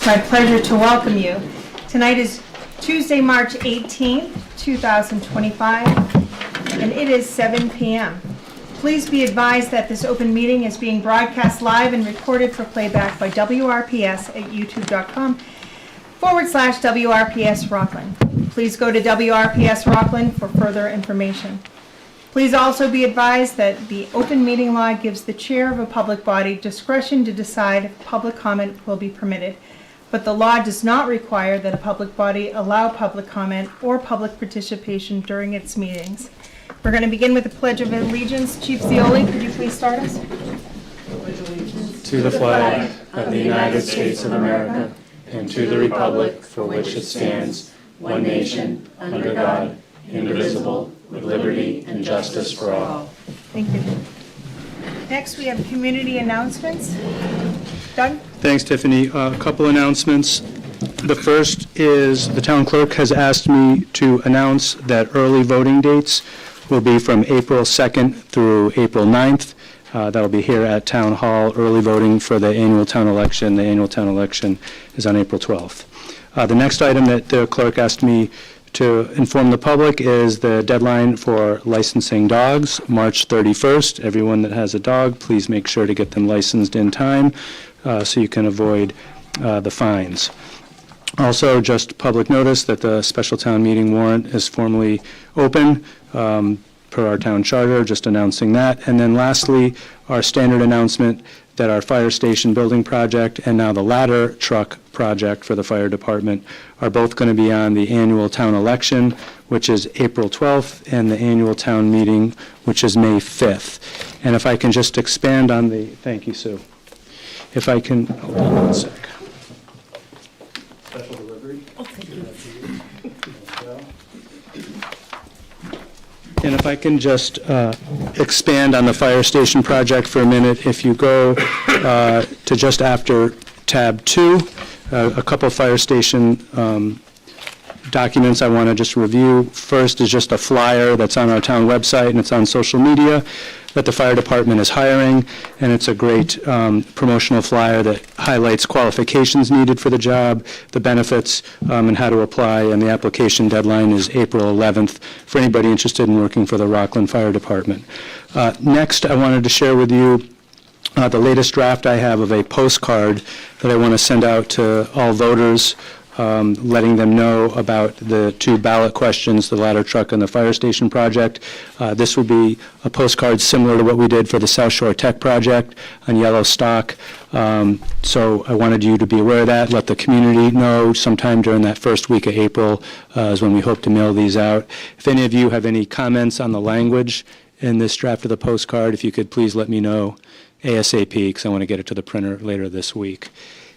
my pleasure to welcome you. Tonight is Tuesday, March 18th, 2025, and it is 7 p.m. Please be advised that this open meeting is being broadcast live and recorded for playback by WRPS at youtube.com/WRPS Rockland. Please go to WRPS Rockland for further information. Please also be advised that the open meeting law gives the chair of a public body discretion to decide if public comment will be permitted, but the law does not require that a public body allow public comment or public participation during its meetings. We're going to begin with the Pledge of Allegiance. Chief Zioli, could you please start us? To the flag of the United States of America and to the republic for which it stands, one nation, under God, indivisible, with liberty and justice for all. Thank you. Next, we have community announcements. Doug? Thanks, Tiffany. A couple announcements. The first is the town clerk has asked me to announce that early voting dates will be from April 2nd through April 9th. That'll be here at Town Hall, early voting for the annual town election. The annual town election is on April 12th. The next item that the clerk asked me to inform the public is the deadline for licensing dogs, March 31st. Everyone that has a dog, please make sure to get them licensed in time so you can avoid the fines. Also, just public notice that the special town meeting warrant is formally open per our town charter, just announcing that. And then lastly, our standard announcement that our fire station building project and now the ladder truck project for the fire department are both going to be on the annual town election, which is April 12th, and the annual town meeting, which is May 5th. And if I can just expand on the, thank you, Sue. If I can, hold on one sec. Special delivery. Oh, thank you. And if I can just expand on the fire station project for a minute, if you go to just after tab 2, a couple fire station documents I want to just review. First is just a flyer that's on our town website and it's on social media that the fire department is hiring, and it's a great promotional flyer that highlights qualifications needed for the job, the benefits, and how to apply, and the application deadline is April 11th for anybody interested in working for the Rockland Fire Department. Next, I wanted to share with you the latest draft I have of a postcard that I want to send out to all voters, letting them know about the two ballot questions, the ladder truck and the fire station project. This will be a postcard similar to what we did for the South Shore Tech project on yellow stock. So I wanted you to be aware of that, let the community know sometime during that first week of April is when we hope to mail these out. If any of you have any comments on the language in this draft of the postcard, if you could please let me know ASAP, because I want to get it to the printer later this week.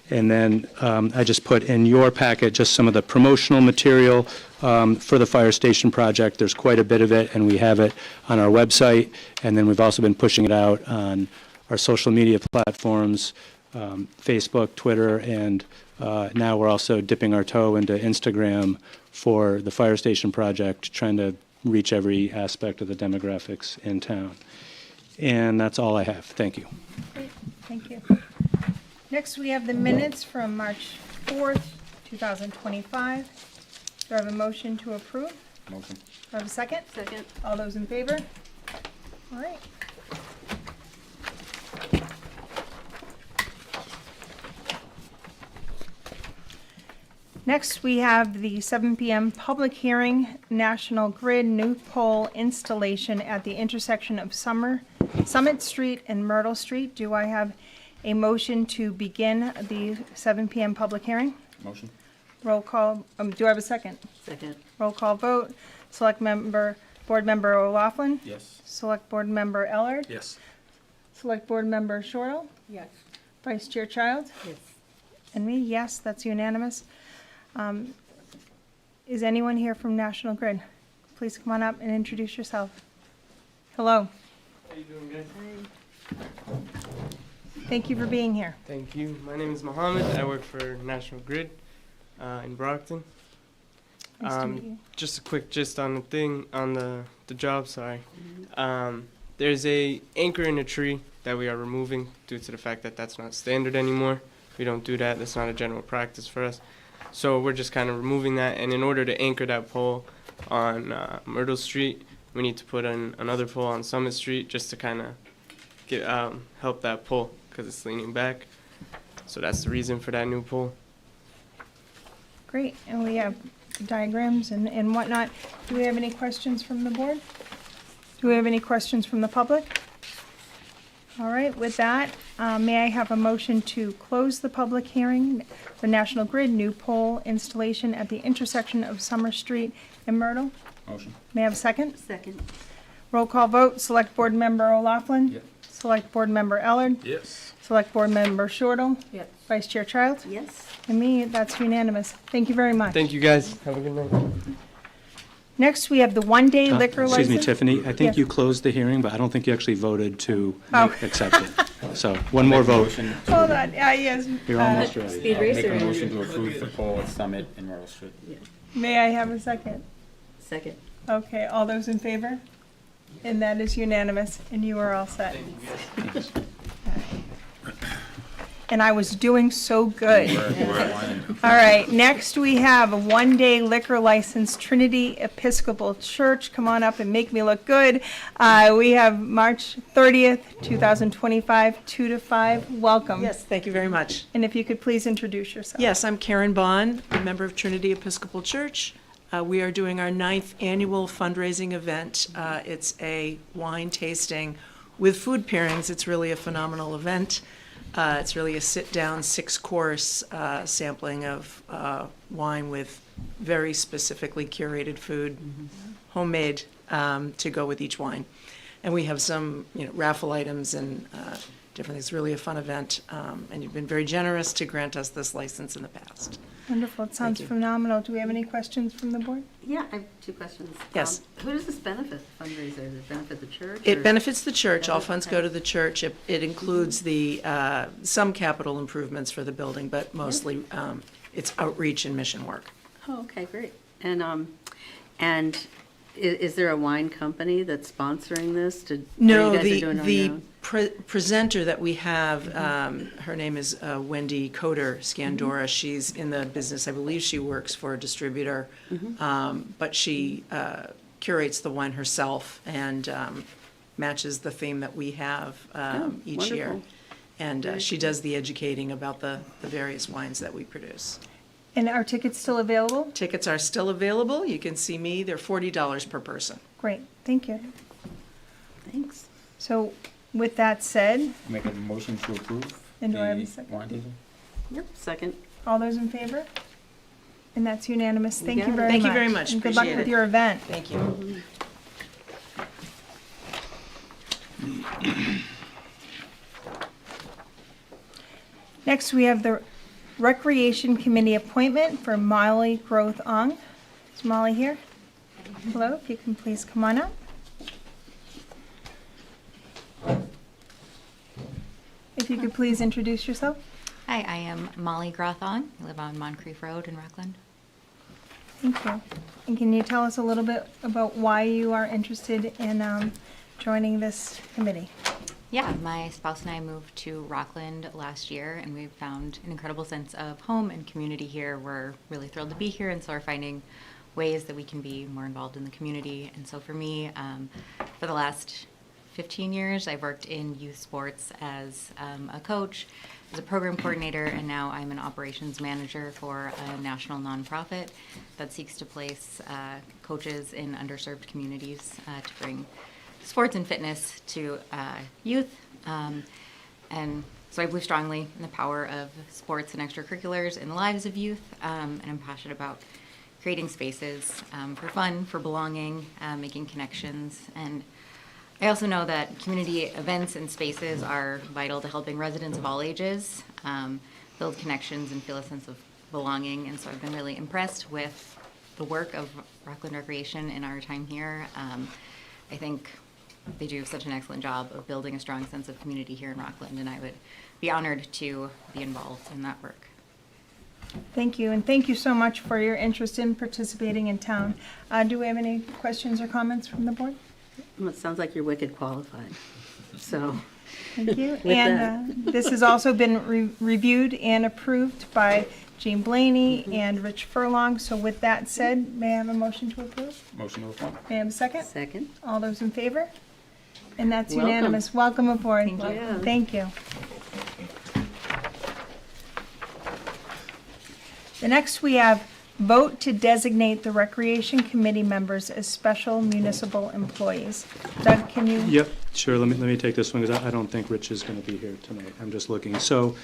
And then I just put in your packet just some of the promotional material for the fire station project. There's quite a bit of it, and we have it on our website. And then we've also been pushing it out on our social media platforms, Facebook, Twitter, and now we're also dipping our toe into Instagram for the fire station project, trying to reach every aspect of the demographics in town. And that's all I have. Thank you. Great. Thank you. Next, we have the minutes from March 4th, 2025. Do I have a motion to approve? Motion. Do I have a second? Second. All those in favor? All right. Next, we have the 7 p.m. public hearing, National Grid new pole installation at the intersection of Summit Street and Myrtle Street. Do I have a motion to begin the 7 p.m. public hearing? Motion. Roll call. Do I have a second? Second. Roll call vote. Board Member O'Loughlin? Yes. Select Board Member Ellard? Yes. Select Board Member Shortle? Yes. Vice Chair Childs? Yes. And me, yes, that's unanimous. Is anyone here from National Grid? Please come on up and introduce yourself. Hello. How you doing, guys? Thank you for being here. Thank you. My name is Mohammed. I work for National Grid in Brockton. Nice to meet you. Just a quick gist on the thing, on the job, sorry. There's a anchor in a tree that we are removing due to the fact that that's not standard anymore. We don't do that. That's not a general practice for us. So we're just kind of removing that. And in order to anchor that pole on Myrtle Street, we need to put in another pole on Summit Street just to kind of get help that pole because it's leaning back. So that's the reason for that new pole. Great, and we have diagrams and whatnot. Do we have any questions from the board? Do we have any questions from the public? All right, with that, may I have a motion to close the public hearing for National Grid new pole installation at the intersection of Summer Street and Myrtle? Motion. May I have a second? Second. Roll call vote, Select Board Member O'Laughlin. Yep. Select Board Member Ellard. Yes. Select Board Member Shortle. Yes. Vice Chair Childs. Yes. And me, that's unanimous. Thank you very much. Thank you guys. Have a good night. Next, we have the one-day liquor license. Excuse me, Tiffany, I think Yes. you closed the hearing, but I don't think you actually voted to Oh. accept it. So, one more vote. Motion Hold on, yes. You're almost ready. Speed Make racer. a motion to approve the pole at Summit and Myrtle Street. May I have a second? Second. Okay, all those in favor? And that is unanimous, and you are all set. And I was doing so good. All right, next we have a one-day liquor license, Trinity Episcopal Church. Come on up and make me look good. We have March 30th, 2025, 2 to 5. Welcome. Yes, thank you very much. And if you could please introduce yourself. Yes, I'm Karen Bond, a member of Trinity Episcopal Church. We are doing our 9th annual fundraising event. It's a wine tasting with food pairings. It's really a phenomenal event. It's really a sit-down, 6-course sampling of wine with very specifically curated food, homemade, to go with each wine. And we have some, raffle items and different things. It's really a fun event, and you've been very generous to grant us this license in the past. Wonderful, it sounds you. phenomenal. Do we have any questions from the board? Yeah, I have two questions. Yes. Who does this benefit, fundraiser? Does it benefit the church? It or- benefits the church. All Does it? funds go to the church. It includes the, some capital improvements for the building, but mostly it's outreach and mission work. Oh, okay, great. And is there a wine company that's sponsoring this to? No, or you guys are doing it on your own? presenter that we have, her name is Wendy Coder Scandora. She's in the business, I believe she works for a distributor, but she curates the wine herself and matches the theme that we have each year. wonderful. And she does the educating about the various wines that we produce. And are tickets still available? Tickets are still available. You can see me. They're $40 per person. Great, thank you. Thanks. So with that said, Make a motion to approve. And do I have a the second? warrant tasting? Yep, second. all those in favor? And that's unanimous. Thank you got it. very much. Thank you very much. And good luck Appreciate with it. your event. Thank you. Next, we have the Recreation Committee appointment for Molly Growth Ong. Is Molly here? Hello, if you can please come on up. If you could please introduce yourself. Hi, I am Molly Grothon. I live on Moncrief Road in Rockland. Thank you. And can you tell us a little bit about why you are interested in joining this committee? Yeah, my spouse and I moved to Rockland last year, and we've found an incredible sense of home and community here. We're really thrilled to be here, and so we're finding ways that we can be more involved in the community. And so for me, for the last 15 years, I've worked in youth sports as a coach, as a program coordinator, and now I'm an operations manager for a national nonprofit that seeks to place coaches in underserved communities to bring sports and fitness to youth. And so I believe strongly in the power of sports and extracurriculars in the lives of youth, and I'm passionate about creating spaces for fun, for belonging, making connections. And I also know that community events and spaces are vital to helping residents of all ages build connections and feel a sense of belonging. And so I've been really impressed with the work of Rockland Recreation in our time here. I think they do such an excellent job of building a strong sense of community here in Rockland, and I would be honored to be involved in that work. Thank you, and thank you so much for your interest in participating in town. Do we have any questions or comments from the board? Well, it sounds like you're wicked qualified. So Thank you. With And this has also been reviewed and approved by Jean Blaney and Rich Furlong. So with that said, may I have a motion to approve? Motion to approve. May I have a second? Second? All those in favor? And that's Welcome. unanimous. Welcome aboard. Thank you. Yeah. Thank you. The next we have vote to designate the Recreation Committee members as special municipal employees. Doug, can you? Yep, sure, let me take this one, because I don't think Rich is going to be here tonight. I'm just looking. So,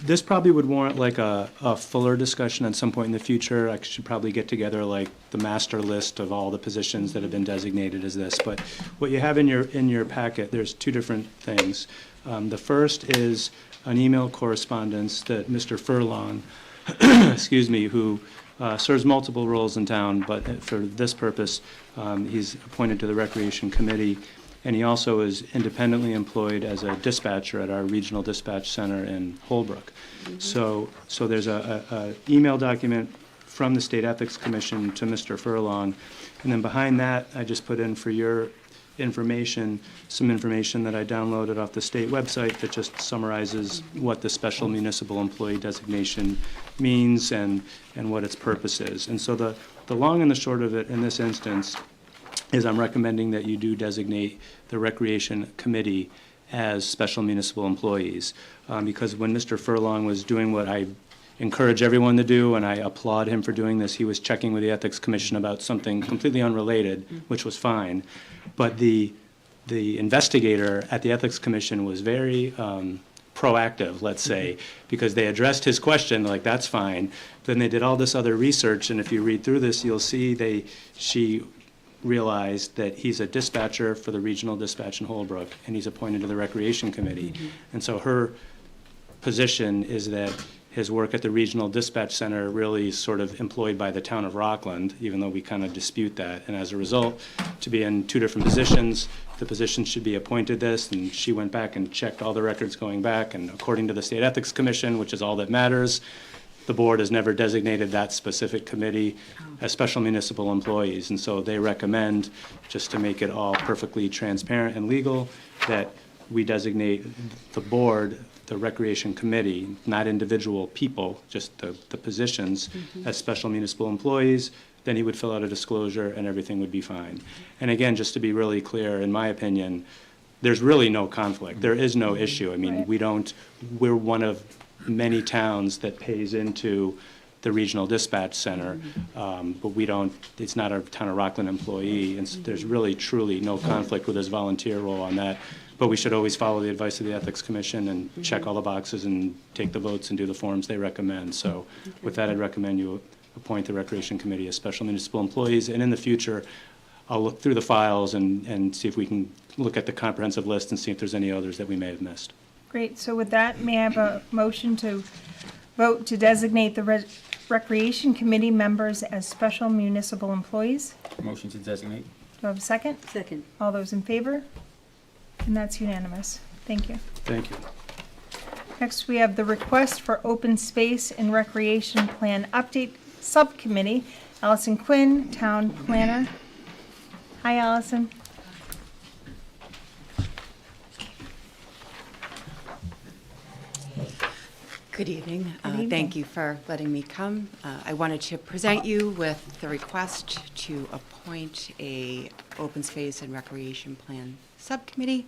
this probably would warrant like a fuller discussion at some point in the future. I should probably get together like the master list of all the positions that have been designated as this. But what you have in your packet, there's two different things. The first is an email correspondence that Mr. Furlong, excuse me, who serves multiple roles in town, but for this purpose, he's appointed to the Recreation Committee. And he also is independently employed as a dispatcher at our regional dispatch center in Holbrook. So there's a email document from the State Ethics Commission to Mr. Furlong. And then behind that, I just put in for your information, some information that I downloaded off the state website that just summarizes what the special municipal employee designation means and what its purpose is. And so the long and the short of it in this instance is I'm recommending that you do designate the Recreation Committee as special municipal employees. Because when Mr. Furlong was doing what I encourage everyone to do, and I applaud him for doing this, he was checking with the Ethics Commission about something completely unrelated, which was fine. But the investigator at the Ethics Commission was very proactive, let's say, because they addressed his question, like, that's fine. Then they did all this other research, and if you read through this, you'll see she realized that he's a dispatcher for the regional dispatch in Holbrook, and he's appointed to the Recreation Committee. And so her position is that his work at the regional dispatch center really is sort of employed by the town of Rockland, even though we kind of dispute that. And as a result, to be in two different positions, the position should be appointed this, and she went back and checked all the records going back, and according to the State Ethics Commission, which is all that matters, the board has never designated that specific committee as special municipal employees. And so they recommend, just to make it all perfectly transparent and legal, that we designate the board, the Recreation Committee, not individual people, just the positions, as special municipal employees. Then he would fill out a disclosure and everything would be fine. And again, just to be really clear, in my opinion, there's really no conflict. There is no issue. I mean, we're one of many towns that pays into the regional dispatch center, but it's not a town of Rockland employee, and so there's really truly no conflict with his volunteer role on that. But we should always follow the advice of the Ethics Commission and check all the boxes and take the votes and do the forms they recommend. So with that, I'd recommend you appoint the Recreation Committee as special municipal employees, and in the future, I'll look through the files and see if we can look at the comprehensive list and see if there's any others that we may have missed. Great. So with that, may I have a motion to vote to designate the Recreation Committee members as special municipal employees? Motion to designate. Do I have a second? Second. All those in favor? And that's unanimous. Thank you. Thank you. Next, we have the request for open space and recreation plan update subcommittee. Allison Quinn, town planner. Hi, Allison. Good evening. Good evening. Thank you for letting me come. I wanted to present you with the request to appoint a open space and recreation plan subcommittee.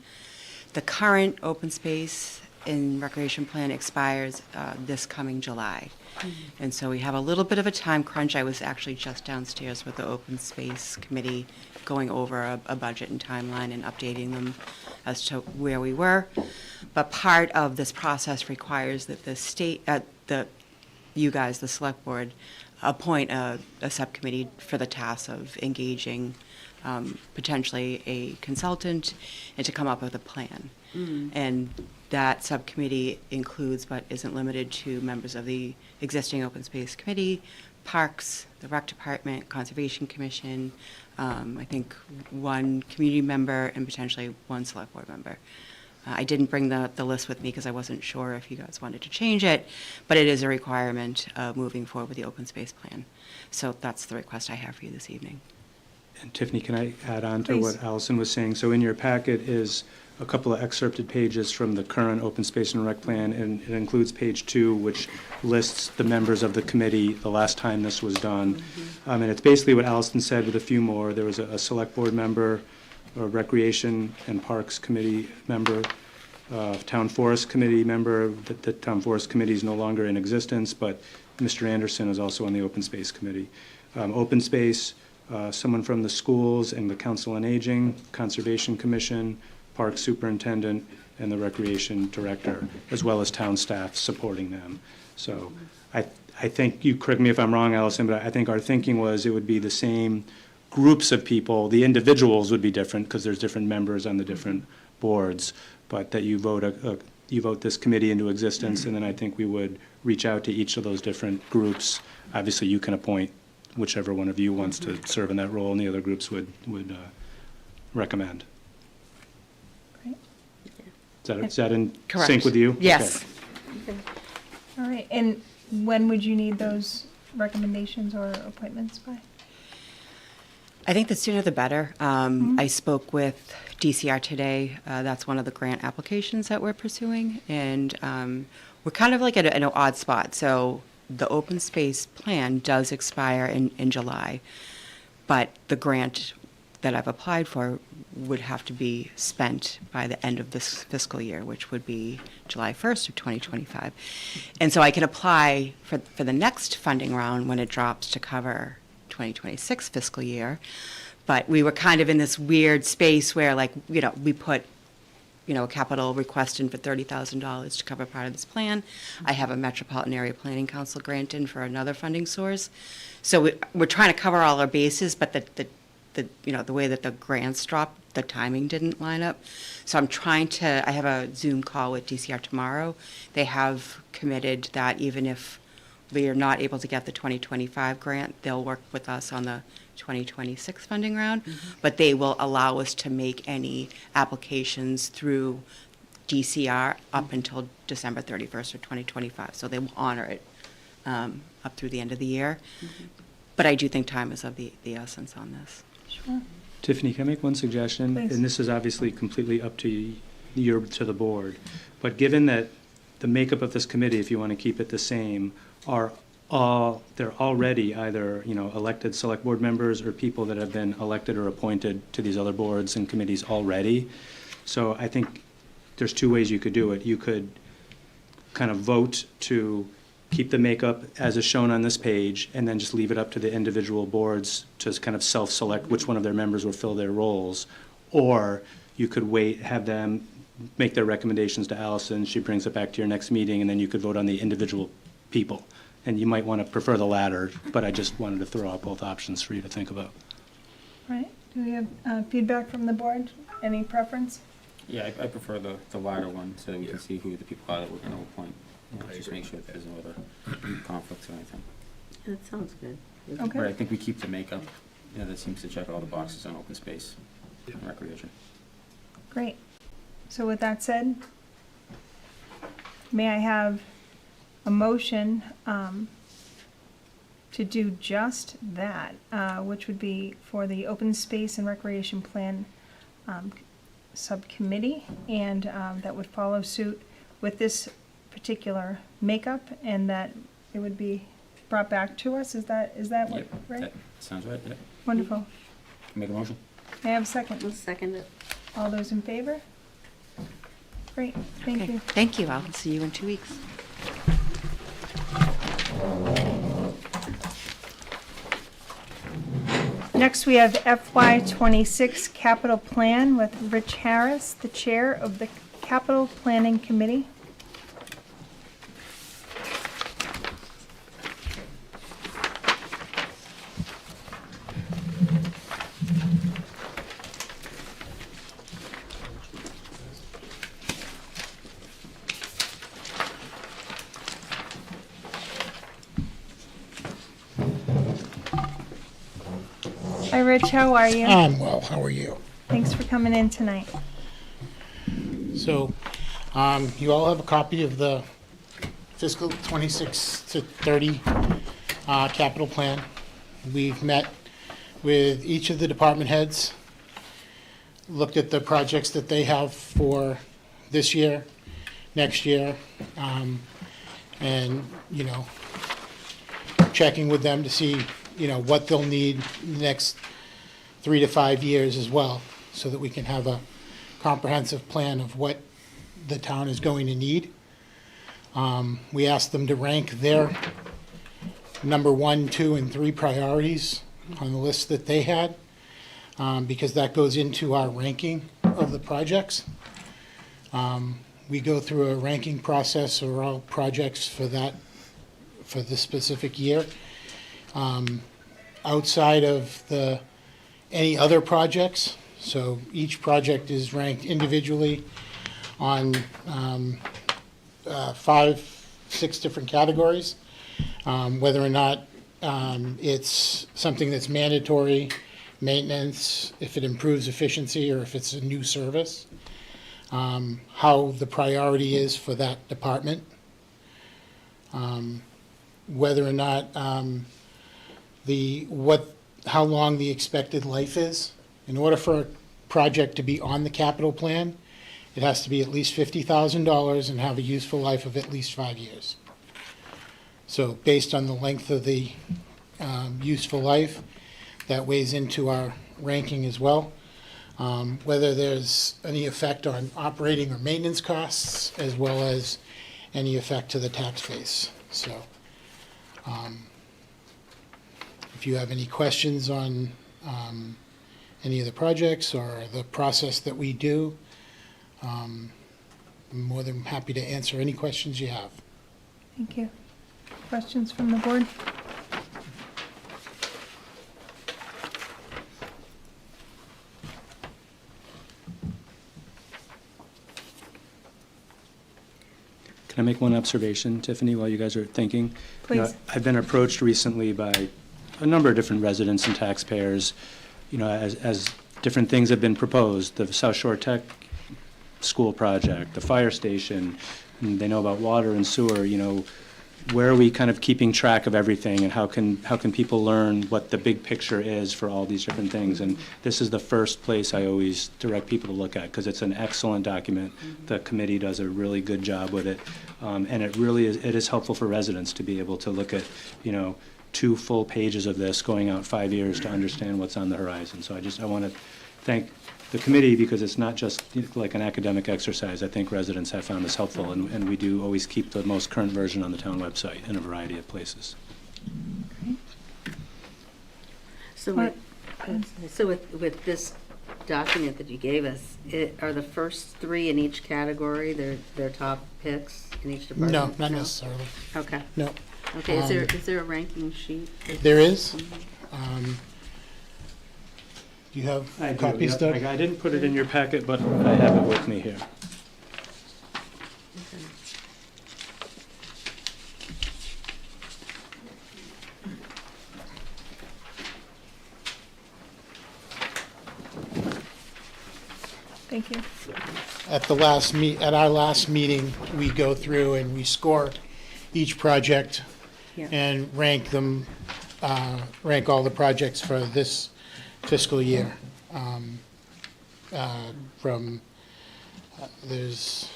The current open space and recreation plan expires this coming July. And so we have a little bit of a time crunch. I was actually just downstairs with the open space committee going over a budget and timeline and updating them as to where we were. But part of this process requires that the state, you guys, the select board, appoint a subcommittee for the task of engaging potentially a consultant and to come up with a plan. And that subcommittee includes, but isn't limited to, members of the existing open space committee, parks, the rec department, conservation commission, I think one community member, and potentially one select board member. I didn't bring the list with me because I wasn't sure if you guys wanted to change it, but it is a requirement moving forward with the open space plan. So that's the request I have for you this evening. And Tiffany, can I add on to Please. what Allison was saying? So in your packet is a couple of excerpted pages from the current open space and rec plan, and it includes page 2, which lists the members of the committee the last time this was done. And it's basically what Allison said with a few more. There was a select board member, a recreation and parks committee member, town forest committee member. The town forest committee is no longer in existence, but Mr. Anderson is also on the open space committee. Open space, someone from the schools and the council on aging, conservation commission, park superintendent, and the recreation director, as well as town staff supporting them. So I think, you correct me if I'm wrong, Allison, but I think our thinking was it would be the same groups of people. The individuals would be different because there's different members on the different boards, but that you vote you vote this committee into existence, and then I think we would reach out to each of those different groups. Obviously, you can appoint whichever one of you wants to serve in that role, and the other groups would recommend. Is that in Correct. sync with you? Yes. Okay. All right, and when would you need those recommendations or appointments by? I think the sooner the better. I spoke with DCR today. That's one of the grant applications that we're pursuing, and we're kind of like at an odd spot. So the open space plan does expire in July, but the grant that I've applied for would have to be spent by the end of this fiscal year, which would be July 1st of 2025. And so I can apply for the next funding round when it drops to cover 2026 fiscal year. But we were kind of in this weird space where, like, we put, a capital request in for $30,000 to cover part of this plan. I have a Metropolitan Area Planning Council grant in for another funding source. So we're trying to cover all our bases, but the way that the grants dropped, the timing didn't line up. So I have a Zoom call with DCR tomorrow. They have committed that even if we are not able to get the 2025 grant, they'll work with us on the 2026 funding round, but they will allow us to make any applications through DCR up until December 31st of 2025. So they will honor it up through the end of the year. But I do think time is of the essence on this. Sure. Tiffany, can I make one suggestion? Please. And this is obviously completely up to the board. But given that the makeup of this committee, if you want to keep it the same, they're already either, elected select board members or people that have been elected or appointed to these other boards and committees already. So I think there's two ways you could do it. You could kind of vote to keep the makeup as is shown on this page, and then just leave it up to the individual boards to kind of self-select which one of their members will fill their roles. Or you could wait, have them make their recommendations to Allison, she brings it back to your next meeting, and then you could vote on the individual people. And you might want to prefer the latter, but I just wanted to throw out both options for you to think about. Right, do we have feedback from the board? Any preference? Yeah, I prefer the latter one, so that we can see who the people are that we're gonna appoint. Just make sure that there's no other conflicts or anything. That sounds good. Okay. But I think we keep the makeup, that seems to check all the boxes on open space and recreation. Great. So with that said, may I have a motion to do just that, which would be for the Open Space and Recreation Plan Subcommittee, and that would follow suit with this particular makeup, and that it would be brought back to us? Is that what, Yep, right? that sounds right, yep. Wonderful. Make a motion. May I have a second? I'll second it. All those in favor? Great, thank Okay. you. Thank you. I'll see you in 2 weeks. Next, we have FY26 Capital Plan with Rich Harris, the Chair of the Capital Planning Committee. Hi, Rich, how are you? I'm well, how are you? Thanks for coming in tonight. So, you all have a copy of the fiscal 26 to 30 capital plan. We've met with each of the department heads. looked at the projects that they have for this year, next year, and, checking with them to see, what they'll need in the next 3 to 5 years as well, so that we can have a comprehensive plan of what the town is going to need. We asked them to rank their number 1, 2, and 3 priorities on the list that they had, because that goes into our ranking of the projects. We go through a ranking process for all projects for the specific year. Outside of any other projects, so each project is ranked individually on 5, 6 different categories, whether or not it's something that's mandatory, maintenance, if it improves efficiency, or if it's a new service, how the priority is for that department, whether or not how long the expected life is. In order for a project to be on the capital plan, it has to be at least $50,000 and have a useful life of at least 5 years. So based on the length of the useful life, that weighs into our ranking as well. Whether there's any effect on operating or maintenance costs, as well as any effect to the tax base. So if you have any questions on any of the projects or the process that we do, I'm more than happy to answer any questions you have. Thank you. Questions from the board? Can I make one observation, Tiffany, while you guys are thinking? Please. I've been approached recently by a number of different residents and taxpayers, as different things have been proposed, the South Shore Tech School project, the fire station, and they know about water and sewer, where are we kind of keeping track of everything, and how can people learn what the big picture is for all these different things? And this is the first place I always direct people to look at, because it's an excellent document. The committee does a really good job with it, and it is helpful for residents to be able to look at 2 full pages of this going out 5 years to understand what's on the horizon. So I want to thank the committee, because it's not just like an academic exercise. I think residents have found this helpful, and we do always keep the most current version on the town website in a variety of places. So with this document that you gave us, are the first 3 in each category their top picks in each department? No, not necessarily. Okay. No. Okay, is there a ranking sheet? There is. Do you have copies, Doug? I didn't put it in your packet, but I have it with me here. Okay. Thank you. At our last meeting, we go through and we score each project Yeah. and rank them, rank all the projects for this fiscal year. There's,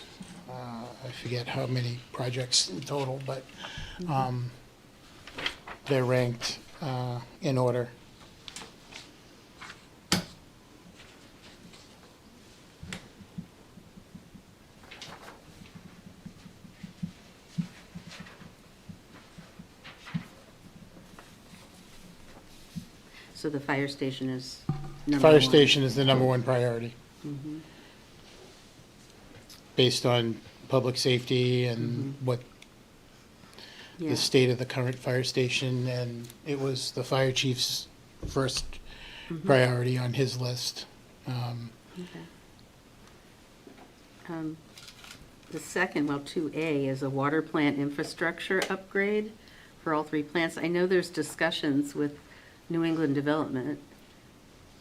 I forget how many projects in total, but they're ranked in order. So the fire station is number Fire 1? station is the number 1 priority, based on public safety and what Yeah. the state of the current fire station, and it was the fire chief's first priority on his list. Okay. The second, 2A, is a water plant infrastructure upgrade for all 3 plants. I know there's discussions with New England Development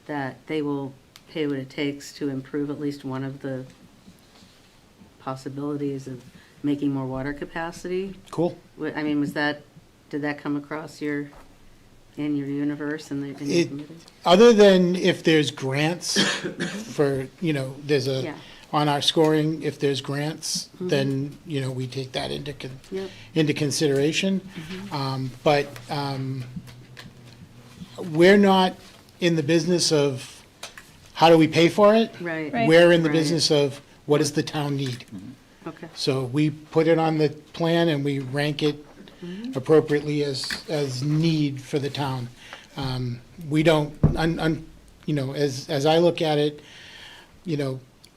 that they will pay what it takes to improve at least one of the possibilities of making more water capacity. Cool. Did that come across your in your universe and the, in your It- committee? Other than if there's grants for, there's Yeah. on our scoring, if there's grants, then, we take that Yep. into consideration. But we're not in the business of how do we pay for it? Right. Right. We're in the Right. business of what does the town need? Okay. So we put it on the plan and we rank it appropriately as need for the town. We don't, as I look at it,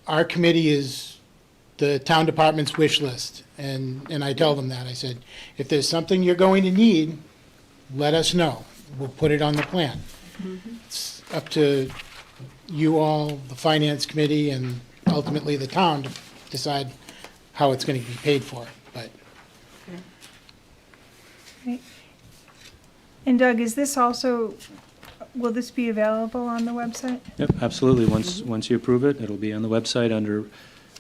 our committee is the town department's wish list. And I tell them that. I said, if there's something you're going to need, let us know. We'll put it on the plan. It's up to you all, the finance committee, and ultimately the town to decide how it's going to be paid for. But And Doug, is this also, will this be available on the website? Yep, absolutely. Once you approve it, it'll be on the website under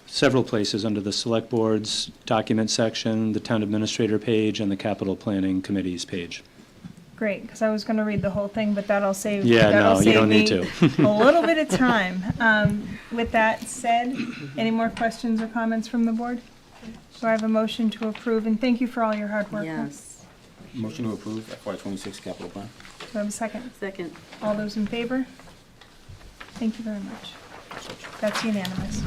several places, under the Select Board's document section, the Town Administrator page, and the Capital Planning Committee's page. Great, because I was going to read the whole thing, but that'll save. Yeah, that'll no, you save don't need me to. A little bit of time. With that said, any more questions or comments from the board? So I have a motion to approve, and thank you for all your hard work. Yes. Motion to approve FY26 capital plan. Do I have a second? Second. All those in favor? Thank you very much. That's unanimous.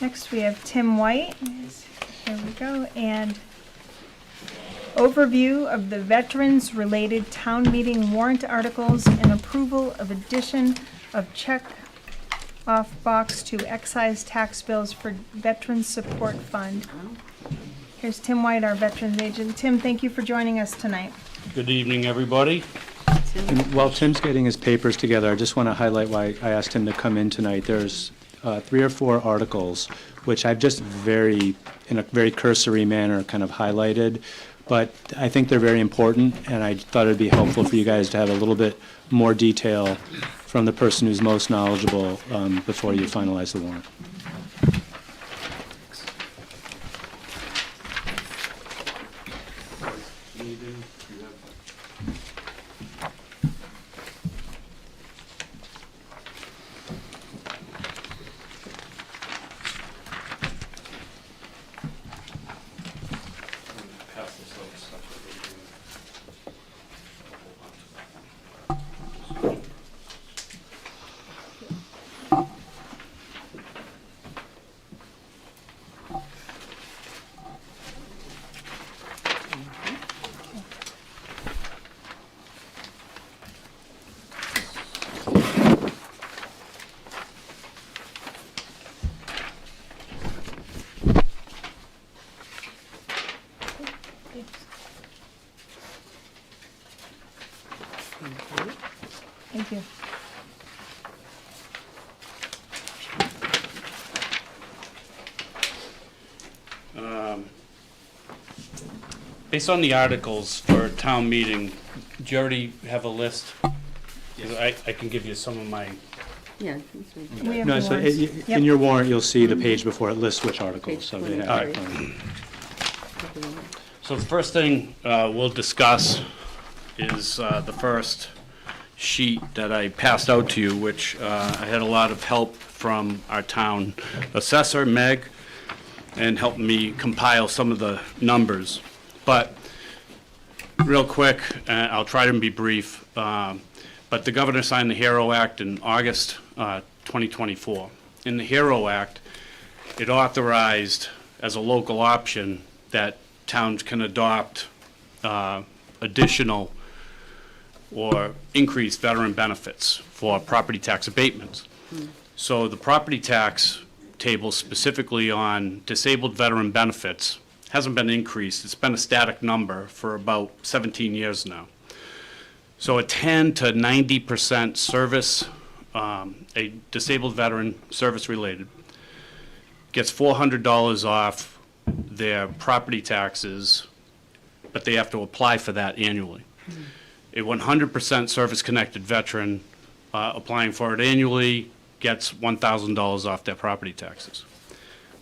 Next, we have Tim White. There we go. And overview of the veterans-related town meeting warrant articles and approval of addition of check-off box to excise tax bills for Veterans Support Fund. Here's Tim White, our veterans agent. Tim, thank you for joining us tonight. Good evening, everybody. And while Tim's getting his papers together, I just want to highlight why I asked him to come in tonight. There's 3 or 4 articles, which I've just in a very cursory manner, kind of highlighted. But I think they're very important, and I thought it'd be helpful for you guys to have a little bit more detail from the person who's most knowledgeable before you finalize the warrant. Thank you. Based on the articles for town meeting, do you already have a list? 'Cause I can give you some of my, Yeah. We have No, the so warrants. in Yep. your warrant, you'll see the page before it lists which articles, Page so they have. 23. so the first thing we'll discuss is the first sheet that I passed out to you, which I had a lot of help from our town assessor, Meg, and helped me compile some of the numbers. But real quick, I'll try to be brief, but the governor signed the HERO Act in August 2024. In the HERO Act, it authorized as a local option that towns can adopt additional or increased veteran benefits for property tax abatements. So the property tax table specifically on disabled veteran benefits hasn't been increased. It's been a static number for about 17 years now. So a 10 to 90% service, a disabled veteran, service-related, gets $400 off their property taxes, but they have to apply for that annually. A 100% service-connected veteran applying for it annually gets $1,000 off their property taxes.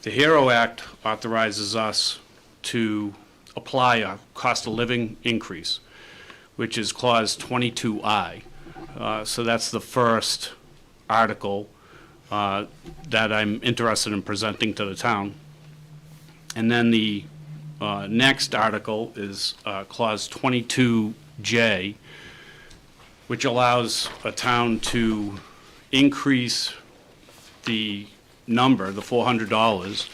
The HERO Act authorizes us to apply a cost of living increase, which is Clause 22I. So that's the first article that I'm interested in presenting to the town. And then the next article is Clause 22J, which allows a town to increase the number, the $400,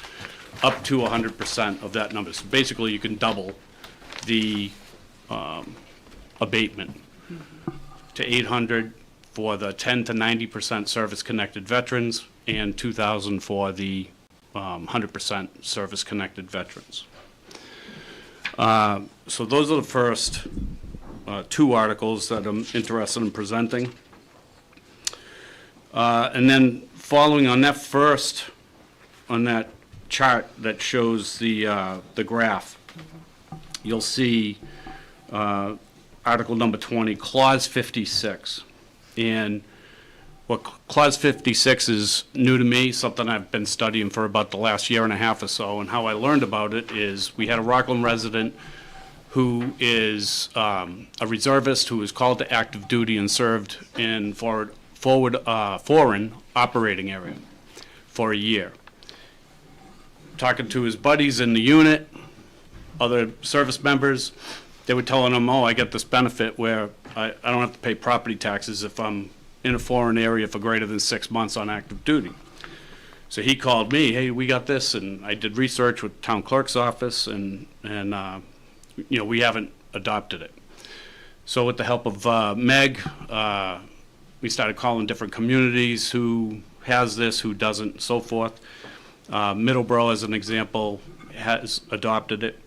up to 100% of that number. So basically, you can double the abatement to $800 for the 10 to 90% service-connected veterans and $2,000 for the 100% service-connected veterans. So those are the first two articles that I'm interested in presenting. And then following on that on that chart that shows the graph, you'll see Article number 20, Clause 56. And what Clause 56 is new to me, something I've been studying for about the last year and a half or so, and how I learned about it is we had a Rockland resident who is a reservist who was called to active duty and served in foreign operating area for a year. Talking to his buddies in the unit, other service members, they were telling him, oh, I get this benefit where I don't have to pay property taxes if I'm in a foreign area for greater than 6 months on active duty. So he called me, hey, we got this, and I did research with town clerk's office, and we haven't adopted it. So with the help of Meg, we started calling different communities who has this, who doesn't, so forth. Middleborough, as an example, has adopted it.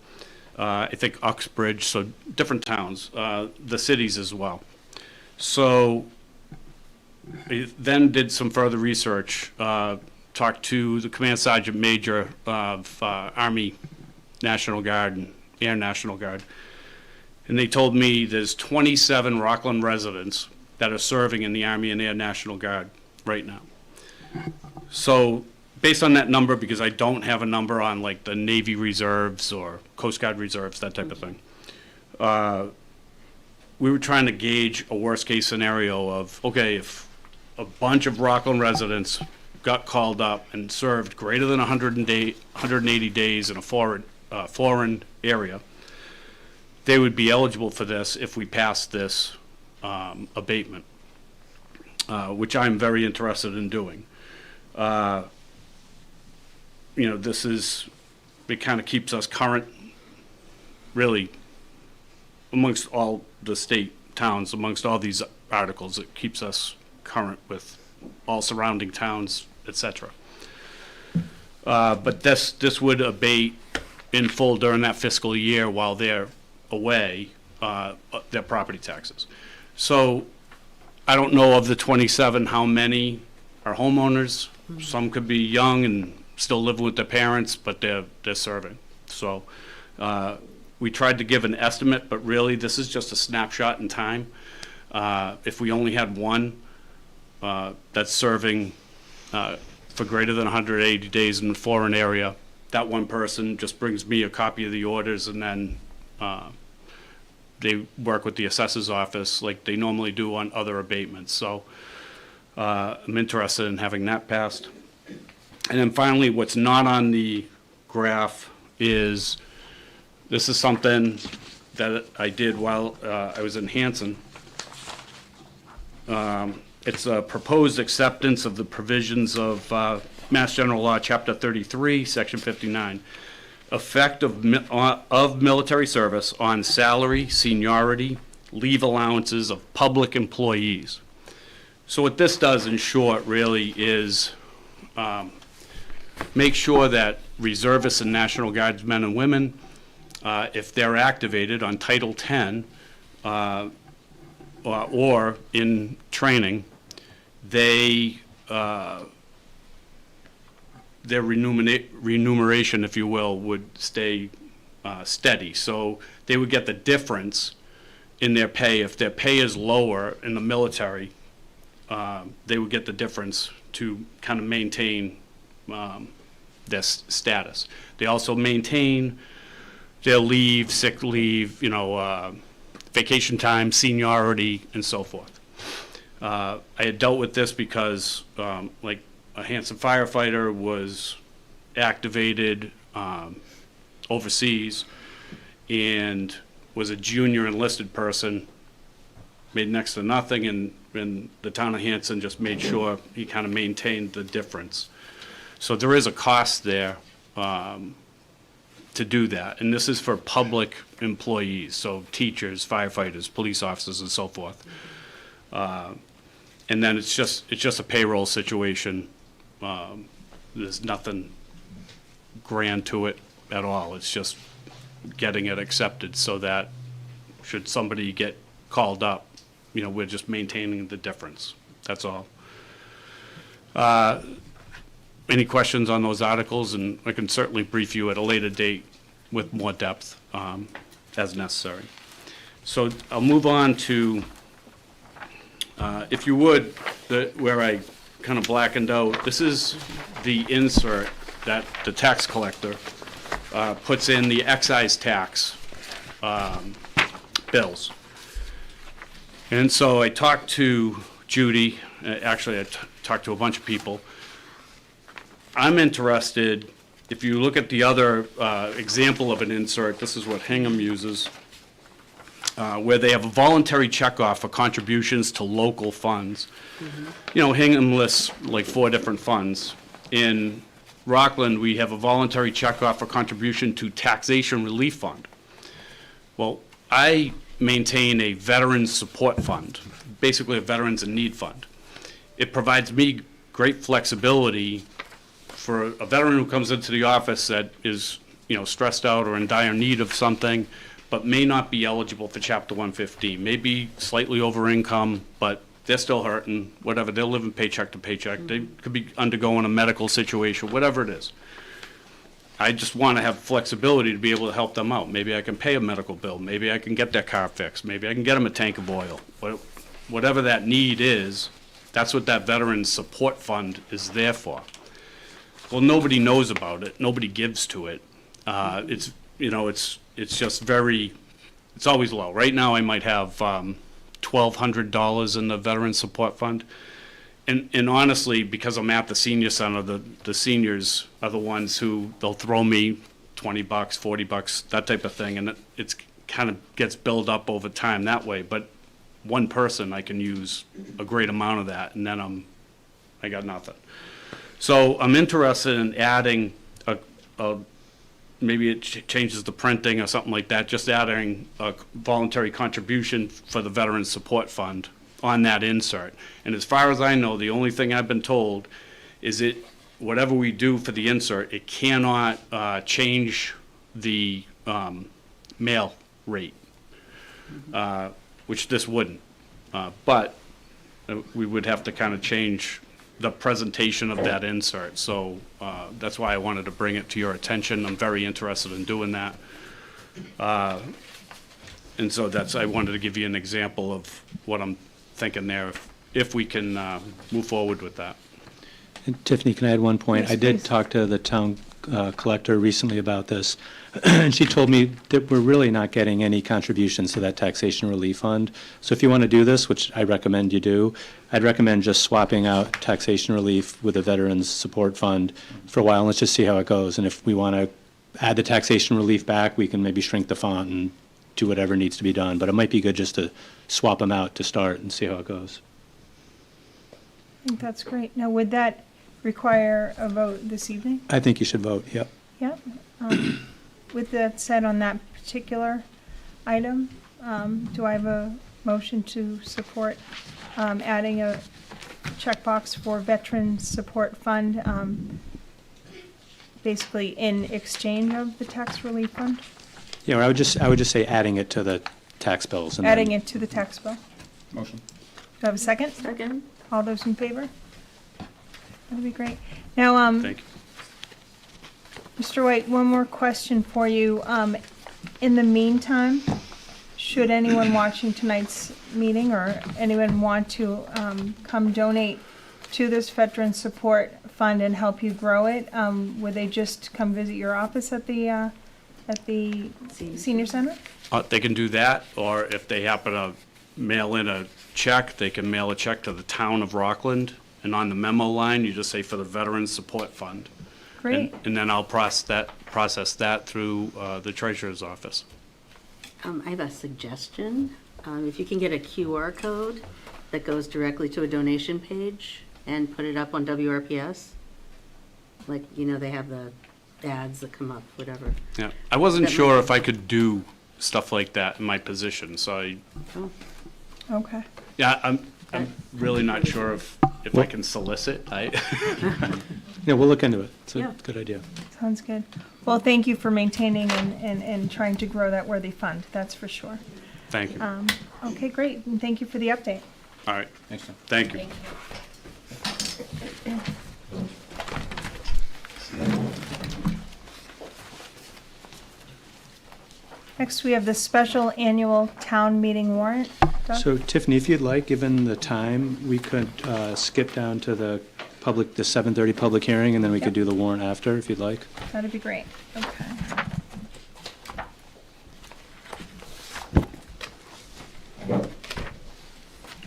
I think Uxbridge, so different towns, the cities as well. So I then did some further research, talked to the Command Sergeant Major of Army National Guard and Air National Guard, and they told me there's 27 Rockland residents that are serving in the Army and Air National Guard right now. So based on that number, because I don't have a number on like the Navy reserves or Coast Guard reserves, that type of thing, we were trying to gauge a worst case scenario of, okay, if a bunch of Rockland residents got called up and served greater than 180 days in a foreign area, they would be eligible for this if we passed this abatement, which I'm very interested in doing. It kind of keeps us current, really, amongst all the state towns, amongst all these articles. It keeps us current with all surrounding towns, etc. But this would abate in full during that fiscal year while they're away, their property taxes. So I don't know of the 27 how many are homeowners. Some could be young and still living with their parents, but they're serving. So we tried to give an estimate, but really this is just a snapshot in time. If we only had one that's serving for greater than 180 days in a foreign area, that one person just brings me a copy of the orders, and then they work with the assessor's office like they normally do on other abatements. So I'm interested in having that passed. And then finally, what's not on the graph is, this is something that I did while I was in Hanson. It's a proposed acceptance of the provisions of Mass General Law, Chapter 33, Section 59. Effect of military service on salary, seniority, leave allowances of public employees. So what this does, in short, really is make sure that reservists and National Guards men and women, if they're activated on Title 10 or in training, their remuneration, if you will, would stay steady. So they would get the difference in their pay. If their pay is lower in the military, they would get the difference to kind of maintain their status. They also maintain their leave, sick leave, vacation time, seniority, and so forth. I had dealt with this because, like, a Hanson firefighter was activated overseas and was a junior enlisted person, made next to nothing, and the town of Hanson just made sure he kind of maintained the difference. So there is a cost there to do that, and this is for public employees, so teachers, firefighters, police officers, and so forth. And then it's just a payroll situation. There's nothing grand to it at all. It's just getting it accepted so that should somebody get called up, we're just maintaining the difference. That's all. Any questions on those articles? And I can certainly brief you at a later date with more depth as necessary. So I'll move on to, if you would, where I kind of blackened out. This is the insert that the tax collector puts in the excise tax bills. And so I talked to Judy, actually I talked to a bunch of people. I'm interested, if you look at the other example of an insert, this is what Hingham uses, where they have a voluntary checkoff for contributions to local funds. Hingham lists like 4 different funds. In Rockland, we have a voluntary checkoff for contribution to taxation relief fund. Well, I maintain a veterans support fund, basically a veterans in need fund. It provides me great flexibility for a veteran who comes into the office that is, stressed out or in dire need of something, but may not be eligible for Chapter 115, maybe slightly over income, but they're still hurting, whatever, they're living paycheck to paycheck, they could be undergoing a medical situation, whatever it is. I just want to have flexibility to be able to help them out. Maybe I can pay a medical bill, maybe I can get their car fixed, maybe I can get them a tank of oil. Whatever that need is, that's what that Veterans Support Fund is there for. Well, nobody knows about it, nobody gives to it. It's just it's always low. Right now I might have $1,200 in the Veterans Support Fund. And honestly, because I'm at the senior center, the seniors are the ones who, they'll throw me $20, $40, that type of thing, and it's kind of gets built up over time that way. But one person, I can use a great amount of that, and then I got nothing. So I'm interested in adding maybe it changes the printing or something like that, just adding a voluntary contribution for the Veterans Support Fund on that insert. And as far as I know, the only thing I've been told is whatever we do for the insert, it cannot change the mail rate, which this wouldn't. But we would have to kind of change the presentation of that insert. So that's why I wanted to bring it to your attention. I'm very interested in doing that. And so I wanted to give you an example of what I'm thinking there, if we can move forward with that. And Tiffany, can I add one point? Yes, I did please. talk to the town collector recently about this, and she told me that we're really not getting any contributions to that taxation relief fund. So if you want to do this, which I recommend you do, I'd recommend just swapping out taxation relief with the Veterans Support Fund for a while, and let's just see how it goes. And if we want to add the taxation relief back, we can maybe shrink the font and do whatever needs to be done. But it might be good just to swap them out to start and see how it goes. I think that's great. Now, would that require a vote this evening? I think you should vote, yep. Yep. With that said, on that particular item, do I have a motion to support adding a checkbox for Veterans Support Fund, basically in exchange of the tax relief fund? Yeah, I would just say adding it to the tax bills. And Adding then- it to the tax bill. Motion. Do I have a second? Second? All those in favor? That'd be great. Now, Thank you. Mr. White, one more question for you. In the meantime, should anyone watching tonight's meeting, or anyone want to come donate to this Veteran Support Fund and help you grow it, would they just come visit your office at the senior center? They can do that, or if they happen to mail in a check, they can mail a check to the town of Rockland, and on the memo line, you just say for the Veterans Support Fund. Great. And then I'll process that through the treasurer's office. I have a suggestion. If you can get a QR code that goes directly to a donation page and put it up on WRPS, like, they have the ads that come up, whatever. Yeah, I wasn't That sure might- if I could do stuff like that in my position, so Oh, Okay. yeah, I'm really not sure if I can solicit. Yeah, we'll look into it. It's a Yeah. good idea. Sounds good. Well, thank you for maintaining and trying to grow that worthy fund, that's for sure. Thank you. All Okay, great, and thank you for the update. right, Thanks, Tom. thank you. Next, we have the special annual town meeting warrant. Doug? So Tiffany, if you'd like, given the time, we could skip down to the 7:30 public hearing, and then we could do the warrant after, if you'd like. That'd be great, okay.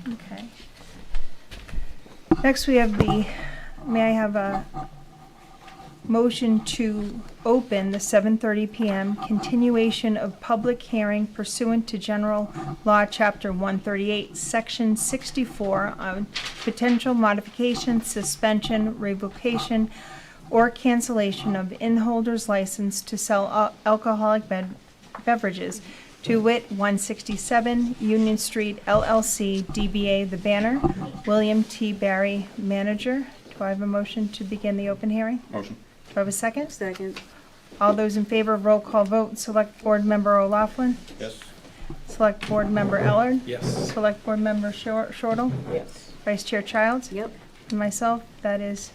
Okay. Next, we have may I have a motion to open the 7:30 PM continuation of public hearing pursuant to General Law, Chapter 138, Section 64, on potential modification, suspension, revocation, or cancellation of inholder's license to sell alcoholic beverages, to wit, 167 Union Street LLC, DBA The Banner, William T. Barry, manager. Do I have a motion to begin the open hearing? Motion. Do I have a second? second. All those in favor of roll call vote, Select Board Member O'Laughlin, Yes. Select Board Member Ellard, Yes. Select Board Member Shortle, Yes. Vice Chair Childs, Yep. and myself, that is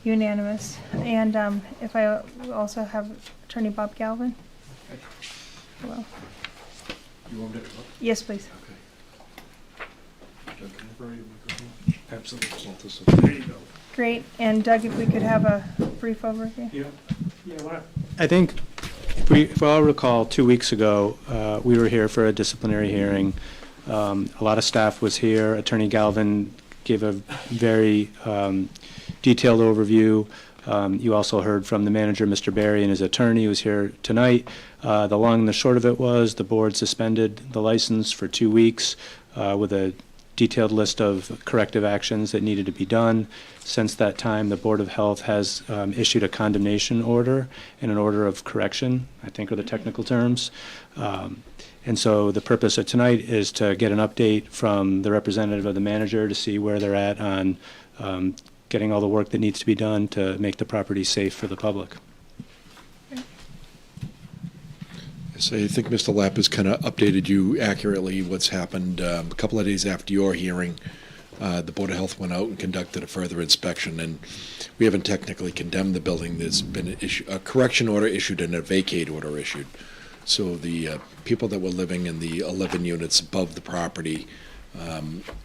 unanimous. And if I also have Attorney Bob Galvin? Hello. You want me to? Yes, please. Absolutely. There you go. Great, and Doug, if we could have a brief overview? I think, if we all recall, 2 weeks ago, we were here for a disciplinary hearing. A lot of staff was here. Attorney Galvin gave a very detailed overview. You also heard from the manager, Mr. Barry, and his attorney, who was here tonight. The long and the short of it was, the board suspended the license for 2 weeks with a detailed list of corrective actions that needed to be done. Since that time, the Board of Health has issued a condemnation order and an order of correction, I think are the technical terms. And so the purpose of tonight is to get an update from the representative of the manager to see where they're at on getting all the work that needs to be done to make the property safe for the public. So I think Mr. Lapp has kind of updated you accurately what's happened. A couple of days after your hearing, the Board of Health went out and conducted a further inspection, and we haven't technically condemned the building. There's been a correction order issued and a vacate order issued. So the people that were living in the 11 units above the property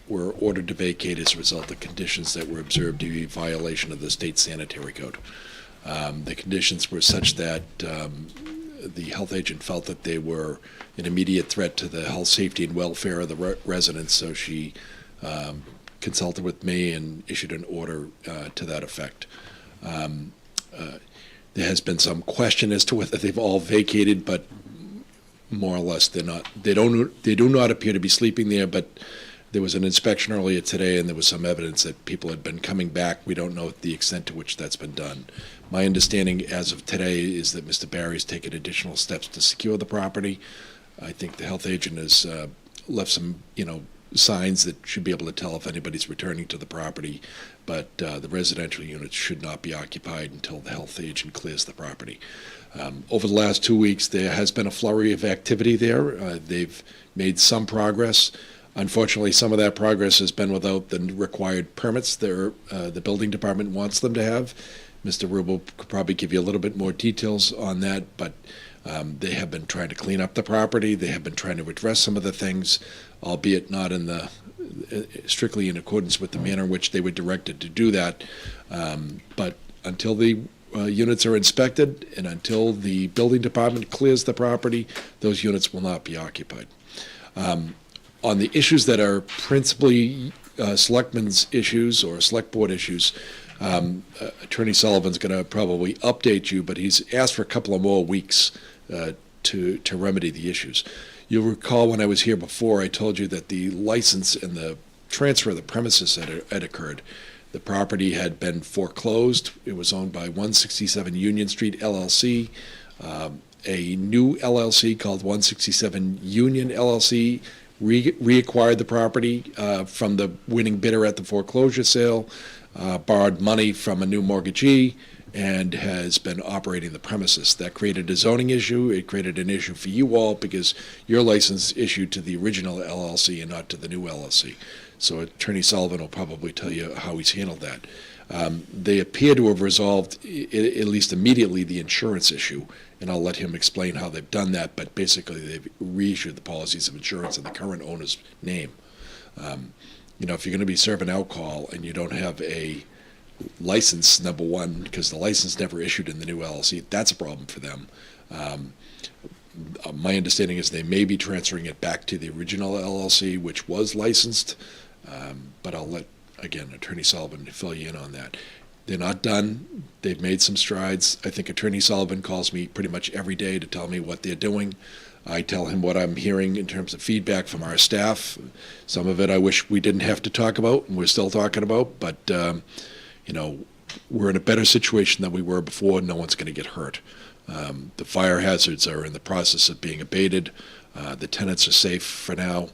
were ordered to vacate as a result of conditions that were observed to be a violation of the state sanitary code. The conditions were such that the health agent felt that they were an immediate threat to the health, safety, and welfare of the residents, so she consulted with me and issued an order to that effect. There has been some question as to whether they've all vacated, but more or less they're not. They do not appear to be sleeping there, but there was an inspection earlier today, and there was some evidence that people had been coming back. We don't know the extent to which that's been done. My understanding as of today is that Mr. Barry's taken additional steps to secure the property. I think the health agent has left some, signs that should be able to tell if anybody's returning to the property, but the residential units should not be occupied until the health agent clears the property. Over the last 2 weeks, there has been a flurry of activity there. They've made some progress. Unfortunately, some of that progress has been without the required permits the building department wants them to have. Mr. Rubel could probably give you a little bit more details on that, but They have been trying to clean up the property. They have been trying to address some of the things, albeit not in the strictly in accordance with the manner in which they were directed to do that. But until the units are inspected and until the building department clears the property, those units will not be occupied. On the issues that are principally selectmen's issues or select board issues, Attorney Sullivan's going to probably update you, but he's asked for a couple of more weeks to remedy the issues. You'll recall when I was here before, I told you that the license and the transfer of the premises had occurred. The property had been foreclosed. It was owned by 167 Union Street LLC. A new LLC called 167 Union LLC reacquired the property from the winning bidder at the foreclosure sale, borrowed money from a new mortgagee, and has been operating the premises. That created a zoning issue. It created an issue for you all because your license issued to the original LLC and not to the new LLC. So Attorney Sullivan will probably tell you how he's handled that. They appear to have resolved, at least immediately, the insurance issue, and I'll let him explain how they've done that, but basically they've reissued the policies of insurance in the current owner's name. If you're going to be serving alcohol and you don't have a license, number one, because the license never issued in the new LLC, that's a problem for them. My understanding is they may be transferring it back to the original LLC, which was licensed, but I'll let, again, Attorney Sullivan fill you in on that. They're not done. They've made some strides. I think Attorney Sullivan calls me pretty much every day to tell me what they're doing. I tell him what I'm hearing in terms of feedback from our staff. Some of it I wish we didn't have to talk about, and we're still talking about, but we're in a better situation than we were before. No one's going to get hurt. The fire hazards are in the process of being abated. The tenants are safe for now.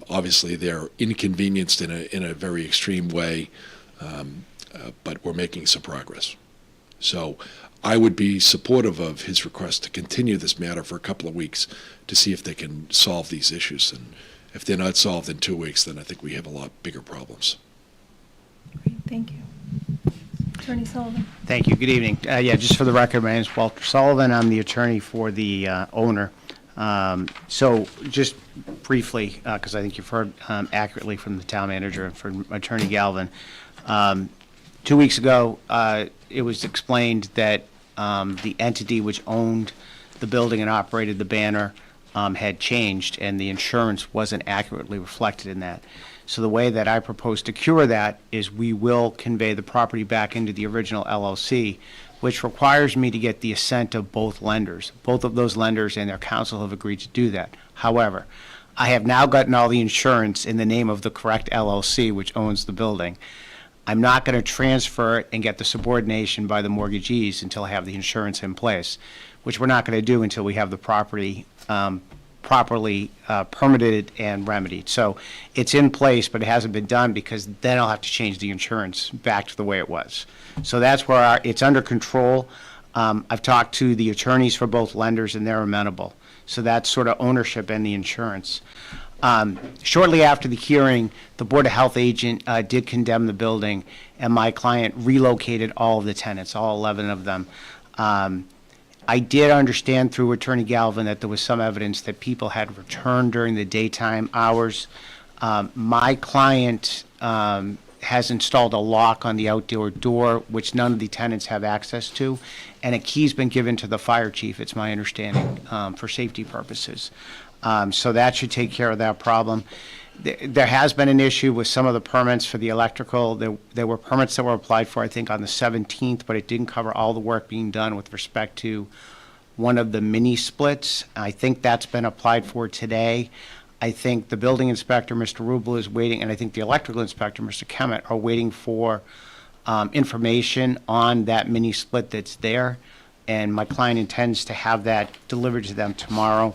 Obviously, they're inconvenienced in a very extreme way, but we're making some progress. So I would be supportive of his request to continue this matter for a couple of weeks to see if they can solve these issues. And if they're not solved in 2 weeks, then I think we have a lot bigger problems. Great, thank you. Attorney Sullivan. Thank you. Good evening. Just for the record, my name is Walter Sullivan. I'm the attorney for the owner. So just briefly, because I think you've heard accurately from the town manager and from Attorney Galvin, 2 weeks ago, it was explained that the entity which owned the building and operated the banner had changed, and the insurance wasn't accurately reflected in that. So the way that I propose to cure that is we will convey the property back into the original LLC, which requires me to get the assent of both lenders. Both of those lenders and their counsel have agreed to do that. However, I have now gotten all the insurance in the name of the correct LLC, which owns the building. I'm not going to transfer it and get the subordination by the mortgagees until I have the insurance in place, which we're not going to do until we have the property properly permitted and remedied. So it's in place, but it hasn't been done because then I'll have to change the insurance back to the way it was. So that's where it's under control. I've talked to the attorneys for both lenders, and they're amenable. So that's sort of ownership and the insurance. Shortly after the hearing, the Board of Health agent did condemn the building, and my client relocated all of the tenants, all 11 of them. I did understand through Attorney Galvin that there was some evidence that people had returned during the daytime hours. My client has installed a lock on the outdoor door, which none of the tenants have access to, and a key's been given to the fire chief, it's my understanding, for safety purposes. So that should take care of that problem. There has been an issue with some of the permits for the electrical. There were permits that were applied for, I think, on the 17th, but it didn't cover all the work being done with respect to one of the mini splits. I think that's been applied for today. I think the building inspector, Mr. Rubel, is waiting, and I think the electrical inspector, Mr. Kemet, are waiting for information on that mini split that's there, and my client intends to have that delivered to them tomorrow.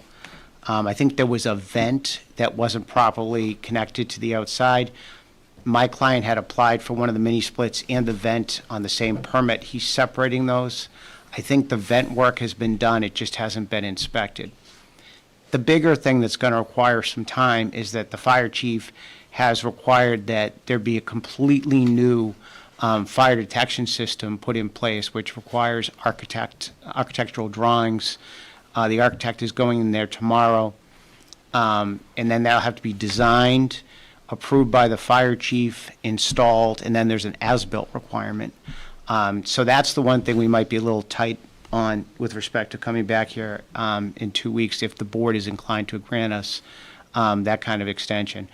I think there was a vent that wasn't properly connected to the outside. My client had applied for one of the mini splits and the vent on the same permit. He's separating those. I think the vent work has been done. It just hasn't been inspected. The bigger thing that's going to require some time is that the fire chief has required that there be a completely new fire detection system put in place, which requires architectural drawings, The architect is going in there tomorrow. And then that'll have to be designed, approved by the fire chief, installed, and then there's an as-built requirement. So that's the one thing we might be a little tight on with respect to coming back here in 2 weeks if the board is inclined to grant us that kind of extension.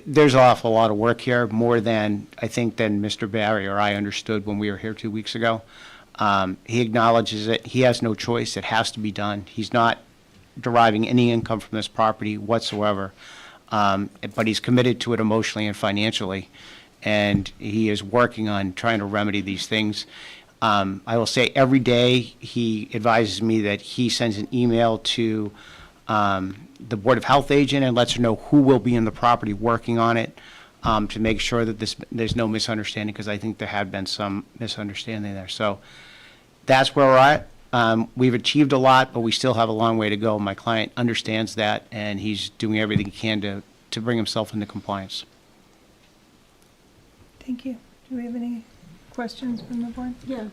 There's an awful lot of work here, more than, I think, than Mr. Barry or I understood when we were here 2 weeks ago. He acknowledges it. He has no choice. It has to be done. He's not deriving any income from this property whatsoever, but he's committed to it emotionally and financially, and he is working on trying to remedy these things. I will say every day he advises me that he sends an email to the Board of Health agent and lets her know who will be in the property working on it to make sure that there's no misunderstanding, because I think there had been some misunderstanding there. So that's where we're at. We've achieved a lot, but we still have a long way to go. My client understands that, and he's doing everything he can to bring himself into compliance. Thank you. Do we have any questions from the board? Yeah.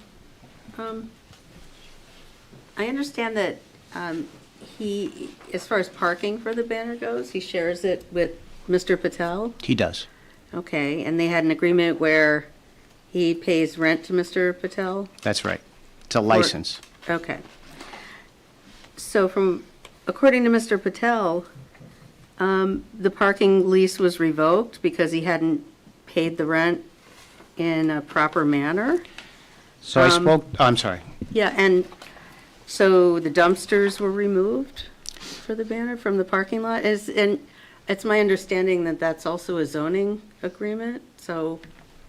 I understand that he, as far as parking for the banner goes, he shares it with Mr. Patel? He does. Okay, and they had an agreement where he pays rent to Mr. Patel? That's right. It's a license. Okay. So according to Mr. Patel, the parking lease was revoked because he hadn't paid the rent in a proper manner? So I'm sorry. Yeah, and so the dumpsters were removed for the banner from the parking lot? And it's my understanding that that's also a zoning agreement, so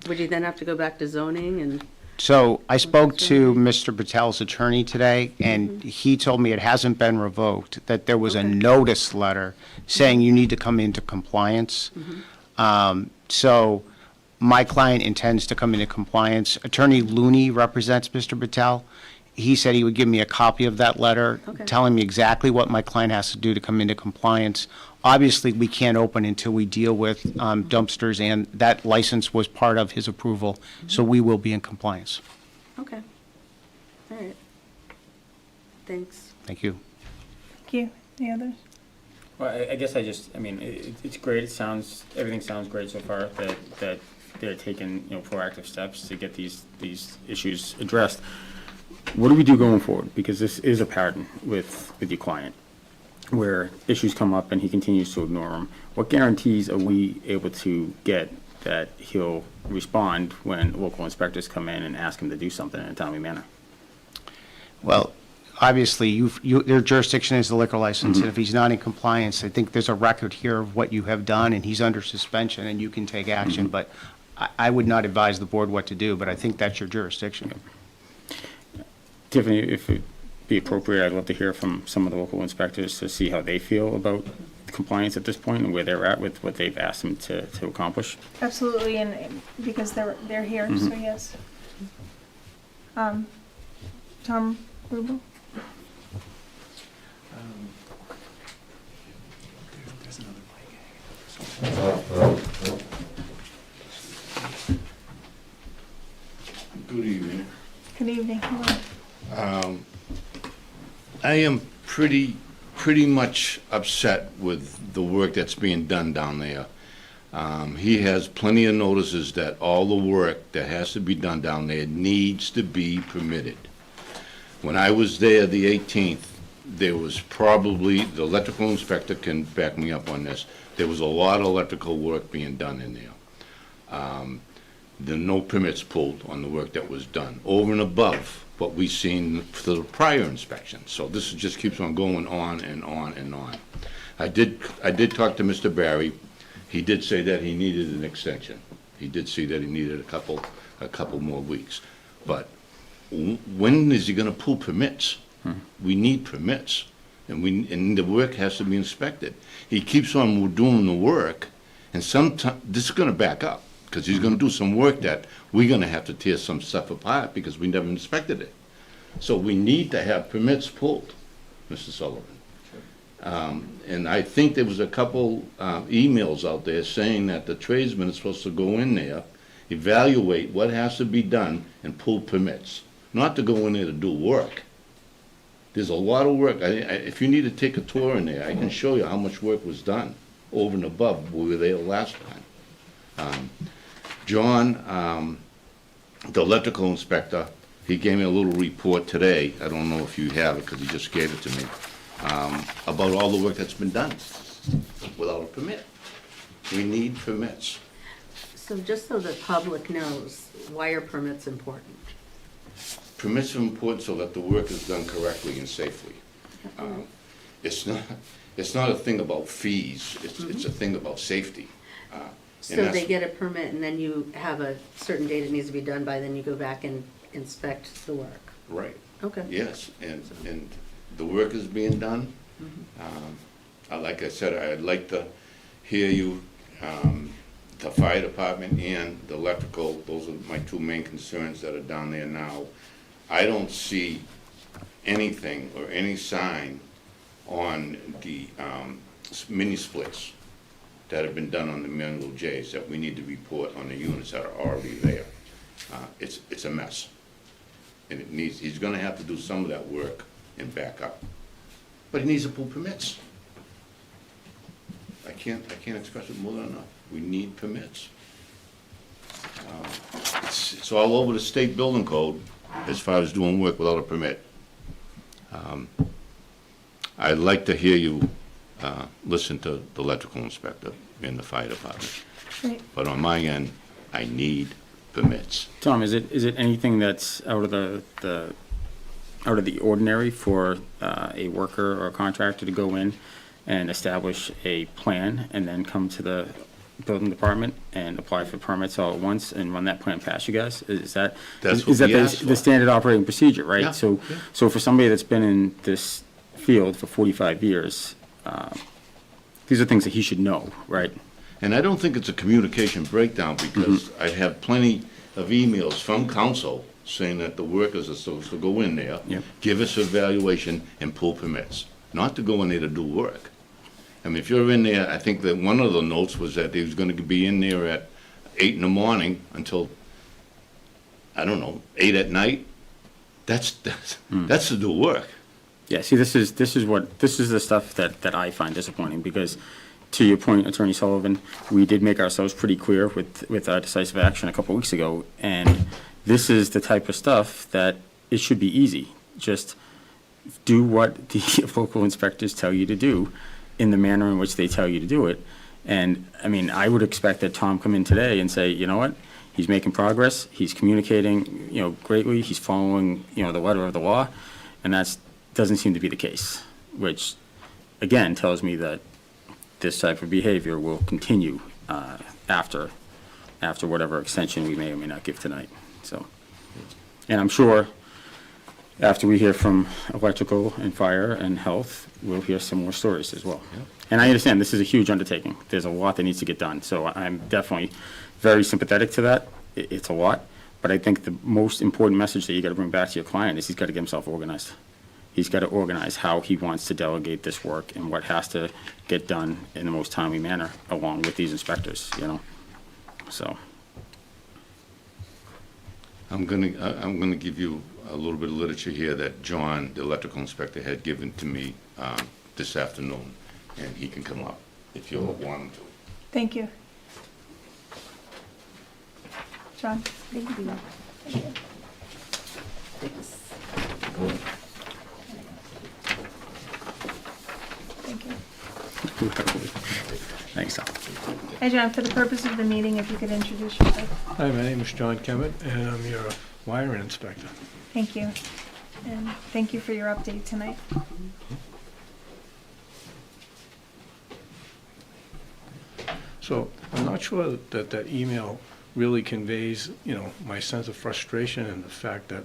would you then have to go back to zoning and? So I spoke to Mr. Patel's attorney today, and he told me it hasn't been revoked, that there was a notice letter saying you need to come into compliance. So my client intends to come into compliance. Attorney Looney represents Mr. Patel. He said he would give me a copy of that letter, telling me exactly what my client has to do to come into compliance. Obviously, we can't open until we deal with dumpsters, and that license was part of his approval, so we will be in compliance. Okay. All right. Thanks. Thank you. Thank you. Any others? Well, I guess I mean, it's great. Everything sounds great so far, that they're taking, proactive steps to get these issues addressed. What do we do going forward? Because this is a pattern with your client, where issues come up and he continues to ignore them. What guarantees are we able to get that he'll respond when local inspectors come in and ask him to do something in a timely manner? Well, obviously, their jurisdiction is the liquor license, and if he's not in compliance, I think there's a record here of what you have done, and he's under suspension, and you can take action, but I would not advise the board what to do, but I think that's your jurisdiction. Tiffany, if it'd be appropriate, I'd love to hear from some of the local inspectors to see how they feel about compliance at this point and where they're at with what they've asked them to accomplish. Absolutely, and because they're here, so yes. Tom Rubel? Good evening. Good evening. Hello. I am pretty much upset with the work that's being done down there. He has plenty of notices that all the work that has to be done down there needs to be permitted. When I was there the 18th, there was probably, the electrical inspector can back me up on this, there was a lot of electrical work being done in there. There are no permits pulled on the work that was done, over and above what we've seen for the prior inspection. So this just keeps on going on and on and on. I did talk to Mr. Barry. He did say that he needed an extension. He did say that he needed a couple more weeks. But when is he going to pull permits? We need permits, and the work has to be inspected. He keeps on doing the work, and sometimes this is going to back up, because he's going to do some work that we're going to have to tear some stuff apart because we never inspected it. So we need to have permits pulled, Mr. Sullivan. And I think there was a couple emails out there saying that the tradesman is supposed to go in there, evaluate what has to be done, and pull permits. Not to go in there to do work. There's a lot of work. If you need to take a tour in there, I can show you how much work was done over and above what we were there last time. John, the electrical inspector, he gave me a little report today. I don't know if you have it, because he just gave it to me, about all the work that's been done without a permit. We need permits. So just so the public knows, why are permits important? Permits are important so that the work is done correctly and safely. It's not a thing about fees, it's a thing about safety. So they get a permit and then you have a certain date it needs to be done by, then you go back and inspect the work? Right. Okay. Yes, and the work is being done. Like I said, I'd like to hear you, the fire department and the electrical, those are my two main concerns that are down there now. I don't see anything or any sign on the mini splits that have been done on the manual J's that we need to report on the units that are already there. It's a mess. And he's gonna have to do some of that work and back up. But he needs to pull permits. I can't express it more than enough. We need permits. It's all over the state building code as far as doing work without a permit. I'd like to hear you listen to the electrical inspector and the fire department. Great. But on my end, I need permits. Tom, is it anything that's out of the ordinary for a worker or a contractor to go in and establish a plan and then come to the building department and apply for permits all at once and run that plan past you guys? Is that That's what we asked the for. standard operating procedure, right? Yeah, So yeah. so for somebody that's been in this field for 45 years, these are things that he should know, right? And I don't think it's a communication breakdown, because I have plenty of emails from council saying that the workers are supposed to go in there, Yep. give us evaluation, and pull permits, not to go in there to do work. I mean, if you're in there, I think that one of the notes was that he was gonna be in there at 8 in the morning until, I don't know, 8 at night. That's to do work. Yeah, see, this is the stuff that I find disappointing, because to your point, Attorney Sullivan, we did make ourselves pretty clear with our decisive action a couple weeks ago, and this is the type of stuff that it should be easy. Just do what the local inspectors tell you to do in the manner in which they tell you to do it. And, I mean, I would expect that Tom come in today and say, you know what, he's making progress, he's communicating, greatly, he's following, the letter of the law, and doesn't seem to be the case, which, again, tells me that this type of behavior will continue after whatever extension we may or may not give tonight. So, and I'm sure after we hear from electrical and fire and health, we'll hear some more stories as well. And I understand this is a huge undertaking. There's a lot that needs to get done. So I'm definitely very sympathetic to that. It's a lot. But I think the most important message that you got to bring back to your client is he's got to get himself organized. He's got to organize how he wants to delegate this work and what has to get done in the most timely manner, along with these inspectors, So, I'm gonna give you a little bit of literature here that John, the electrical inspector, had given to me this afternoon, and he can come up if you want him to. Thank you. John? Thank you. Thank you. thanks, Tom. Hey, John, for the purpose of the meeting, if you could introduce yourself. Hi, my name is John Kemet, and I'm your wiring inspector. Thank you. And thank you for your update tonight. So I'm not sure that that email really conveys, my sense of frustration and the fact that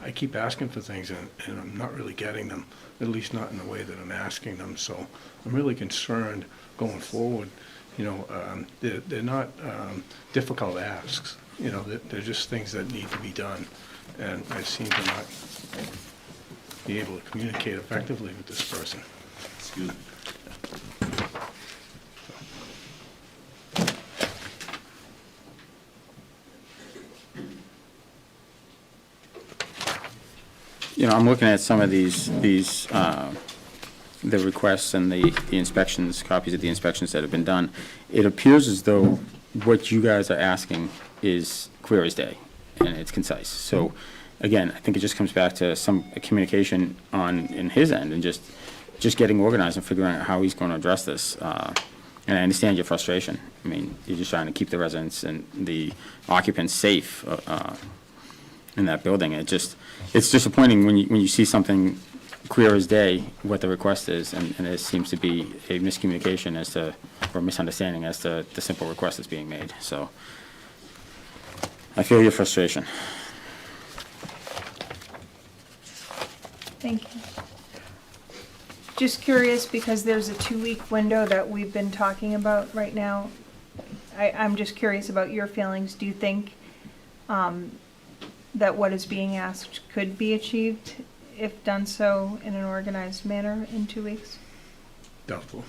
I keep asking for things and I'm not really getting them, at least not in the way that I'm asking them. So I'm really concerned going forward. They're not difficult asks. They're just things that need to be done. And I seem to not be able to communicate effectively with this person. Excuse me. I'm looking at some of these, the requests and the inspections, copies of the inspections that have been done. It appears as though what you guys are asking is clear as day, and it's concise. So, again, I think it just comes back to some communication in his end, and just getting organized and figuring out how he's going to address this. And I understand your frustration. I mean, you're just trying to keep the residents and the occupants safe in that building. It's disappointing when you see something clear as day what the request is, and there seems to be a miscommunication or misunderstanding as to the simple request that's being made. So I feel your frustration. Thank you. Just curious, because there's a 2-week window that we've been talking about right now. I'm just curious about your feelings. Do you think that what is being asked could be achieved if done so in an organized manner in 2 weeks? Doubtful.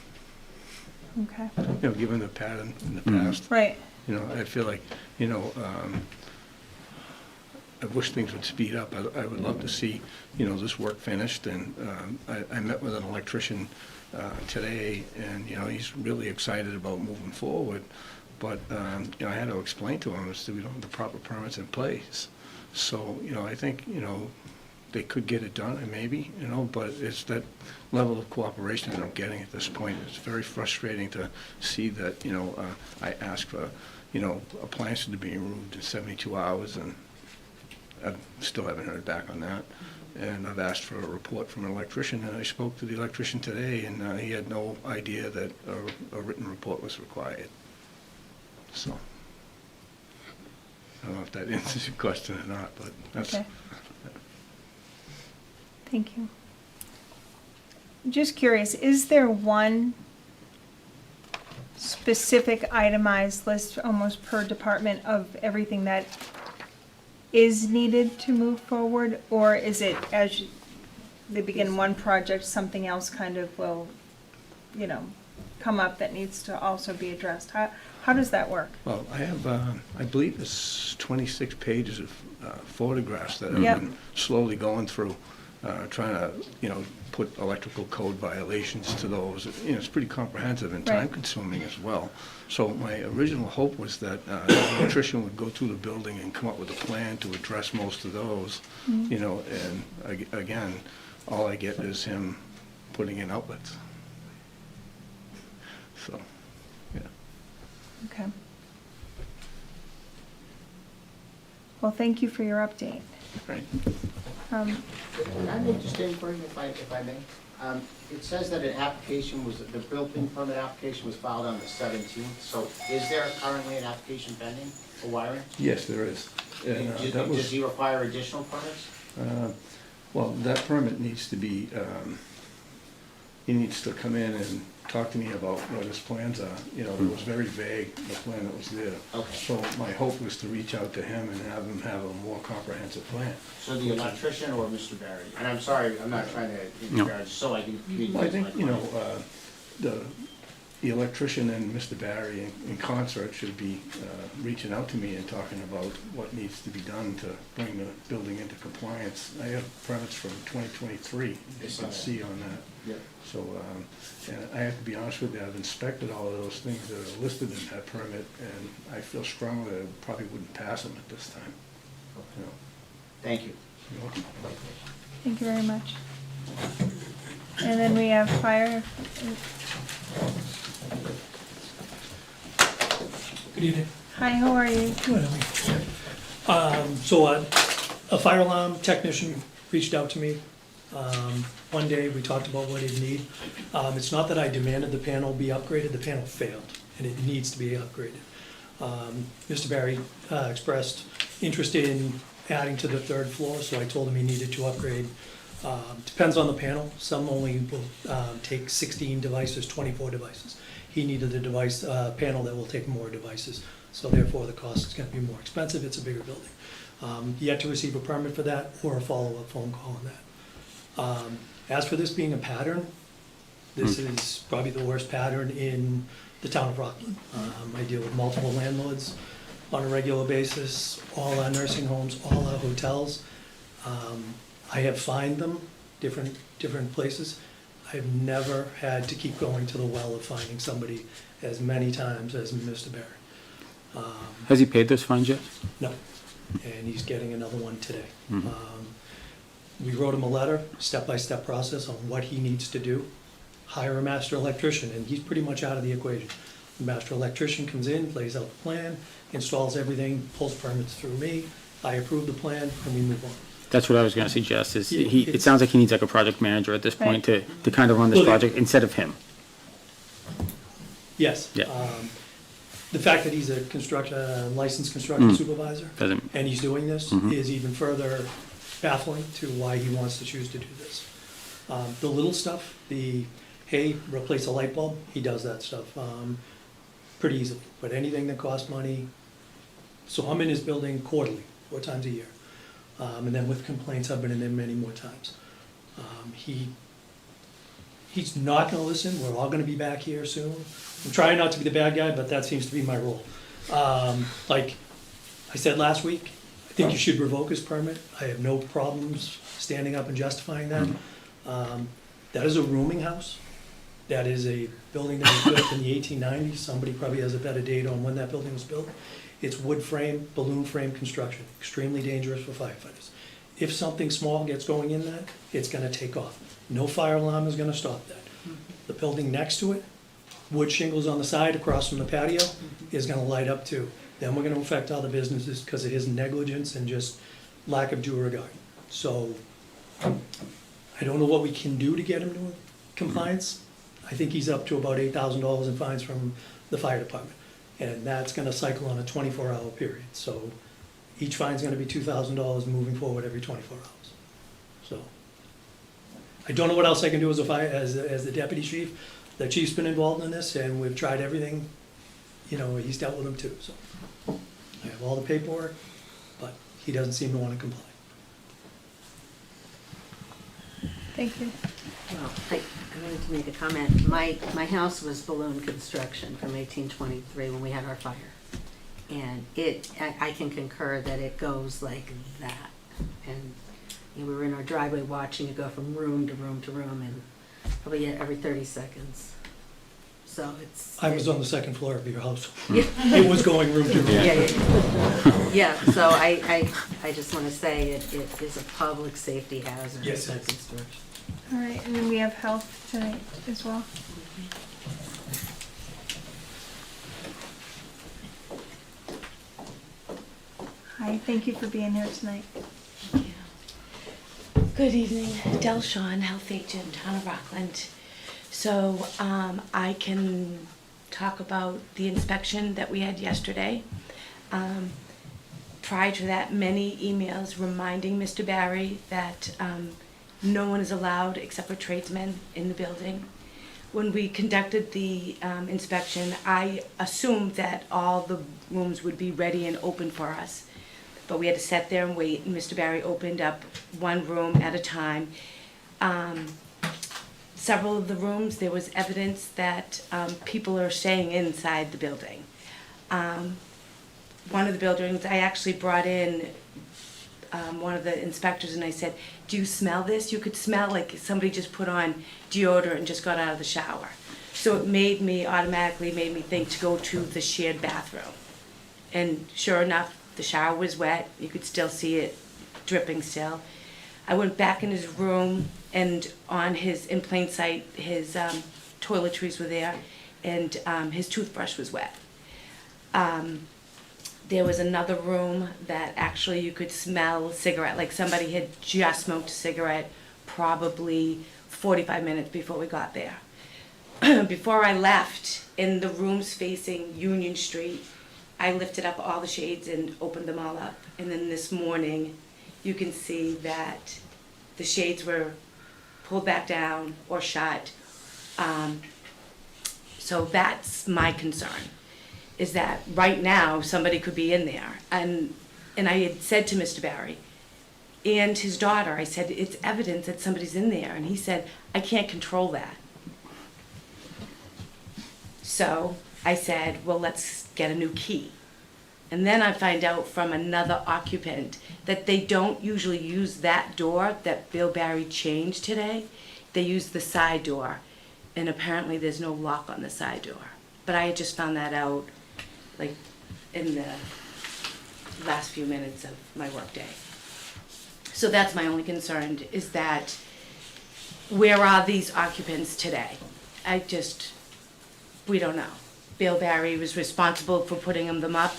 Okay. Given the pattern in the past. Right. I feel like, I wish things would speed up. I would love to see, this work finished, and I met with an electrician today, and, he's really excited about moving forward, but, I had to explain to him that we don't have the proper permits in place. So, I think, they could get it done, and maybe, but it's that level of cooperation that I'm getting at this point. It's very frustrating to see that, I asked for, appliances to be removed in 72 hours, and I still haven't heard back on that. And I've asked for a report from an electrician, and I spoke to the electrician today, and he had no idea that a written report was required. So, I don't know if that answers your question or not, but that's... Okay. Thank you. Just curious, is there one specific itemized list, almost per department, of everything that is needed to move forward? Or is it, as they begin one project, something else kind of will, come up that needs to also be addressed? How does that work? Well, I have, I believe it's 26 pages of photographs that I've Yep. been slowly going through, trying to, put electrical code violations to those. It's pretty comprehensive and Right. time-consuming as well. So my original hope was that the electrician would go through the building and come up with a plan to address most of those, and again, all I get is him putting in outlets. So, yeah. Okay. Well, thank you for your update. Right. Um, Can I make just a inquiry if I may? It says that the building permit application was filed on the 17th, so is there currently an application pending for wiring? Yes, there is. And, Does he require additional permits? Well, that permit needs to be, he needs to come in and talk to me about what his plans are. It was very vague, the plan that was there. Okay. So my hope was to reach out to him and have him have a more comprehensive plan. So the electrician or Mr. Barry? And I'm sorry, I'm not trying to interrupt, just so I can communicate Well, I with my think, client. the electrician and Mr. Barry in concert should be reaching out to me and talking about what needs to be done to bring the building into compliance. I have permits from 2023, you can see on that. Yep. So, and I have to be honest with you, I've inspected all of those things that are listed in that permit, and I feel strongly that I probably wouldn't pass them at this time. Thank you. You're welcome. Thank you very much. And then we have fire. Good evening. Hi, how are you? Good, a fire alarm technician reached out to me. One day, we talked about what he'd need. It's not that I demanded the panel be upgraded, the panel failed, and it needs to be upgraded. Mr. Barry expressed interest in adding to the 3rd floor, so I told him he needed to upgrade. Depends on the panel. Some only will take 16 devices, 24 devices. He needed a panel that will take more devices, so therefore the cost is going to be more expensive. It's a bigger building. Yet to receive a permit for that or a follow-up phone call on that. As for this being a pattern, this is probably the worst pattern in the town of Rockland. I deal with multiple landlords on a regular basis, all our nursing homes, all our hotels. I have fined them different places. I've never had to keep going to the well of finding somebody as many times as Mr. Barry. Has he paid those fines yet? No, and he's getting another one today. Mhm. We wrote him a letter, step-by-step process on what he needs to do. Hire a master electrician, and he's pretty much out of the equation. The master electrician comes in, lays out the plan, installs everything, pulls permits through me, I approve the plan, and we move on. That's what I was gonna suggest, is Yeah, it it's- sounds like he needs like a project manager at this point Right. to kind of run this Well, project instead of him. Yes. Yeah. The fact that he's a licensed construction Mm. supervisor, Doesn't, and he's doing this, Mhm. is even further baffling to why he wants to choose to do this. The little stuff, hey, replace a light bulb, he does that stuff pretty easily. But anything that costs money, so I'm in his building quarterly, 4 times a year. And then with complaints, I've been in there many more times. He's not gonna listen, we're all gonna be back here soon. I'm trying not to be the bad guy, but that seems to be my role. Like I said last week, I think you should revoke his permit. I have no problems standing up and justifying that. That is a rooming house. That is a building that was built in the 1890s. Somebody probably has a better date on when that building was built. It's wood frame, balloon frame construction, extremely dangerous for firefighters. If something small gets going in that, it's gonna take off. No fire alarm is gonna stop that. The building next to it, wood shingles on the side across from the patio, is gonna light up too. Then we're gonna affect other businesses because it is negligence and just lack of due regard. So, I don't know what we can do to get him to compliance. I think he's up to about $8,000 in fines from the fire department. And that's gonna cycle on a 24-hour period. So each fine's gonna be $2,000 moving forward every 24 hours. So I don't know what else I can do as as the deputy chief. The chief's been involved in this, and we've tried everything. You know, he's dealt with them too, so. I have all the paperwork, but he doesn't seem to wanna comply. Thank you. Well, I wanted to make a comment. My house was balloon construction from 1823 when we had our fire. And I can concur that it goes like that. And we were in our driveway watching it go from room to room to room, and probably every 30 seconds. So it's. I was on the second floor of your house. Yeah. It was going room to room. Yeah. Yeah, so I just want to say it is a public safety hazard. Yes, it that is. construction. All right, and then we have health tonight as well. Hi, thank you for being here tonight. Good evening, Del Shawn, Health Agent, Town of Rockland. So I can talk about the inspection that we had yesterday. Prior to that, many emails reminding Mr. Barry that no one is allowed except for tradesmen in the building. When we conducted the inspection, I assumed that all the rooms would be ready and open for us. But we had to sit there and wait, and Mr. Barry opened up one room at a time. Several of the rooms, there was evidence that people are staying inside the building. One of the buildings, I actually brought in one of the inspectors and I said, do you smell this? You could smell like somebody just put on deodorant and just got out of the shower. So it automatically made me think to go to the shared bathroom. And sure enough, the shower was wet. You could still see it dripping still. I went back in his room, and in plain sight, his toiletries were there, and his toothbrush was wet. There was another room that actually you could smell cigarette, like somebody had just smoked a cigarette probably 45 minutes before we got there. Before I left, in the rooms facing Union Street, I lifted up all the shades and opened them all up. And then this morning, you can see that the shades were pulled back down or shut. So that's my concern, is that right now, somebody could be in there. And I had said to Mr. Barry and his daughter, I said, it's evidence that somebody's in there. And he said, I can't control that. So I said, well, let's get a new key. And then I find out from another occupant that they don't usually use that door that Bill Barry changed today. They use the side door, and apparently there's no lock on the side door. But I had just found that out, like, in the last few minutes of my workday. So that's my only concern, is that where are these occupants today? We don't know. Bill Barry was responsible for putting them up.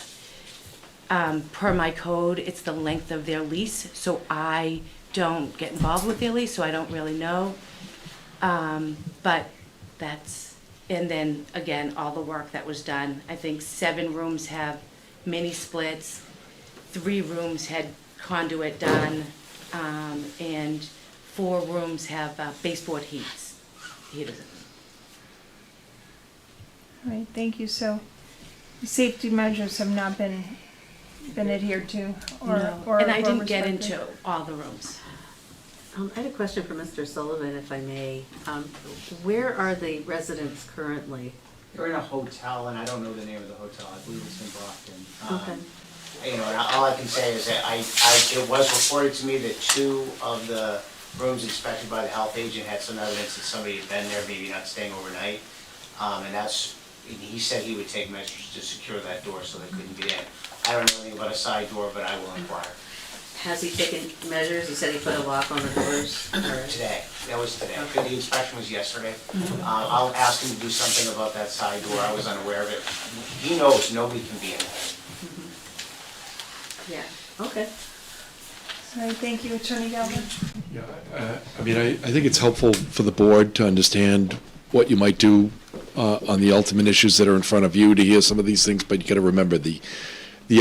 Per my code, it's the length of their lease, so I don't get involved with their lease, so I don't really know. But that's, and then again, all the work that was done. I think 7 rooms have mini splits, 3 rooms had conduit done, and 4 rooms have baseboard heaters. All right, thank you. So safety measures have not been adhered to or And I didn't get respected? into all the rooms. I had a question for Mr. Sullivan, if I may. Where are the residents currently? They're in a hotel, and I don't know the name of the hotel. I believe it's in Brockton. Okay. You know, and all I can say is that it was reported to me that 2 of the rooms inspected by the health agent had some evidence that somebody had been there, maybe not staying overnight. And he said he would take measures to secure that door so they couldn't get in. I don't know anything about a side door, but I will inquire. Has he taken measures? He said he put a lock on the doors? Today, that was today. The inspection was yesterday. I'll ask him to do something about that side door. I was unaware of it. He knows nobody can be in there. Yeah, okay. All right, thank you, Attorney Galvin. Yeah, I mean, I think it's helpful for the board to understand what you might do on the ultimate issues that are in front of you, to hear some of these things, but you gotta remember, the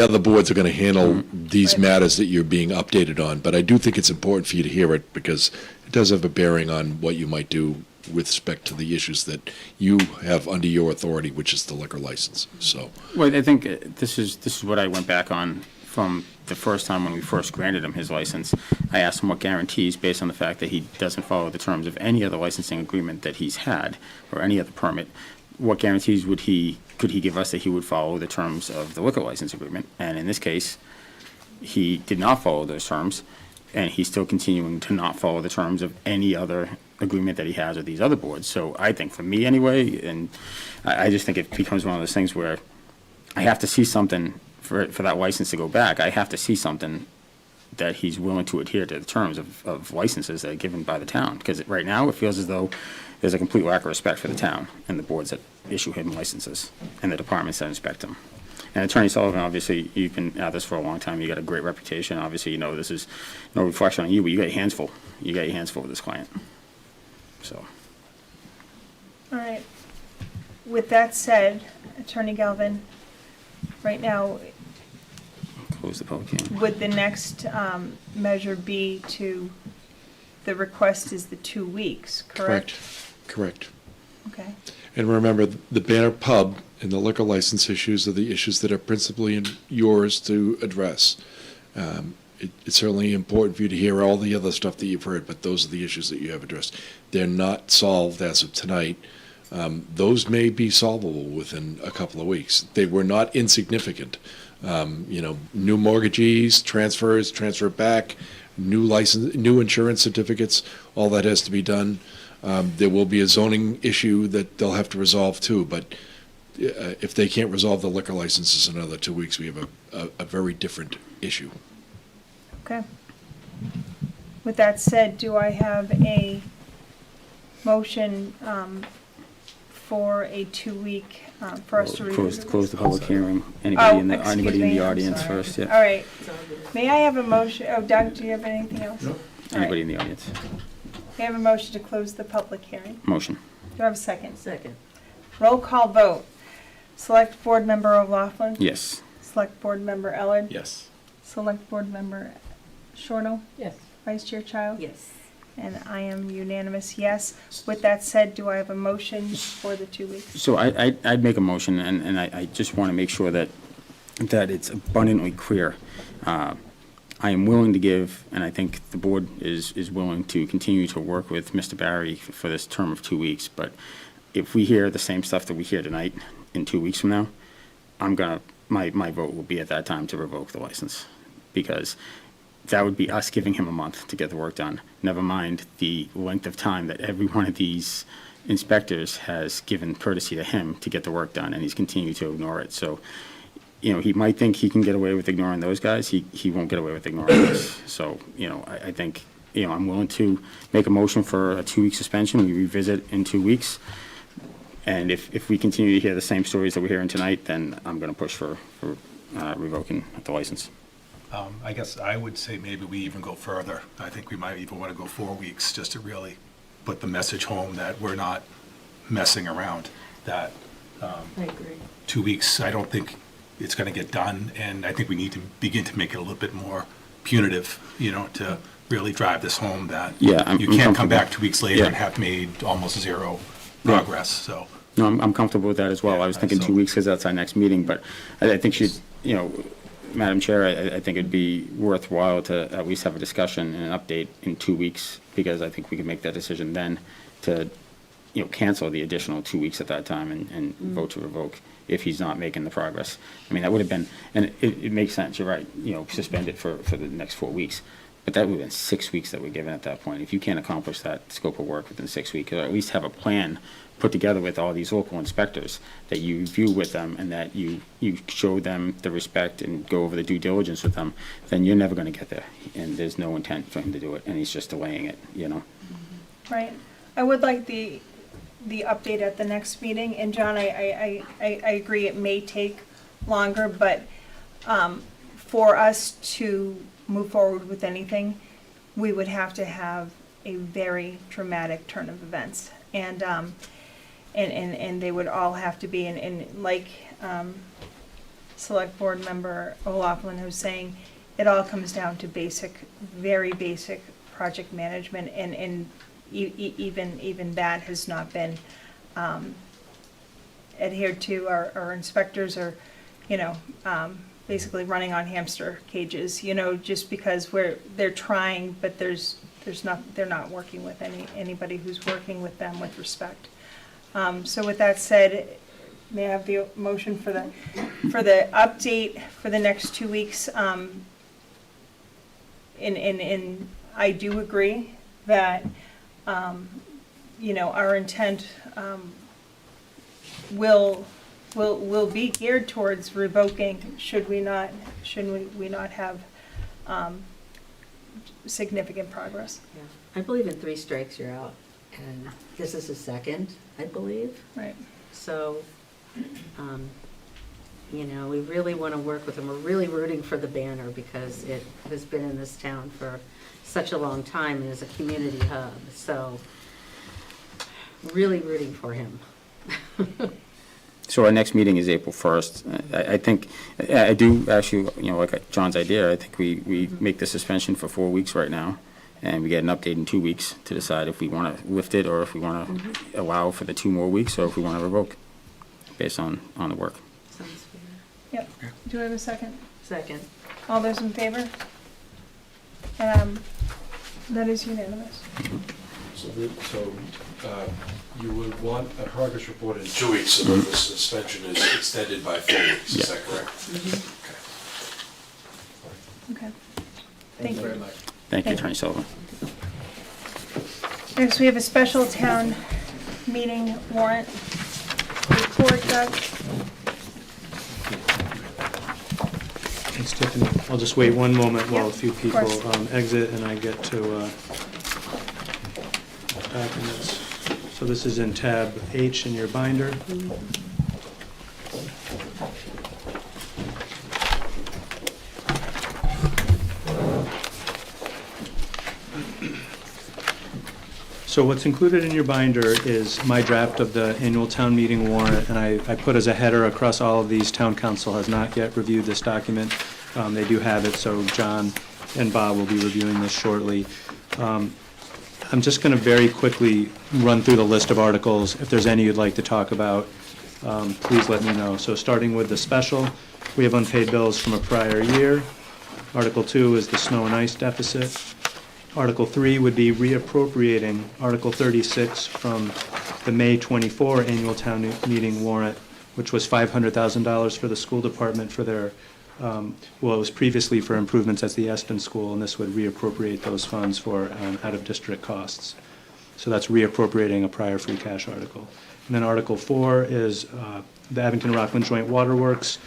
other boards are gonna handle these matters that you're being updated on. But I do think it's important for you to hear it, because it does have a bearing on what you might do with respect to the issues that you have under your authority, which is the liquor license, so. Well, I think this is what I went back on from the first time when we first granted him his license. I asked him what guarantees, based on the fact that he doesn't follow the terms of any other licensing agreement that he's had, or any other permit, what guarantees could he give us that he would follow the terms of the liquor license agreement? And in this case, he did not follow those terms, and he's still continuing to not follow the terms of any other agreement that he has with these other boards. So I think, for me anyway, and I just think it becomes one of those things where I have to see something for that license to go back. I have to see something that he's willing to adhere to the terms of licenses that are given by the town. Because right now, it feels as though there's a complete lack of respect for the town and the boards that issue him licenses and the departments that inspect him. And Attorney Sullivan, obviously, you've been at this for a long time. You got a great reputation. Obviously, you know this is no reflection on you, but you got your hands full. You got your hands full with this client. So. All right. With that said, Attorney Galvin, right now, Close the public hearing. would the next measure be the request is the 2 weeks, correct? Correct. Okay. And remember, the Banner Pub and the liquor license issues are the issues that are principally yours to address. It's certainly important for you to hear all the other stuff that you've heard, but those are the issues that you have addressed. They're not solved as of tonight. Those may be solvable within a couple of weeks. They were not insignificant. New mortgagees, transfers, transfer back, new insurance certificates, all that has to be done. There will be a zoning issue that they'll have to resolve too, but if they can't resolve the liquor licenses in another 2 weeks, we have a very different issue. Okay. With that said, do I have a motion for a 2-week, for us to review? Close the public hearing. Oh, Anybody in the audience sorry. first, yeah. All right. May I have a motion? Oh, Doug, do you have anything else? No. All Anybody right. in the audience? May I have a motion to close the public hearing? Motion. Do I have a second? Second. Roll call vote. Select Board Member O'Loughlin? Yes. Select Board Member Ellard? Yes. Select Board Member Shorno? Yes. Vice Chair Child? Yes. And I am unanimous yes. With that said, do I have a motion for the 2 weeks? So I'd make a motion, and I just want to make sure that it's abundantly clear. I am willing to give, and I think the board is willing to continue to work with Mr. Barry for this term of 2 weeks. But if we hear the same stuff that we hear tonight in 2 weeks from now, I'm gonna my vote will be at that time to revoke the license, because that would be us giving him a month to get the work done. Never mind the length of time that every one of these inspectors has given courtesy to him to get the work done, and he's continued to ignore it. So, you know, he might think he can get away with ignoring those guys. He won't get away with ignoring us. So, you know, I think, you know, I'm willing to make a motion for a 2-week suspension. We revisit in 2 weeks. And if we continue to hear the same stories that we're hearing tonight, then I'm going to push for revoking the license. I guess I would say maybe we even go further. I think we might even want to go 4 weeks, just to really put the message home that we're not messing around, that I agree. 2 weeks, I don't think it's going to get done, and I think we need to begin to make it a little bit more punitive, you know, to really drive this home, that Yeah, you can't come back 2 weeks later Yeah. and have made almost zero progress, so. No, I'm comfortable with that as well. I was thinking 2 weeks because that's our next meeting, but I think she'd, you know, Madam Chair, I think it'd be worthwhile to at least have a discussion and an update in 2 weeks, because I think we can make that decision then to, you know, cancel the additional 2 weeks at that time and vote to revoke if he's not making the progress. I mean, that would have been, and it makes sense, you're right, you know, suspend it for the next 4 weeks. But that would have been 6 weeks that we're given at that point. If you can't accomplish that scope of work within 6 weeks, or at least have a plan put together with all these local inspectors that you review with them and that you show them the respect and go over the due diligence with them, then you're never going to get there. And there's no intent for him to do it, and he's just delaying it, you know? Right. I would like the update at the next meeting, and John, I agree it may take longer, but for us to move forward with anything, we would have to have a very dramatic turn of events. And they would all have to be, and like Select Board Member O'Loughlin was saying, it all comes down to basic, very basic project management, and even that has not been adhered to. Our inspectors are, you know, basically running on hamster cages, you know, just because they're trying, but they're not working with anybody who's working with them with respect. So with that said, may I have the motion for the update for the next 2 weeks? And I do agree that, you know, our intent will be geared towards revoking should we not have significant progress. Yeah. I believe in 3 strikes, you're out, and this is the second, I believe. Right. So, you know, we really want to work with them. We're really rooting for the banner because it has been in this town for such a long time and is a community hub. So, really rooting for him. So our next meeting is April 1st. I think, I do actually, you know, like John's idea, I think we make the suspension for 4 weeks right now, and we get an update in 2 weeks to decide if we want to lift it, or if we want to allow for the 2 more weeks, or if we want to revoke based on the work. Sounds fair. Yep. Do I have a second? Second. All those in favor? That is unanimous. So you would want a progress report in 2 weeks, so that the suspension is extended by 4 weeks, is that correct? Okay. Thank you very much. Thank you, Attorney Sullivan. Next, we have a special town meeting warrant report, Doug. Thanks, Tiffany. I'll just wait one moment while a few of people course. exit and I get to documents. So this is in tab H in your binder. So what's included in your binder is my draft of the annual town meeting warrant, and I put as a header across all of these, town council has not yet reviewed this document. They do have it, so John and Bob will be reviewing this shortly. I'm just going to very quickly run through the list of articles. If there's any you'd like to talk about, please let me know. So starting with the special, we have unpaid bills from a prior year. Article 2 is the snow and ice deficit. Article 3 would be reappropriating Article 36 from the May 24 annual town meeting warrant, which was $500,000 for the school department for their, well, it was previously for improvements at the Eston School, and this would reappropriate those funds for out-of-district costs. So that's reappropriating a prior free cash article. And then Article 4 is the Abington-Rockland Joint Waterworks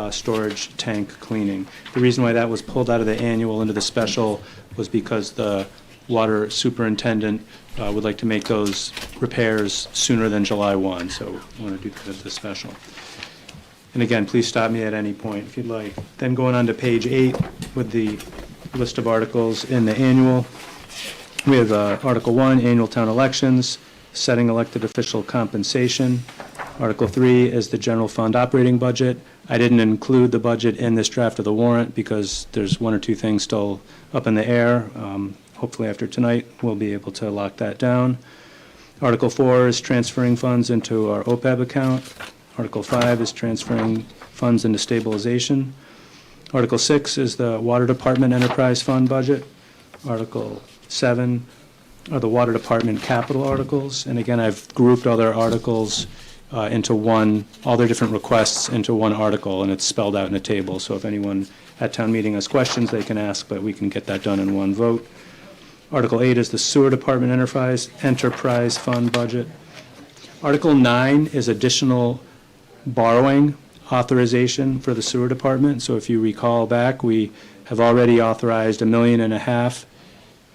storage tank cleaning. The reason why that was pulled out of the annual into the special was because the water superintendent would like to make those repairs sooner than July 1, so we want to do the special. And again, please stop me at any point if you'd like. Then going on to page 8 with the list of articles in the annual, we have Article 1, annual town elections, setting elected official compensation. Article 3 is the general fund operating budget. I didn't include the budget in this draft of the warrant because there's one or two things still up in the air. Hopefully after tonight, we'll be able to lock that down. Article 4 is transferring funds into our OPEB account. Article 5 is transferring funds into stabilization. Article 6 is the Water Department Enterprise Fund budget. Article 7 are the Water Department capital articles. And again, I've grouped all their articles into one, all their different requests into one article, and it's spelled out in a table. So if anyone at town meeting has questions, they can ask, but we can get that done in one vote. Article 8 is the Sewer Department Enterprise Fund budget. Article 9 is additional borrowing authorization for the Sewer Department. So if you recall back, we have already authorized $1.5 million.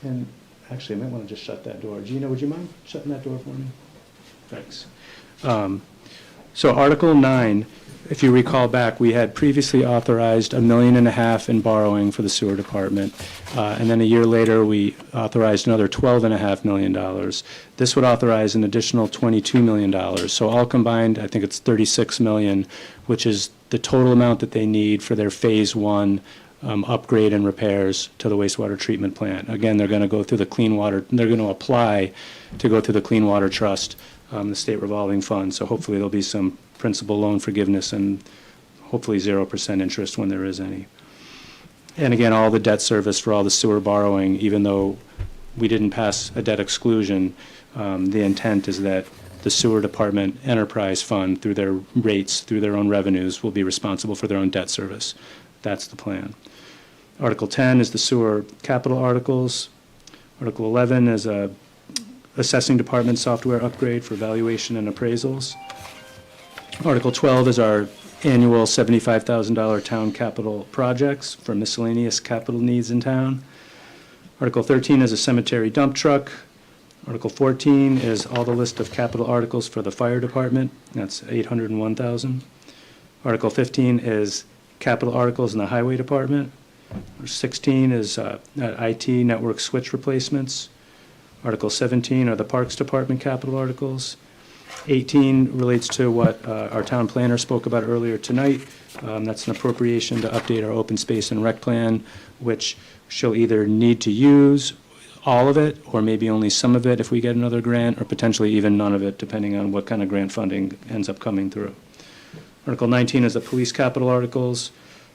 And actually, I might want to just shut that door. Gina, would you mind shutting that door for me? Thanks. So Article 9, if you recall back, we had previously authorized $1.5 million in borrowing for the Sewer Department. And then a year later, we authorized another $12.5 million. This would authorize an additional $22 million. So all combined, I think it's $36 million, which is the total amount that they need for their Phase 1 upgrade and repairs to the wastewater treatment plant. Again, they're going to go through the clean water, they're going to apply to go through the Clean Water Trust, the state revolving fund. So hopefully there'll be some principal loan forgiveness and hopefully 0% interest when there is any. And again, all the debt service for all the sewer borrowing, even though we didn't pass a debt exclusion, the intent is that the Sewer Department Enterprise Fund, through their rates, through their own revenues, will be responsible for their own debt service. That's the plan. Article 10 is the sewer capital articles. Article 11 is a assessing department software upgrade for valuation and appraisals. Article 12 is our annual $75,000 town capital projects for miscellaneous capital needs in town. Article 13 is a cemetery dump truck. Article 14 is all the list of capital articles for the fire department. That's $801,000. Article 15 is capital articles in the highway department. 16 is IT network switch replacements. Article 17 are the Parks Department capital articles. 18 relates to what our town planner spoke about earlier tonight. That's an appropriation to update our open space and rec plan, which she'll either need to use all of it or maybe only some of it if we get another grant, or potentially even none of it, depending on what kind of grant funding ends up coming through. Article 19 is the police capital articles.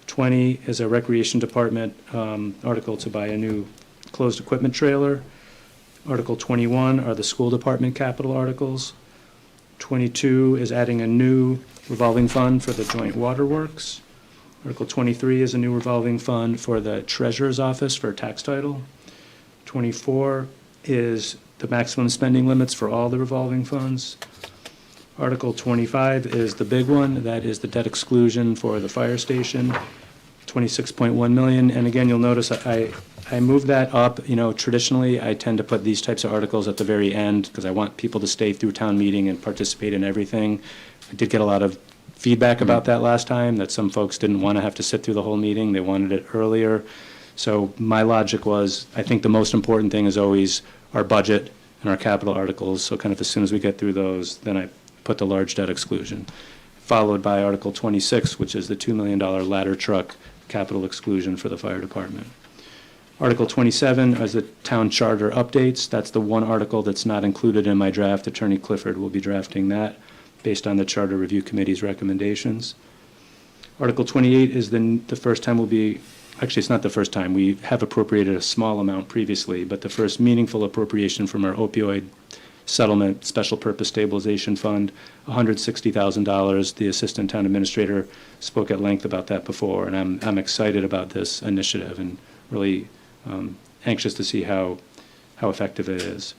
20 is a recreation department article to buy a new closed equipment trailer. Article 21 are the school department capital articles. 22 is adding a new revolving fund for the joint waterworks. Article 23 is a new revolving fund for the treasurer's office for tax title. 24 is the maximum spending limits for all the revolving funds. Article 25 is the big one. That is the debt exclusion for the fire station, $26.1 million. And again, you'll notice I moved that up. You know, traditionally, I tend to put these types of articles at the very end because I want people to stay through town meeting and participate in everything. I did get a lot of feedback about that last time, that some folks didn't want to have to sit through the whole meeting. They wanted it earlier. So my logic was, I think the most important thing is always our budget and our capital articles. So kind of as soon as we get through those, then I put the large debt exclusion, followed by Article 26, which is the $2 million ladder truck capital exclusion for the fire department. Article 27 is the town charter updates. That's the one article that's not included in my draft. Attorney Clifford will be drafting that based on the Charter Review Committee's recommendations. Article 28 is the first time we'll be, actually it's not the first time, we have appropriated a small amount previously, but the first meaningful appropriation from our opioid settlement, special purpose stabilization fund, $160,000. The assistant town administrator spoke at length about that before, and I'm excited about this initiative and really anxious to see how effective it is.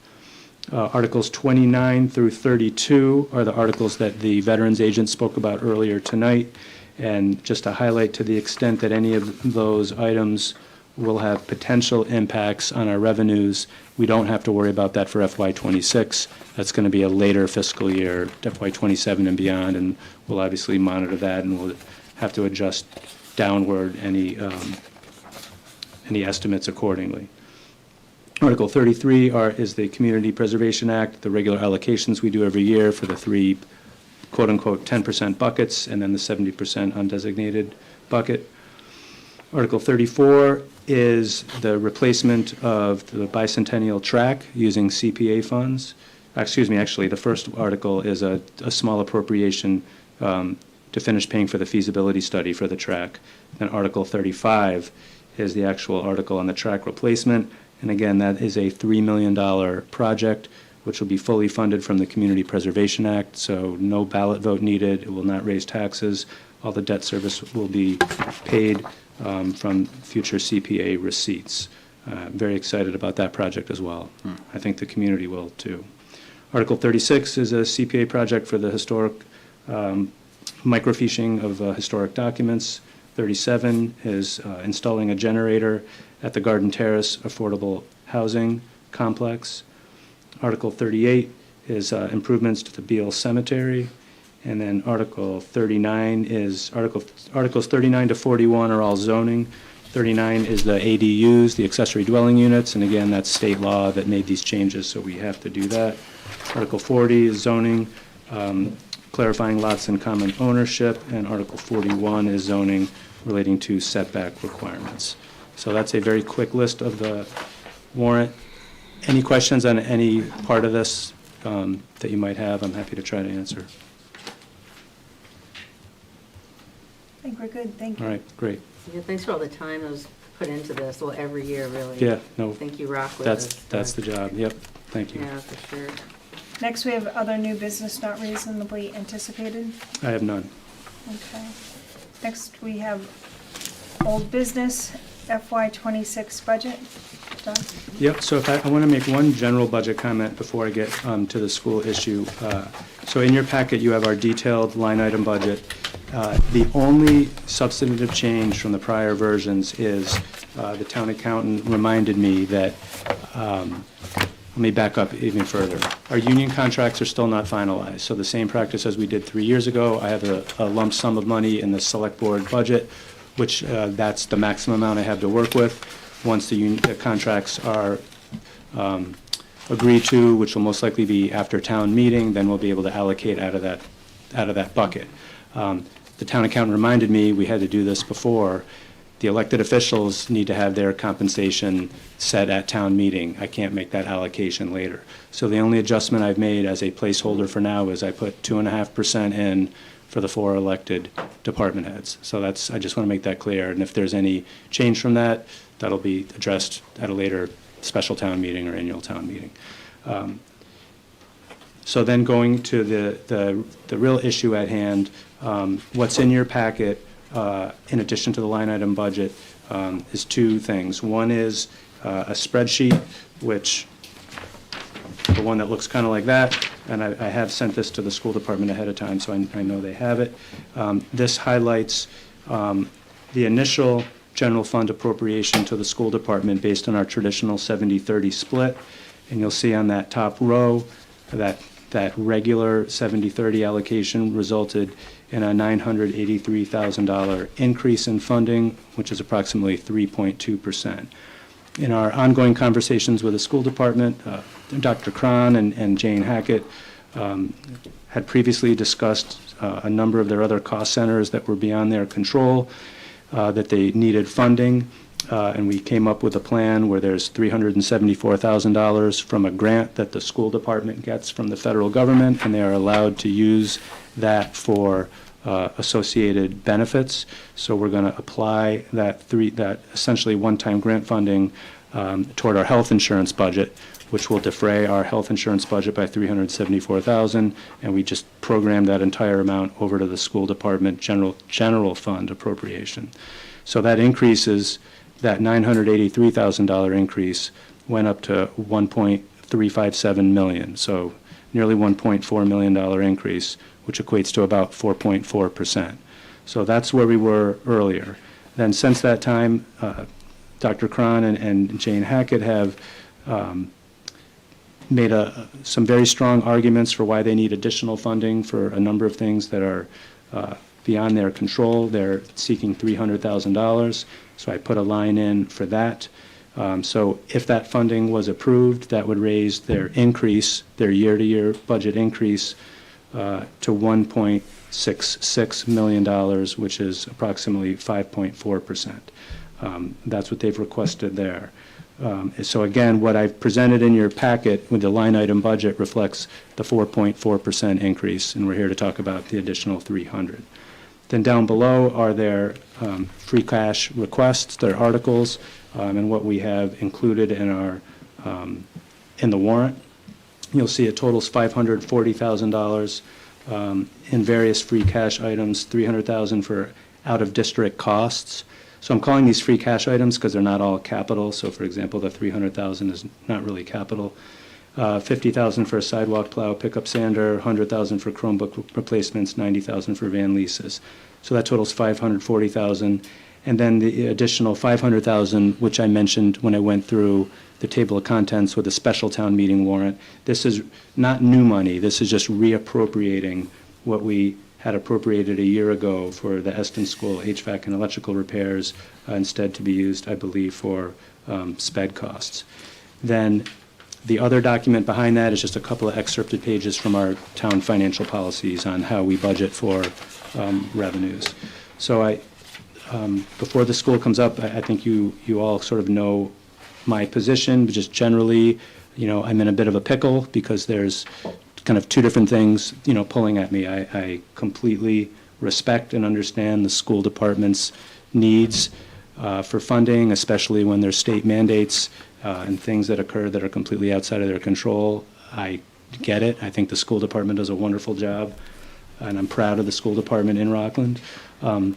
Articles 29 through 32 are the articles that the veterans agent spoke about earlier tonight. And just to highlight, to the extent that any of those items will have potential impacts on our revenues, we don't have to worry about that for FY26. That's going to be a later fiscal year, FY27 and beyond, and we'll obviously monitor that, and we'll have to adjust downward any estimates accordingly. Article 33 is the Community Preservation Act, the regular allocations we do every year for the three quote-unquote 10% buckets, and then the 70% undesignated bucket. Article 34 is the replacement of the bicentennial track using CPA funds. Actually, the first article is a small appropriation to finish paying for the feasibility study for the track. And Article 35 is the actual article on the track replacement. And again, that is a $3 million project, which will be fully funded from the Community Preservation Act, so no ballot vote needed. It will not raise taxes. All the debt service will be paid from future CPA receipts. Very excited about that project as well. I think the community will too. Article 36 is a CPA project for the historic microfiching of historic documents. 37 is installing a generator at the Garden Terrace Affordable Housing Complex. Article 38 is improvements to the Beale Cemetery. And then Article 39 is, Articles 39 to 41 are all zoning. 39 is the ADUs, the accessory dwelling units, and again, that's state law that made these changes, so we have to do that. Article 40 is zoning, clarifying lots in common ownership, and Article 41 is zoning relating to setback requirements. So that's a very quick list of the warrant. Any questions on any part of this that you might have, I'm happy to try to answer. I think we're good, thank you. All right, great. Yeah, thanks for all the time that was put into this, well, every year, really. Yeah, no. Think you rock with That's the job, yep, thank you. Yeah, for sure. Next, we have other new business not reasonably anticipated. I have none. Okay. Next, we have old business, FY26 budget. Don? Yep, so if I want to make one general budget comment before I get to the school issue. So in your packet, you have our detailed line item budget. The only substantive change from the prior versions is the town accountant reminded me that, let me back up even further. Our union contracts are still not finalized, so the same practice as we did 3 years ago. I have a lump sum of money in the select board budget, which that's the maximum amount I have to work with. Once the contracts are agreed to, which will most likely be after town meeting, then we'll be able to allocate out of that bucket. The town accountant reminded me we had to do this before. The elected officials need to have their compensation set at town meeting. I can't make that allocation later. So the only adjustment I've made as a placeholder for now is I put 2.5% in for the 4 elected department heads. So that's, I just want to make that clear. And if there's any change from that, that'll be addressed at a later special town meeting or annual town meeting. So then going to the real issue at hand, what's in your packet, in addition to the line item budget, is 2 things. One is a spreadsheet, which the one that looks kind of like that, and I have sent this to the school department ahead of time, so I know they have it. This highlights the initial general fund appropriation to the school department based on our traditional 70-30 split, and you'll see on that top row that regular 70-30 allocation resulted in a $983,000 increase in funding, which is approximately 3.2%. In our ongoing conversations with the school department, Dr. Cron and Jane Hackett had previously discussed a number of their other cost centers that were beyond their control, that they needed funding, and we came up with a plan where there's $374,000 from a grant that the school department gets from the federal government, and they are allowed to use that for associated benefits. So we're going to apply that essentially one-time grant funding toward our health insurance budget, which will defray our health insurance budget by $374,000, and we just programmed that entire amount over to the school department general fund appropriation. So that increases, that $983,000 increase went up to $1.357 million, so nearly $1.4 million increase, which equates to about 4.4%. So that's where we were earlier. Then since that time, Dr. Cron and Jane Hackett have made some very strong arguments for why they need additional funding for a number of things that are beyond their control. They're seeking $300,000, so I put a line in for that. So if that funding was approved, that would raise their increase, their year-to-year budget increase, to $1.66 million, which is approximately 5.4%. That's what they've requested there. So again, what I've presented in your packet with the line item budget reflects the 4.4% increase, and we're here to talk about the additional 300. Then down below are their free cash requests, their articles, and what we have included in our in the warrant. You'll see it totals $540,000 in various free cash items, $300,000 for out-of-district costs. So I'm calling these free cash items because they're not all capital. So for example, the $300,000 is not really capital. $50,000 for a sidewalk plow, pickup sander, $100,000 for Chromebook replacements, $90,000 for van leases. So that totals $540,000. And then the additional $500,000, which I mentioned when I went through the table of contents with a special town meeting warrant. This is not new money. This is just reappropriating what we had appropriated a year ago for the Eston School HVAC and electrical repairs, instead to be used, I believe, for sped costs. Then the other document behind that is just a couple of excerpted pages from our town financial policies on how we budget for revenues. So before the school comes up, I think you all sort of know my position, but just generally, I'm in a bit of a pickle because there's kind of two different things, pulling at me. I completely respect and understand the school department's needs for funding, especially when there's state mandates and things that occur that are completely outside of their control. I get it. I think the school department does a wonderful job, and I'm proud of the school department in Rockland.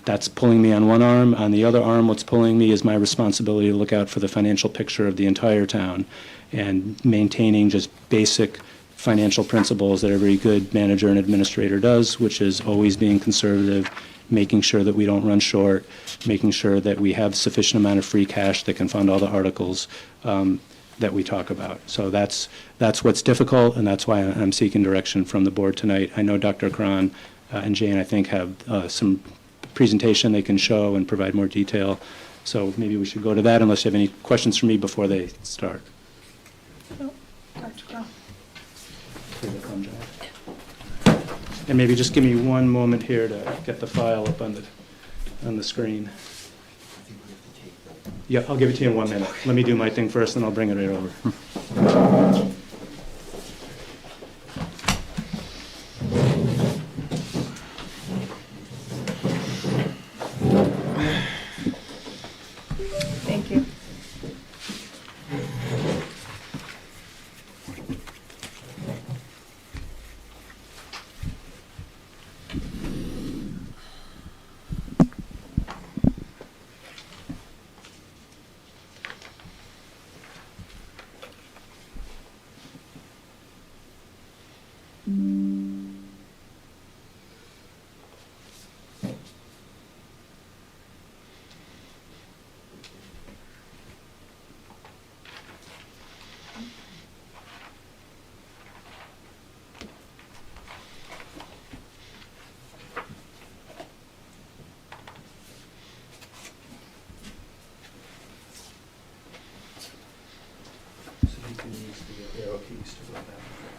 That's pulling me on one arm. On the other arm, what's pulling me is my responsibility to look out for the financial picture of the entire town and maintaining just basic financial principles that every good manager and administrator does, which is always being conservative, making sure that we don't run short, making sure that we have sufficient amount of free cash that can fund all the articles that we talk about. So that's what's difficult, and that's why I'm seeking direction from the board tonight. I know Dr. Cron and Jane, I think, have some presentation they can show and provide more detail. So maybe we should go to that unless you have any questions for me before they start. No, Dr. Cron. And maybe just give me one moment here to get the file up on the screen. Yeah, I'll give it to you in 1 minute. Let me do my thing first, and I'll bring it right over. Thank you.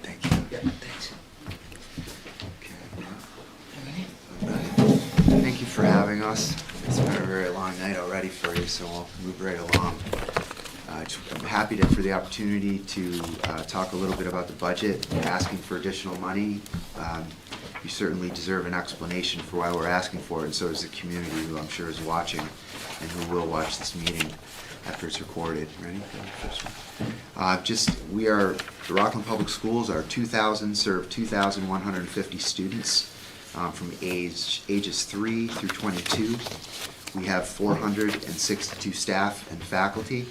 Thank you. Yeah, thanks. Thank you for having us. It's been a very long night already for you, so we'll move right along. I'm happy for the opportunity to talk a little bit about the budget, asking for additional money. you certainly deserve an explanation for why we're asking for it, and so does the community, who I'm sure is watching and who will watch this meeting after it's recorded. Ready? The Rockland Public Schools serve 2,150 students from ages 3 through 22. We have 462 staff and faculty.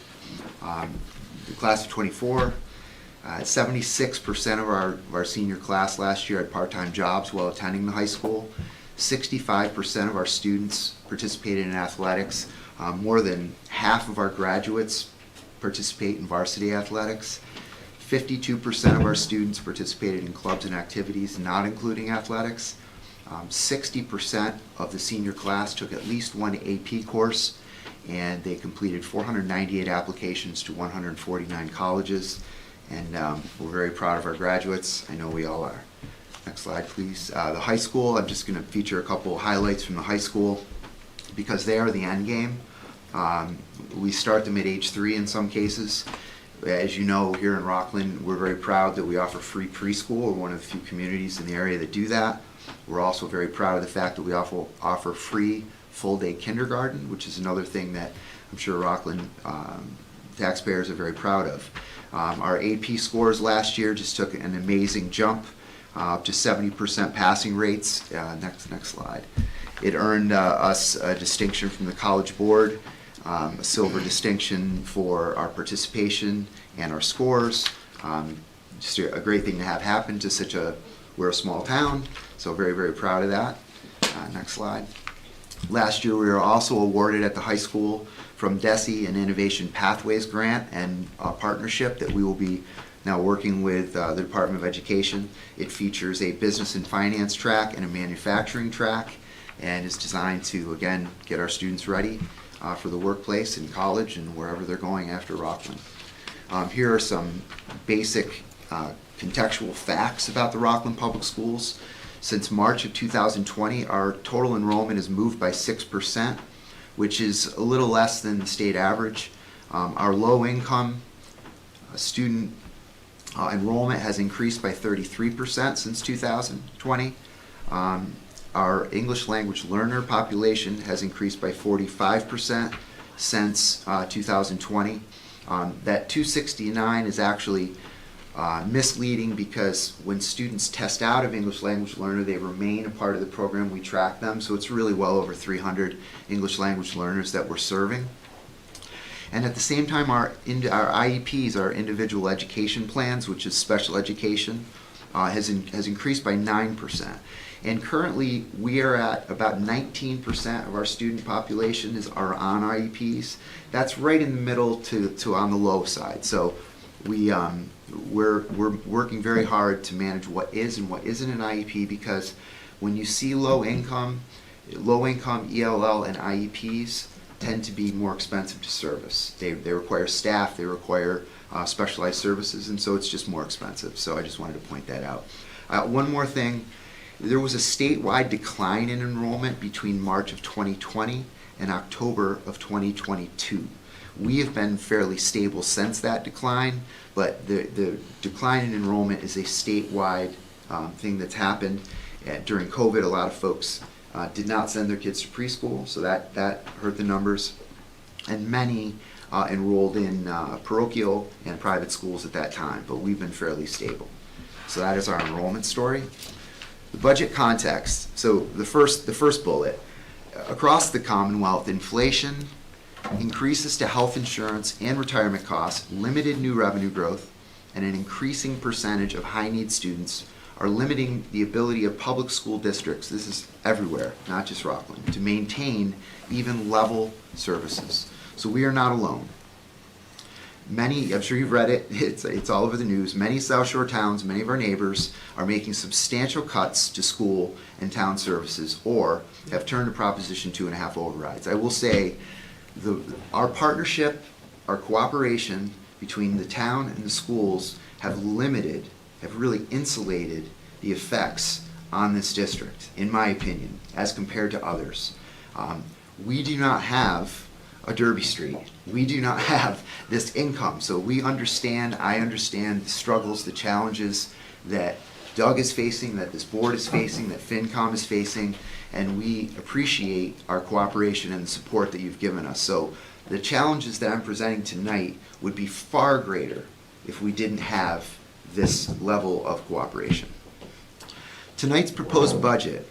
The class of 24, 76% of our senior class last year had part-time jobs while attending the high school. 65% of our students participated in athletics. More than half of our graduates participate in varsity athletics. 52% of our students participated in clubs and activities, not including athletics. 60% of the senior class took at least one AP course, and they completed 498 applications to 149 colleges. And we're very proud of our graduates. I know we all are. Next slide, please. The high school, I'm just going to feature a couple highlights from the high school because they are the end game. We start them at age 3 in some cases. As you know, here in Rockland, we're very proud that we offer free preschool. We're one of the few communities in the area that do that. We're also very proud of the fact that we offer free full-day kindergarten, which is another thing that I'm sure Rockland taxpayers are very proud of. Our AP scores last year just took an amazing jump, up to 70% passing rates. Next slide. It earned us a distinction from the College Board, a silver distinction for our participation and our scores. Just a great thing to have happen to we're a small town, so very, very proud of that. Next slide. Last year we were also awarded at the high school from DESE an Innovation Pathways grant and a partnership that we will be now working with the Department of Education. It features a business and finance track and a manufacturing track, and is designed to, again, get our students ready for the workplace in college and wherever they're going after Rockland. Here are some basic contextual facts about the Rockland Public Schools. Since March of 2020, our total enrollment has moved by 6%, which is a little less than the state average. Our low-income student enrollment has increased by 33% since 2020. Our English language learner population has increased by 45% since 2020. That 269 is actually misleading because when students test out of English language learner, they remain a part of the program. We track them, so it's really well over 300 English language learners that we're serving. And at the same time, our IEPs, our individual education plans, which is special education, has increased by 9%. And currently, we are at about 19% of our student population are on IEPs. That's right in the middle to on the low side. So we're working very hard to manage what is and what isn't an IEP, because when you see low income ELL and IEPs tend to be more expensive to service. They require staff, they require specialized services, and so it's just more expensive. So I just wanted to point that out. One more thing, there was a statewide decline in enrollment between March of 2020 and October of 2022. We have been fairly stable since that decline, but the decline in enrollment is a statewide thing that's happened. During COVID, a lot of folks did not send their kids to preschool, so that hurt the numbers. And many enrolled in parochial and private schools at that time, but we've been fairly stable. So that is our enrollment story. The budget context, so the first bullet. Across the Commonwealth, inflation, increases to health insurance and retirement costs, limited new revenue growth, and an increasing percentage of high-need students are limiting the ability of public school districts, this is everywhere, not just Rockland, to maintain even level services. So we are not alone. Many, I'm sure you've read it, it's all over the news, many South Shore towns, many of our neighbors are making substantial cuts to school and town services, or have turned to Proposition 2.5 overrides. I will say, our partnership, our cooperation between the town and the schools have really insulated the effects on this district, in my opinion, as compared to others. We do not have a Derby Street. We do not have this income. So I understand the struggles, the challenges that Doug is facing, that this board is facing, that FinCom is facing, and we appreciate our cooperation and the support that you've given us. So the challenges that I'm presenting tonight would be far greater if we didn't have this level of cooperation. Tonight's proposed budget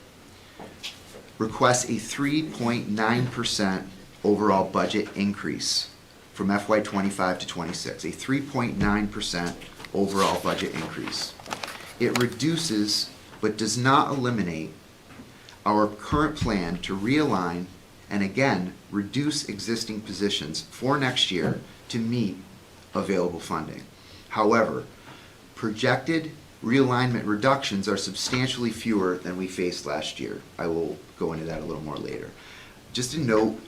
requests a 3.9% overall budget increase from FY25 to 26, a 3.9% overall budget increase. It reduces, but does not eliminate, our current plan to realign and again reduce existing positions for next year to meet available funding. However, projected realignment reductions are substantially fewer than we faced last year. I will go into that a little more later. Just a note,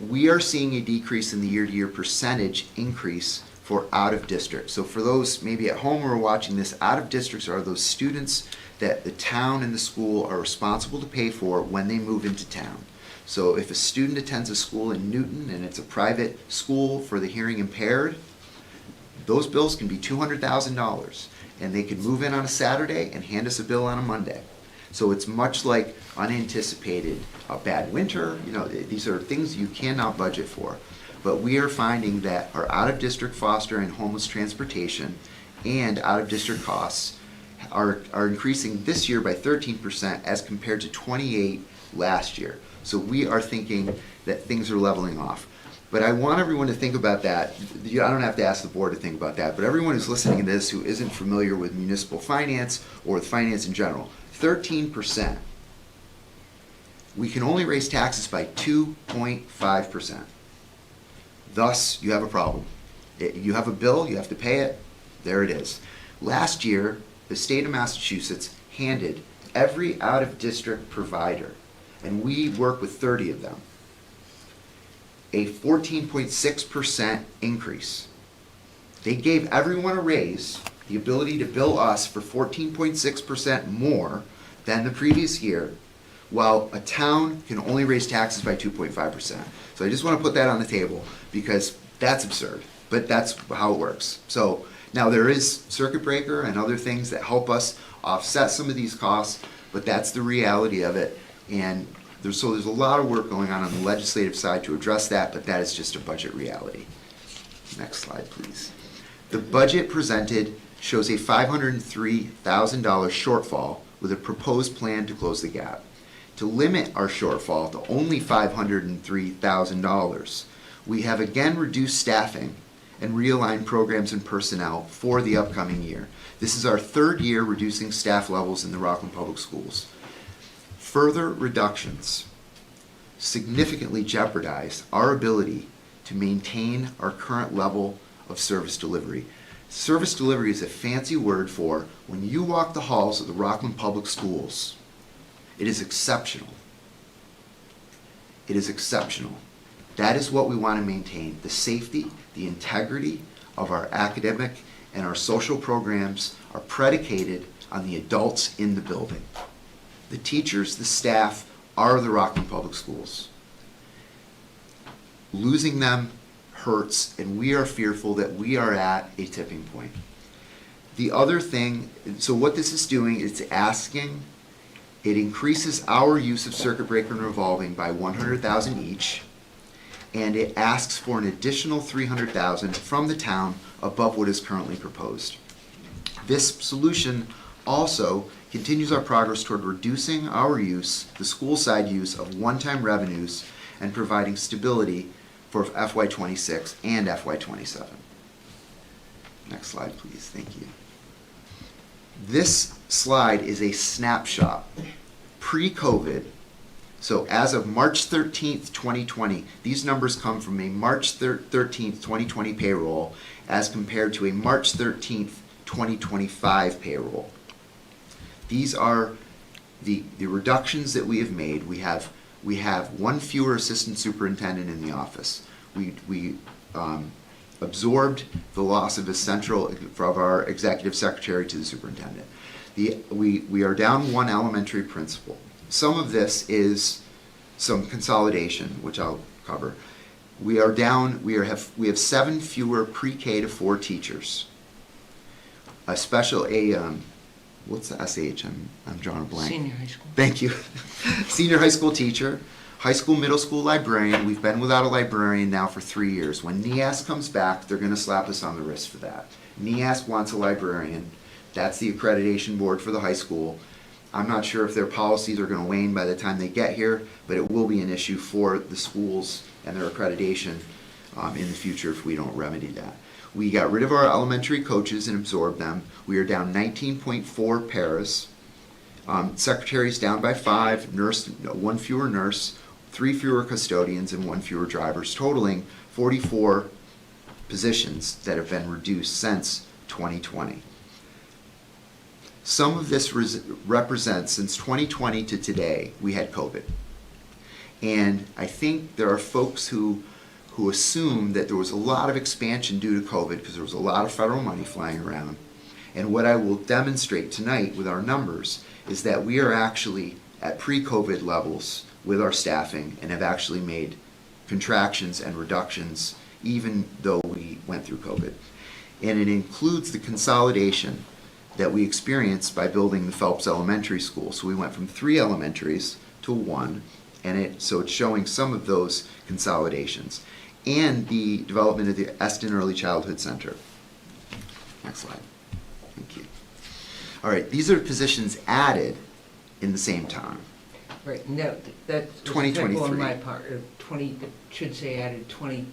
we are seeing a decrease in the year-to-year percentage increase for out-of-district. So for those maybe at home who are watching this, out-of-districts are those students that the town and the school are responsible to pay for when they move into town. So if a student attends a school in Newton and it's a private school for the hearing impaired, those bills can be $200,000, and they could move in on a Saturday and hand us a bill on a Monday. So it's much like unanticipated, a bad winter, you know, these are things you cannot budget for. But we are finding that our out-of-district foster and homeless transportation and out-of-district costs are increasing this year by 13% as compared to 28% last year. So we are thinking that things are leveling off. But I want everyone to think about that. I don't have to ask the board to think about that, but everyone who's listening to this who isn't familiar with municipal finance or with finance in general, 13%. We can only raise taxes by 2.5%. Thus, you have a problem. You have a bill, you have to pay it, there it is. Last year, the state of Massachusetts handed every out-of-district provider, and we work with 30 of them, a 14.6% increase. They gave everyone a raise, the ability to bill us for 14.6% more than the previous year, while a town can only raise taxes by 2.5%. So I just want to put that on the table because that's absurd, but that's how it works. So now there is circuit breaker and other things that help us offset some of these costs, but that's the reality of it. And there's a lot of work going on the legislative side to address that, but that is just a budget reality. Next slide, please. The budget presented shows a $503,000 shortfall with a proposed plan to close the gap. To limit our shortfall to only $503,000, we have again reduced staffing and realigned programs and personnel for the upcoming year. This is our third year reducing staff levels in the Rockland Public Schools. Further reductions significantly jeopardize our ability to maintain our current level of service delivery. Service delivery is a fancy word for when you walk the halls of the Rockland Public Schools, it is exceptional. It is exceptional. That is what we want to maintain. The safety, the integrity of our academic and our social programs are predicated on the adults in the building. The teachers, the staff are the Rockland Public Schools. Losing them hurts, and we are fearful that we are at a tipping point. The other thing, so what this is doing, it's asking, it increases our use of circuit breaker and revolving by $100,000 each, and it asks for an additional $300,000 from the town above what is currently proposed. This solution also continues our progress toward reducing our use, the school side use of one-time revenues, and providing stability for FY26 and FY27. Next slide, please. Thank you. This slide is a snapshot pre-COVID. So as of March 13th, 2020, these numbers come from a March 13th, 2020 payroll as compared to a March 13th, 2025 payroll. These are the reductions that we have made. We have one fewer assistant superintendent in the office. We absorbed the loss of our executive secretary to the superintendent. We are down one elementary principal. Some of this is some consolidation, which I'll cover. We are down. We have 7 fewer pre-K to 4 teachers. what's the SH? I'm drawing a blank. Senior high school. Thank you. Senior high school teacher, high school, middle school librarian. We've been without a librarian now for 3 years. When NEASC comes back, they're gonna slap us on the wrist for that. NEASC wants a librarian. That's the accreditation board for the high school. I'm not sure if their policies are gonna wane by the time they get here, but it will be an issue for the schools and their accreditation in the future if we don't remedy that. We got rid of our elementary coaches and absorbed them. We are down 19.4 paras. Secretaries down by 5, nurse, 1 fewer nurse, 3 fewer custodians, and 1 fewer drivers, totaling 44 positions that have been reduced since 2020. Some of this represents, since 2020 to today, we had COVID. And I think there are folks who assume that there was a lot of expansion due to COVID because there was a lot of federal money flying around. And what I will demonstrate tonight with our numbers is that we are actually at pre-COVID levels with our staffing and have actually made contractions and reductions even though we went through COVID. And it includes the consolidation that we experienced by building the Phelps Elementary School. So we went from 3 elementaries to 1, and so it's showing some of those consolidations. And the development of the Eston Early Childhood Center. Next slide. Thank you. All right, these are positions added in the same time. Right, no, that's a 2023. typo on my part. 20, it should say added 2020.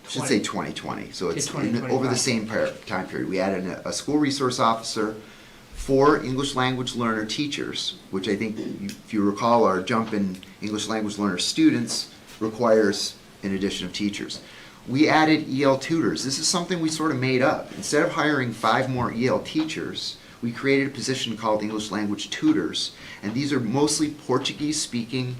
Should say 2020, so To it's 2025. over the same time period. We added a school resource officer, 4 English language learner teachers, which I think, if you recall, our jump in English language learner students requires an addition of teachers. We added EL tutors. This is something we sort of made up. Instead of hiring 5 more EL teachers, we created a position called English language tutors, and these are mostly Portuguese-speaking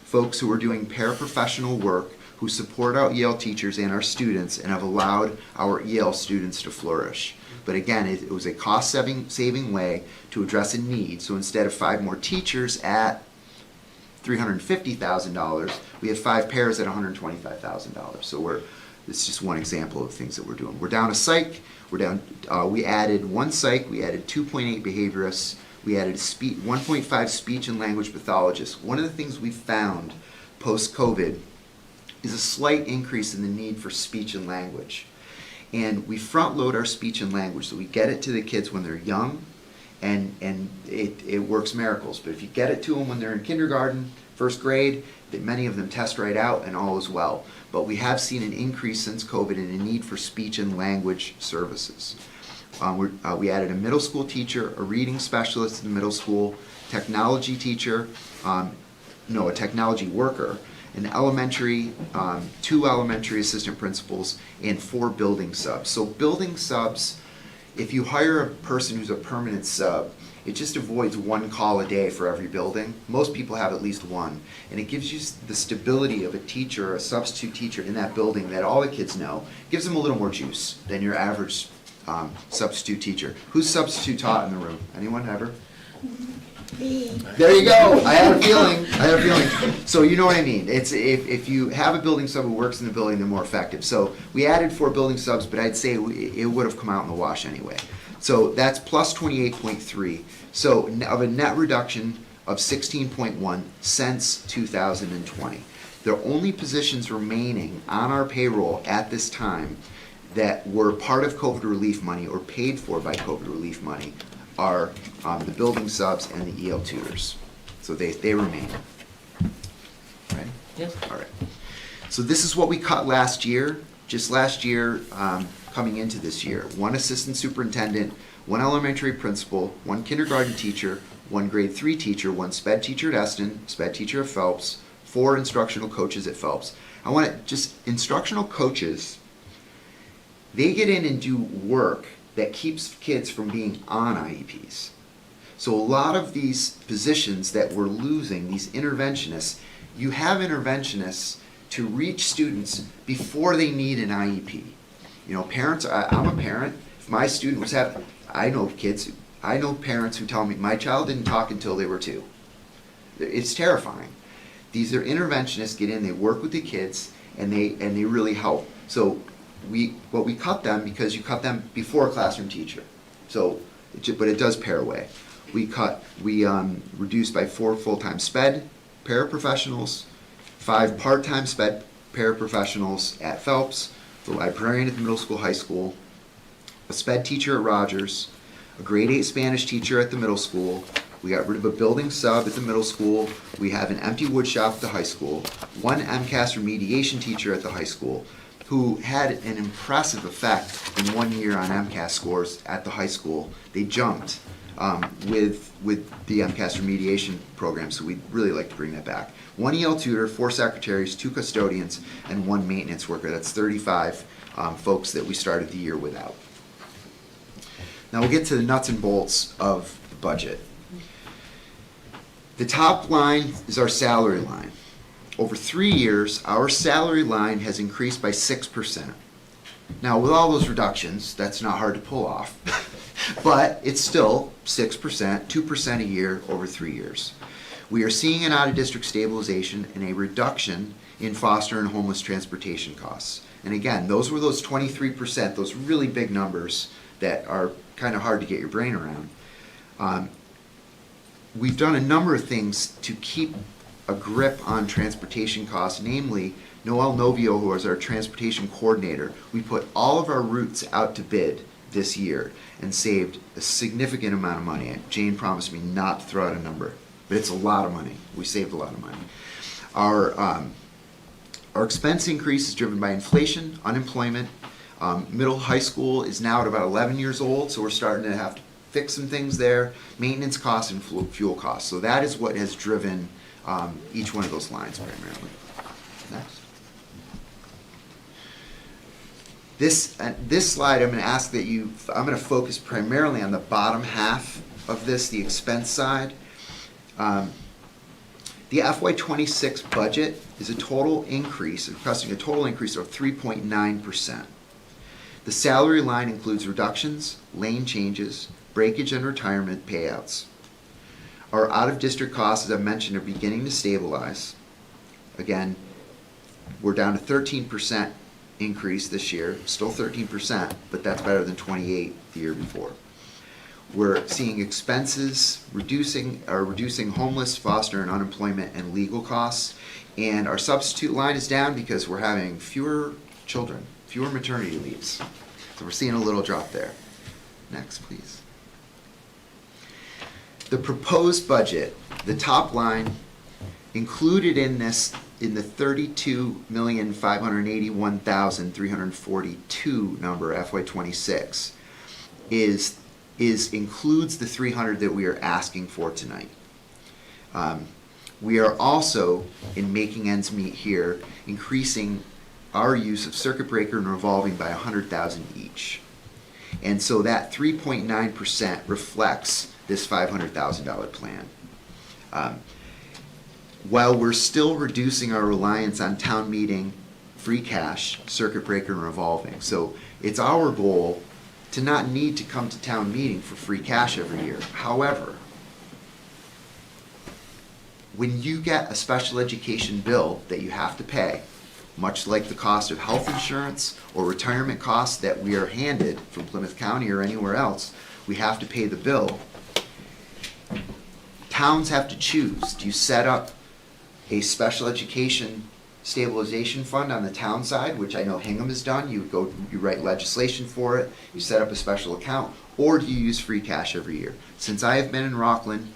folks who are doing paraprofessional work who support our EL teachers and our students and have allowed our EL students to flourish. But again, it was a cost-saving way to address a need. So instead of 5 more teachers at $350,000, we have 5 pairs at $125,000. So it's just one example of things that we're doing. We're down a psych. We added 1 psych. We added 2.8 behaviorists. We added 1.5 speech and language pathologists. One of the things we found post-COVID is a slight increase in the need for speech and language. And we front load our speech and language, so we get it to the kids when they're young, and it works miracles. But if you get it to them when they're in kindergarten, 1st grade, many of them test right out and all is well. But we have seen an increase since COVID in a need for speech and language services. We added a middle school teacher, a reading specialist in the middle school, technology teacher, a technology worker, an elementary, 2 elementary assistant principals, and 4 building subs. So building subs, if you hire a person who's a permanent sub, it just avoids 1 call a day for every building. Most people have at least 1. And it gives you the stability of a teacher, a substitute teacher in that building that all the kids know. Gives them a little more juice than your average substitute teacher. Who's substitute taught in the room? Anyone ever? There you go. I had a feeling. So you know what I mean. It's if you have a building sub who works in the building, they're more effective. So we added 4 building subs, but I'd say it would have come out in the wash anyway. So that's plus 28.3. So of a net reduction of 16.1 since 2020. The only positions remaining on our payroll at this time that were part of COVID relief money or paid for by COVID relief money are the building subs and the EL tutors. So they remain. Right? Yes. All right. So this is what we cut last year. Just last year, coming into this year. 1 assistant superintendent, 1 elementary principal, 1 kindergarten teacher, 1 grade 3 teacher, 1 sped teacher at Eston, sped teacher at Phelps, 4 instructional coaches at Phelps. I want to just, instructional coaches, they get in and do work that keeps kids from being on IEPs. So a lot of these positions that we're losing, these interventionists, you have interventionists to reach students before they need an IEP. You know, parents, I'm a parent. If my student was having, I know parents who tell me, my child didn't talk until they were 2. It's terrifying. These are interventionists, get in, they work with the kids, and they really help. So we cut them because you cut them before a classroom teacher. So, but it does pair away. We reduced by 4 full-time sped paraprofessionals, 5 part-time sped paraprofessionals at Phelps, the librarian at the middle school, high school, a sped teacher at Rogers, a grade 8 Spanish teacher at the middle school. We got rid of a building sub at the middle school. We have an empty wood shop at the high school, 1 MCAS remediation teacher at the high school, who had an impressive effect in 1 year on MCAS scores at the high school. They jumped with the MCAS remediation program, so we'd really like to bring that back. 1 EL tutor, 4 secretaries, 2 custodians, and 1 maintenance worker. That's 35 folks that we started the year without. Now we'll get to the nuts and bolts of the budget. The top line is our salary line. Over 3 years, our salary line has increased by 6%. Now, with all those reductions, that's not hard to pull off, but it's still 6%, 2% a year over 3 years. We are seeing an out-of-district stabilization and a reduction in foster and homeless transportation costs. And again, those were those 23%, those really big numbers that are kind of hard to get your brain around. We've done a number of things to keep a grip on transportation costs, namely Noel Novio, who is our transportation coordinator. We put all of our routes out to bid this year and saved a significant amount of money. Jane promised me not to throw out a number, but it's a lot of money. We saved a lot of money. Our expense increase is driven by inflation, unemployment. Middle high school is now at about 11 years old, so we're starting to have to fix some things there. Maintenance costs and fuel costs. So that is what has driven each one of those lines primarily. Next. This slide, I'm going to ask that I'm going to focus primarily on the bottom half of this, the expense side. The FY26 budget is a total increase, requesting a total increase of 3.9%. The salary line includes reductions, lane changes, breakage, and retirement payouts. Our out-of-district costs, as I mentioned, are beginning to stabilize. Again, we're down to 13% increase this year, still 13%, but that's better than 28% the year before. We're seeing expenses reducing homeless, foster, and unemployment and legal costs. And our substitute line is down because we're having fewer children, fewer maternity leaves. So we're seeing a little drop there. Next, please. The proposed budget, the top line, included in this, in the $32,581,342 number, FY26, includes the 300 that we are asking for tonight. We are also, in making ends meet here, increasing our use of circuit breaker and revolving by 100,000 each. And so that 3.9% reflects this $500,000 plan. While we're still reducing our reliance on town meeting, free cash, circuit breaker, and revolving. So it's our goal to not need to come to town meeting for free cash every year. However, when you get a special education bill that you have to pay, much like the cost of health insurance or retirement costs that we are handed from Plymouth County or anywhere else, we have to pay the bill. Towns have to choose. Do you set up a special education stabilization fund on the town side, which I know Hingham has done? You write legislation for it, you set up a special account, or do you use free cash every year? Since I have been in Rockland,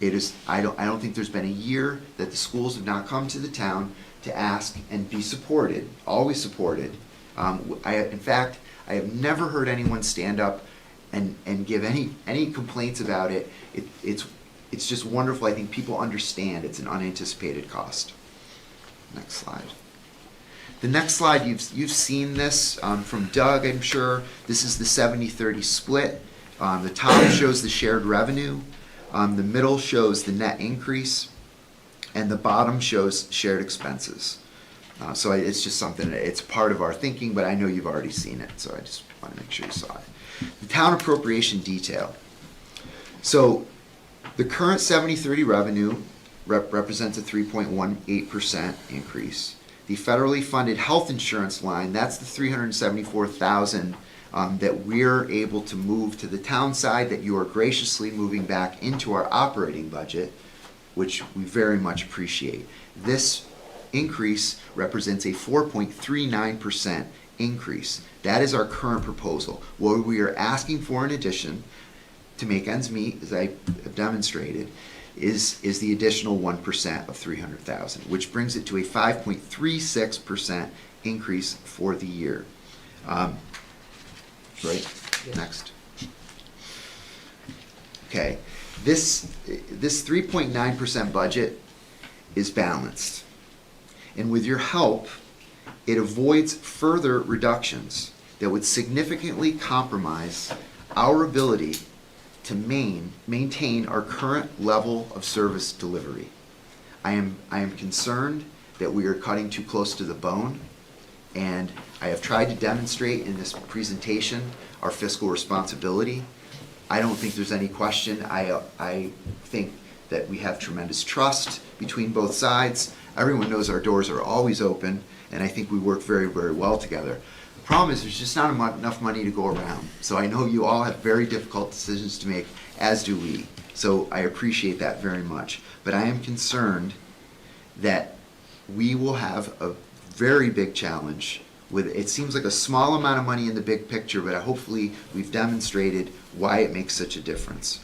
I don't think there's been a year that the schools have not come to the town to ask and be supported, always supported. In fact, I have never heard anyone stand up and give any complaints about it. It's just wonderful. I think people understand it's an unanticipated cost. Next slide. The next slide, you've seen this from Doug, I'm sure. This is the 70-30 split. The top shows the shared revenue. The middle shows the net increase. And the bottom shows shared expenses. So it's just something, it's part of our thinking, but I know you've already seen it, so I just want to make sure you saw it. The town appropriation detail. So the current 70-30 revenue represents a 3.18% increase. The federally funded health insurance line, that's the $374,000 that we're able to move to the town side, that you are graciously moving back into our operating budget, which we very much appreciate. This increase represents a 4.39% increase. That is our current proposal. What we are asking for in addition to make ends meet, as I have demonstrated, is the additional 1% of 300,000, which brings it to a 5.36% increase for the year. Right? Next. Okay. This 3.9% budget is balanced. And with your help, it avoids further reductions that would significantly compromise our ability to maintain our current level of service delivery. I am concerned that we are cutting too close to the bone, and I have tried to demonstrate in this presentation our fiscal responsibility. I don't think there's any question. I think that we have tremendous trust between both sides. Everyone knows our doors are always open, and I think we work very, very well together. The problem is there's just not enough money to go around. So I know you all have very difficult decisions to make, as do we. So I appreciate that very much. But I am concerned that we will have a very big challenge with, it seems like a small amount of money in the big picture, but hopefully we've demonstrated why it makes such a difference.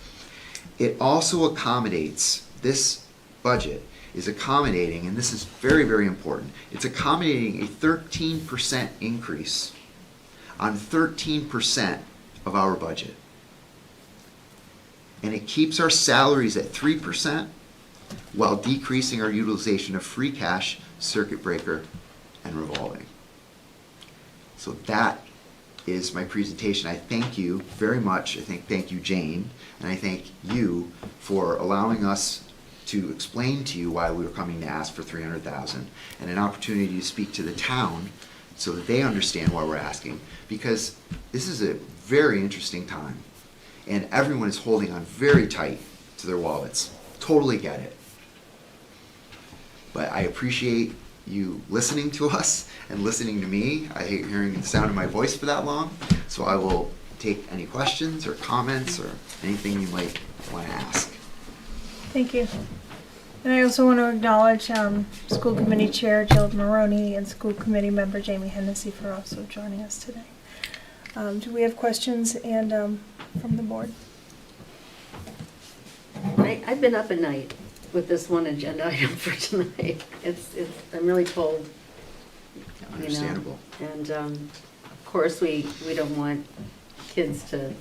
It also accommodates, this budget is accommodating, and this is very, very important, it's accommodating a 13% increase on 13% of our budget. And it keeps our salaries at 3% while decreasing our utilization of free cash, circuit breaker, and revolving. So that is my presentation. I thank you very much. Thank you, Jane, and I thank you for allowing us to explain to you why we were coming to ask for $300,000 and an opportunity to speak to the town so that they understand why we're asking, because this is a very interesting time and everyone is holding on very tight to their wallets. Totally get it. But I appreciate you listening to us and listening to me. I hate hearing the sound of my voice for that long, so I will take any questions or comments or anything you might want to ask. Thank you. And I also want to acknowledge School Committee Chair Jill Maroney and School Committee Member Jamie Hennessy for also joining us today. Do we have questions and from the board? I've been up at night with this one agenda item for tonight. I'm really told. Understandable. And of course, we don't want kids to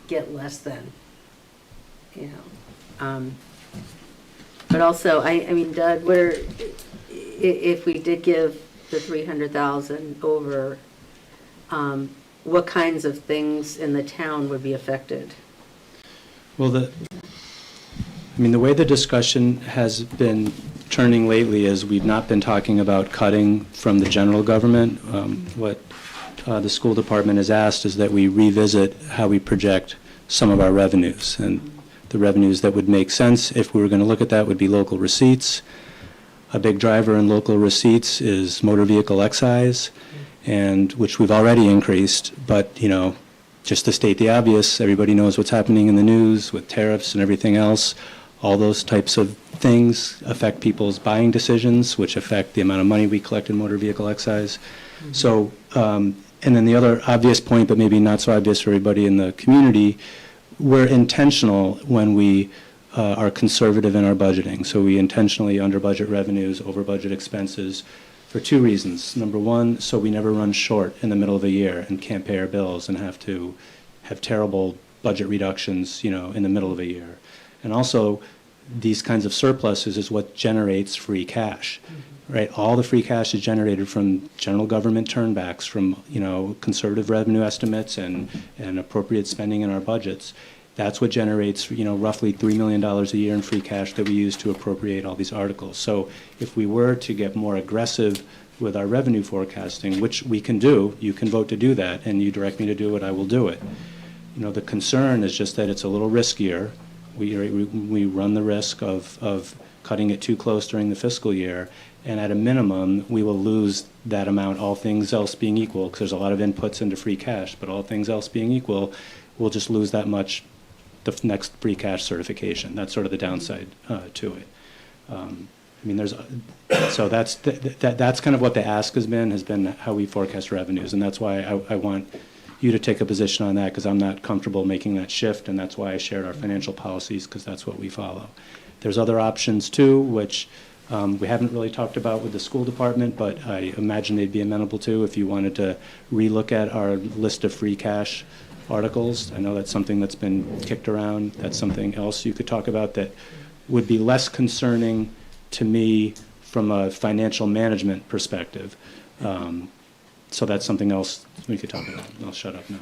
get less than, But also, I mean, Doug, if we did give the 300,000 over, what kinds of things in the town would be affected? Well, the way the discussion has been turning lately is we've not been talking about cutting from the general government. What the school department has asked is that we revisit how we project some of our revenues. And the revenues that would make sense, if we were going to look at that, would be local receipts. A big driver in local receipts is motor vehicle excise, and which we've already increased, but just to state the obvious, everybody knows what's happening in the news with tariffs and everything else. All those types of things affect people's buying decisions, which affect the amount of money we collect in motor vehicle excise. Mm-hmm. So, and then the other obvious point, but maybe not so obvious for everybody in the community, we're intentional when we are conservative in our budgeting. So we intentionally under budget revenues, over budget expenses for two reasons. Number one, so we never run short in the middle of a year and can't pay our bills and have to have terrible budget reductions, in the middle of a year. And also, these kinds of surpluses is what generates free cash, right? All the free cash is generated from general government turnbacks, from conservative revenue estimates and appropriate spending in our budgets. That's what generates roughly $3 million a year in free cash that we use to appropriate all these articles. So if we were to get more aggressive with our revenue forecasting, which we can do, you can vote to do that, and you direct me to do it, I will do it. The concern is just that it's a little riskier. We run the risk of cutting it too close during the fiscal year And at a minimum, we will lose that amount, all things else being equal, because there's a lot of inputs into free cash, but all things else being equal, we'll just lose that much the next free cash certification. That's sort of the downside to it. I mean, so that's kind of what the ask has been how we forecast revenues, and that's why I want you to take a position on that, because I'm not comfortable making that shift, and that's why I shared our financial policies, because that's what we follow. There's other options too, which we haven't really talked about with the school department, but I imagine they'd be amenable to if you wanted to relook at our list of free cash articles. I know that's something that's been kicked around. That's something else you could talk about that would be less concerning to me from a financial management perspective. So that's something else we could talk about. I'll shut up now.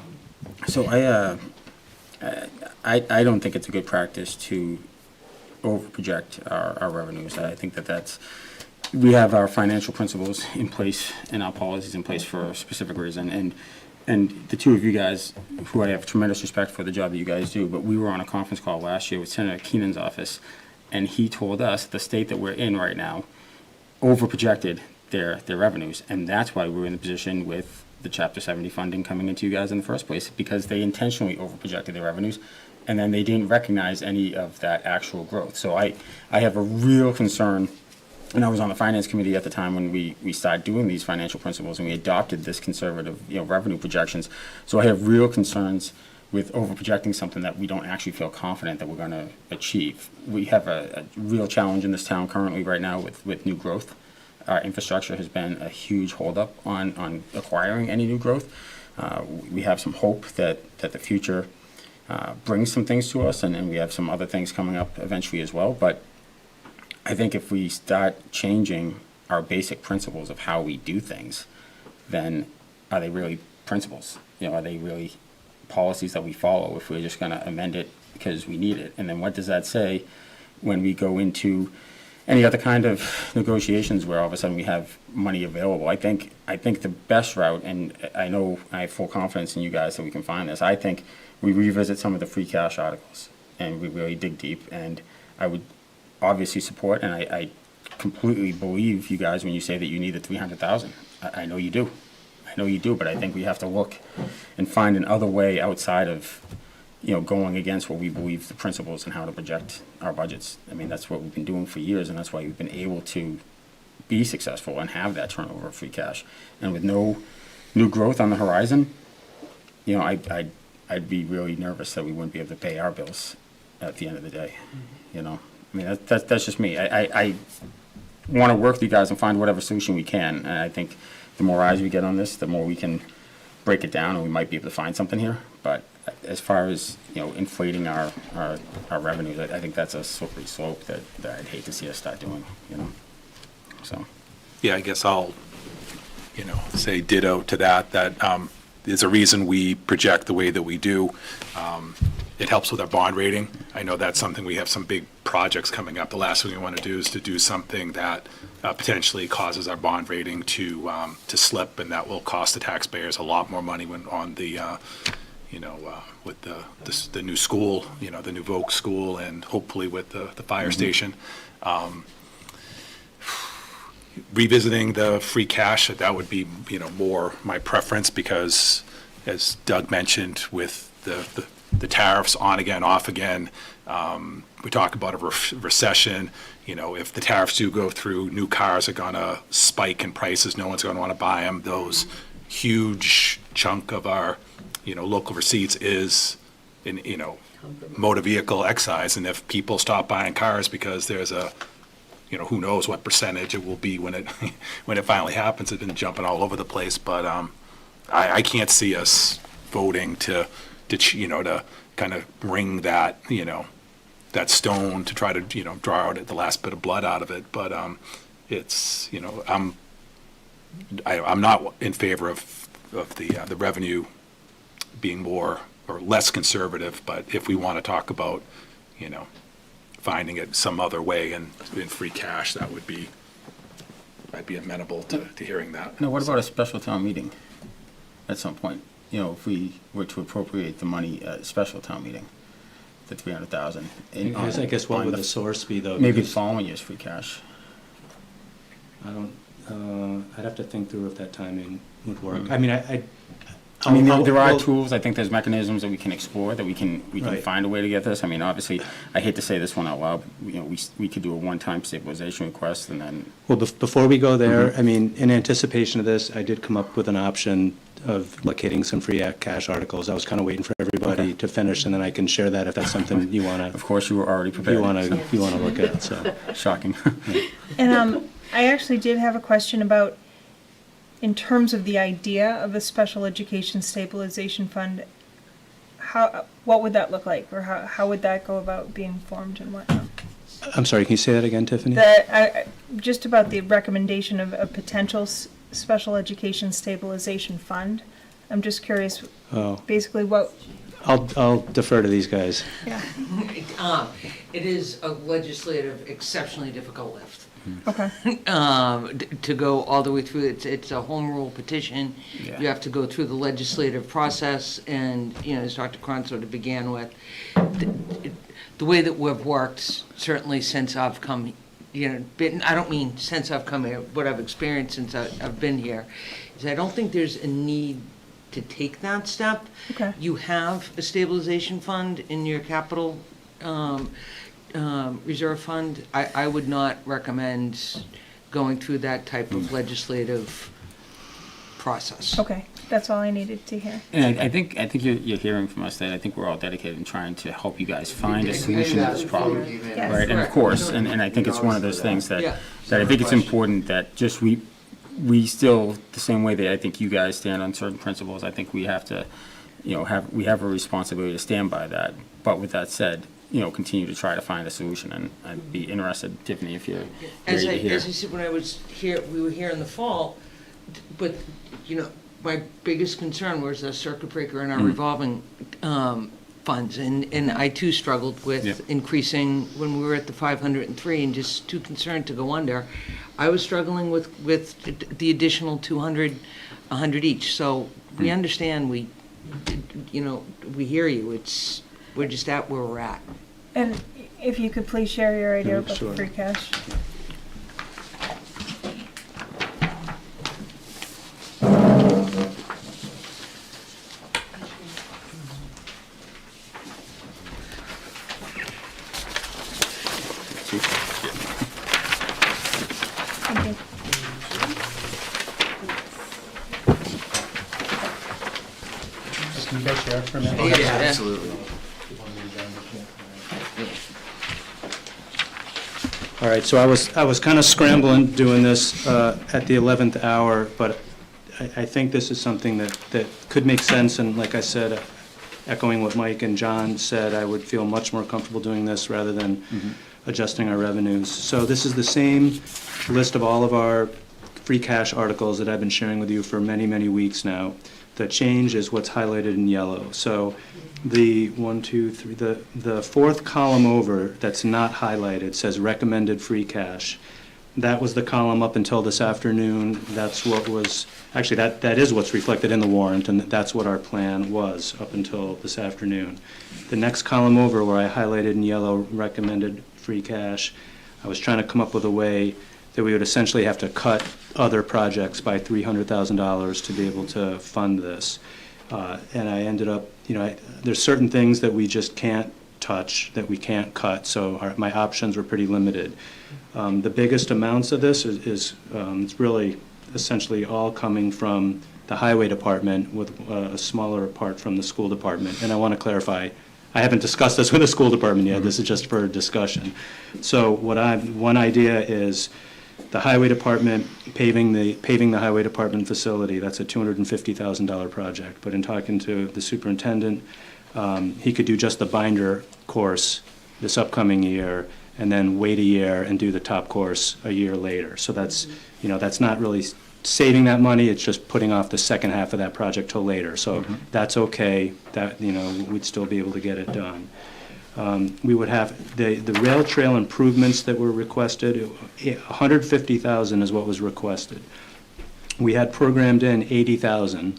So I don't think it's a good practice to over-project our revenues. I think we have our financial principles in place and our policies in place for a specific reason. And the two of you guys, who I have tremendous respect for the job that you guys do, but we were on a conference call last year with Senator Keenan's office, and he told us the state that we're in right now over-projected their revenues. And that's why we're in the position with the Chapter 70 funding coming into you guys in the first place, because they intentionally over-projected their revenues, and then they didn't recognize any of that actual growth. So I have a real concern, and I was on the Finance Committee at the time when we started doing these financial principles, and we adopted this conservative revenue projections. So I have real concerns with over-projecting something that we don't actually feel confident that we're going to achieve. We have a real challenge in this town currently right now with new growth. Our infrastructure has been a huge holdup on acquiring any new growth. We have some hope that the future brings some things to us, and we have some other things coming up eventually as well. But I think if we start changing our basic principles of how we do things, then are they really principles? Are they really policies that we follow if we're just going to amend it because we need it? And then what does that say when we go into any other kind of negotiations where all of a sudden we have money available? I think the best route, and I know I have full confidence in you guys that we can find this, I think we revisit some of the free cash articles and we really dig deep. And I would obviously support, and I completely believe you guys when you say that you need the 300,000. I know you do. But I think we have to look and find another way outside of going against what we believe the principles and how to project our budgets. I mean, that's what we've been doing for years, and that's why we've been able to be successful and have that turnover of free cash. And with no new growth on the horizon, I'd be really nervous that we wouldn't be able to pay our bills at the end of the day. I mean, that's just me. I want to work with you guys and find whatever solution we can. And I think the more eyes we get on this, the more we can break it down, and we might be able to find something here. But as far as inflating our revenues, I think that's a slippery slope that I'd hate to see us start doing. So Yeah, I guess I'll, say ditto to that. There's a reason we project the way that we do. It helps with our bond rating. I know that's something, we have some big projects coming up. The last thing we want to do is to do something that potentially causes our bond rating to slip, and that will cost the taxpayers a lot more money when on the, with the new school, the new Voc school, and hopefully with the fire station. Revisiting the free cash, that would be, more my preference, because as Doug mentioned, with the tariffs on again, off again, we talk about a recession. If the tariffs do go through, new cars are gonna spike in prices. No one's gonna want to buy them. Those huge chunk of our, local receipts is in, motor vehicle excise. And if people stop buying cars because there's a, who knows what percentage it will be when it finally happens. It's been jumping all over the place, but I can't see us voting to kind of bring that, that stone to try to, draw out the last bit of blood out of it. But it's, I'm not in favor of the revenue being more or less conservative. But if we want to talk about, finding it some other way in free cash, that would be, I'd be amenable to hearing that. Now, what about a special town meeting at some point? If we were to appropriate the money at a special town meeting, the 300,000. I guess what would the source be, though? Maybe the following year's free cash. I don't, I'd have to think through if that timing would work. I mean, I mean, there are I'll- tools, I think there's mechanisms that we can explore, that we can Right. find a way to get this. I mean, obviously, I hate to say this one out loud, but, you know, we could do a one-time stabilization request and then, Well, before we go there, I mean, in anticipation of this, I did come up with an option of locating some free cash articles. I was kind of waiting for everybody to finish, and then I can share that if that's something you want to. of course, you were already prepared. You want to look at, so. Shocking. And I actually did have a question about, in terms of the idea of a special education stabilization fund, what would that look like? Or how would that go about being formed and whatnot? I'm sorry, can you say that again, Tiffany? Just about the recommendation of a potential special education stabilization fund. I'm just curious, Oh, basically what, I'll defer to these guys. yeah, It is a legislative, exceptionally difficult lift. okay. To go all the way through, it's a home rule petition. Yeah. You have to go through the legislative process, and, you know, as Dr. Cron sort of began with, the way that we've worked, certainly since I've come, you know, I don't mean since I've come here, what I've experienced since I've been here, is I don't think there's a need to take that step. Okay. You have a stabilization fund in your capital reserve fund. I would not recommend going through that type of legislative process. Okay, that's all I needed to hear. And I think you're hearing from us that I think we're all dedicated in trying to help you guys find a solution to this problem. Yes. Right, and of course, and I think it's one of those things that, Yeah. that I think it's important that just we still, the same way that I think you guys stand on certain principles, I think we have to, you know, we have a responsibility to stand by that. But with that said, you know, continue to try to find a solution, and I'd be interested, Tiffany, if you're ready to hear. As I said, when I was here, we were here in the fall, but, you know, my biggest concern was the circuit breaker in our revolving funds, and I too struggled with Yeah. increasing when we were at the 503 and just too concerned to go under. I was struggling with the additional 200, 100 each, so we understand, you know, we hear you, we're just at where we're at. And if you could please share your idea about Sure. the free cash. Thank you. Can you guys share for a minute? Yeah. Absolutely. All right, so I was kind of scrambling doing this at the 11th hour, but I think this is something that could make sense, and like I said, echoing what Mike and John said, I would feel much more comfortable doing this rather than adjusting our revenues. So this is the same list of all of our free cash articles that I've been sharing with you for many, many weeks now. The change is what's highlighted in yellow. So the the fourth column over that's not highlighted says recommended free cash. That was the column up until this afternoon. That's what was, actually, that is what's reflected in the warrant, and that's what our plan was up until this afternoon. The next column over, where I highlighted in yellow recommended free cash, I was trying to come up with a way that we would essentially have to cut other projects by $300,000 to be able to fund this. And I ended up, you know, there's certain things that we just can't touch, that we can't cut, so my options were pretty limited. The biggest amounts of this is it's really essentially all coming from the highway department, with a smaller part from the school department. And I want to clarify, I haven't discussed this with the school department yet. This is just for discussion. So one idea is the highway department paving the highway department facility. That's a $250,000 project. But in talking to the superintendent, he could do just the binder course this upcoming year, and then wait a year and do the top course a year later. So that's, you know, that's not really saving that money, it's just putting off the second half of that project till later. So that's okay, that, you know, we'd still be able to get it done. We would have the rail trail improvements that were requested, $150,000 is what was requested. We had programmed in $80,000,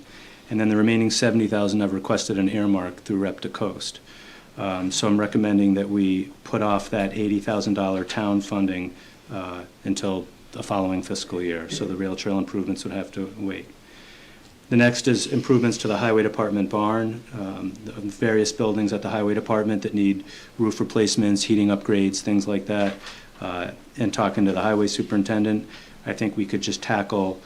and then the remaining $70,000 I've requested an earmark through Rep to Coast. So I'm recommending that we put off that $80,000 town funding until the following fiscal year. So the rail trail improvements would have to wait. The next is improvements to the Highway Department barn, the various buildings at the Highway Department that need roof replacements, heating upgrades, things like that. And talking to the Highway Superintendent, I think we could just tackle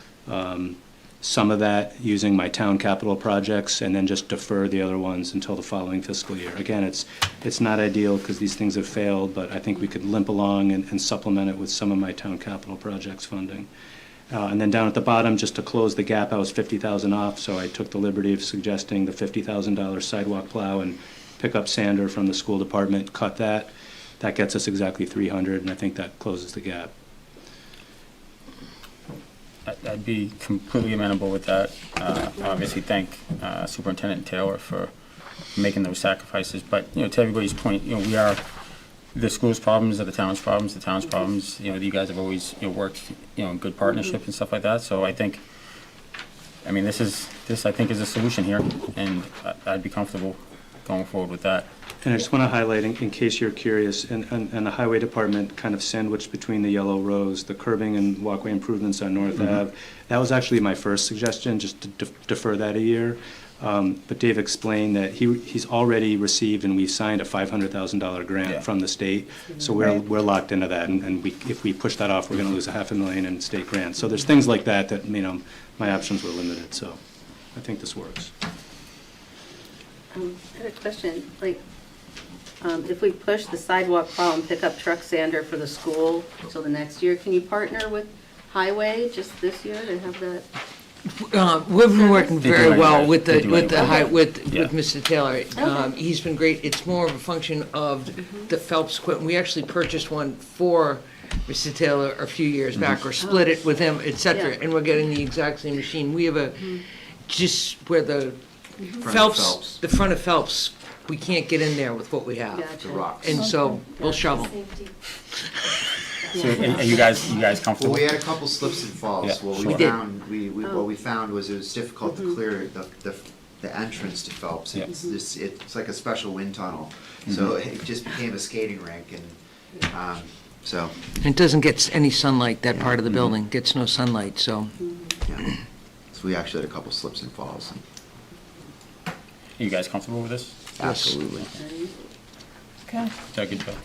some of that using my town capital projects and then just defer the other ones until the following fiscal year. Again, it's not ideal because these things have failed, but I think we could limp along and supplement it with some of my town capital projects funding. And then down at the bottom, just to close the gap, I was $50,000 off, so I took the liberty of suggesting the $50,000 sidewalk plow and pickup sander from the school department, cut that. That gets us exactly $300, and I think that closes the gap. I'd be completely amenable with that. Obviously, thank Superintendent Taylor for making those sacrifices. But, you know, to everybody's point, you know, we are, the school's problems are the town's problems. The town's problems, you know, you guys have always, you know, worked, you know, in good partnership and stuff like that. So I think, I mean, this I think is a solution here, and I'd be comfortable going forward with that. And I just want to highlight, in case you're curious, and the Highway Department kind of sandwiched between the yellow rows, the curbing and walkway improvements on North Ave. That was actually my first suggestion, just to defer that a year. But Dave explained that he's already received and we signed a $500,000 grant from the state. So we're locked into that, and if we push that off, we're going to lose $500,000 in state grants. So there's things like that, you know, my options were limited. So I think this works. I had a question, like, if we push the sidewalk plow and pickup truck sander for the school till the next year, can you partner with Highway just this year to have that? We've been working very well with They do with Yeah. Mr. Taylor. Okay. He's been great. It's more of a function of the Phelps equipment. We actually purchased one for Mr. Taylor a few years back, or split it with him, et cetera, Yeah. and we're getting the exact same machine. We have just where the Phelps, the front of Phelps, we can't get in there with what we have. Gotcha. The rocks. And so we'll shovel. So are you guys comfortable? Well, we had a couple slips and falls. Yeah, What sure. we We did. found, what we found was it was difficult to clear the entrance to Phelps. Yeah. It's like a special wind tunnel, so it just became a skating rink, and so. It doesn't get any sunlight, that part of the building, gets no sunlight, so. Yeah. So we actually had a couple slips and falls. Are you guys comfortable with this? Absolutely. Okay. Doug, good job.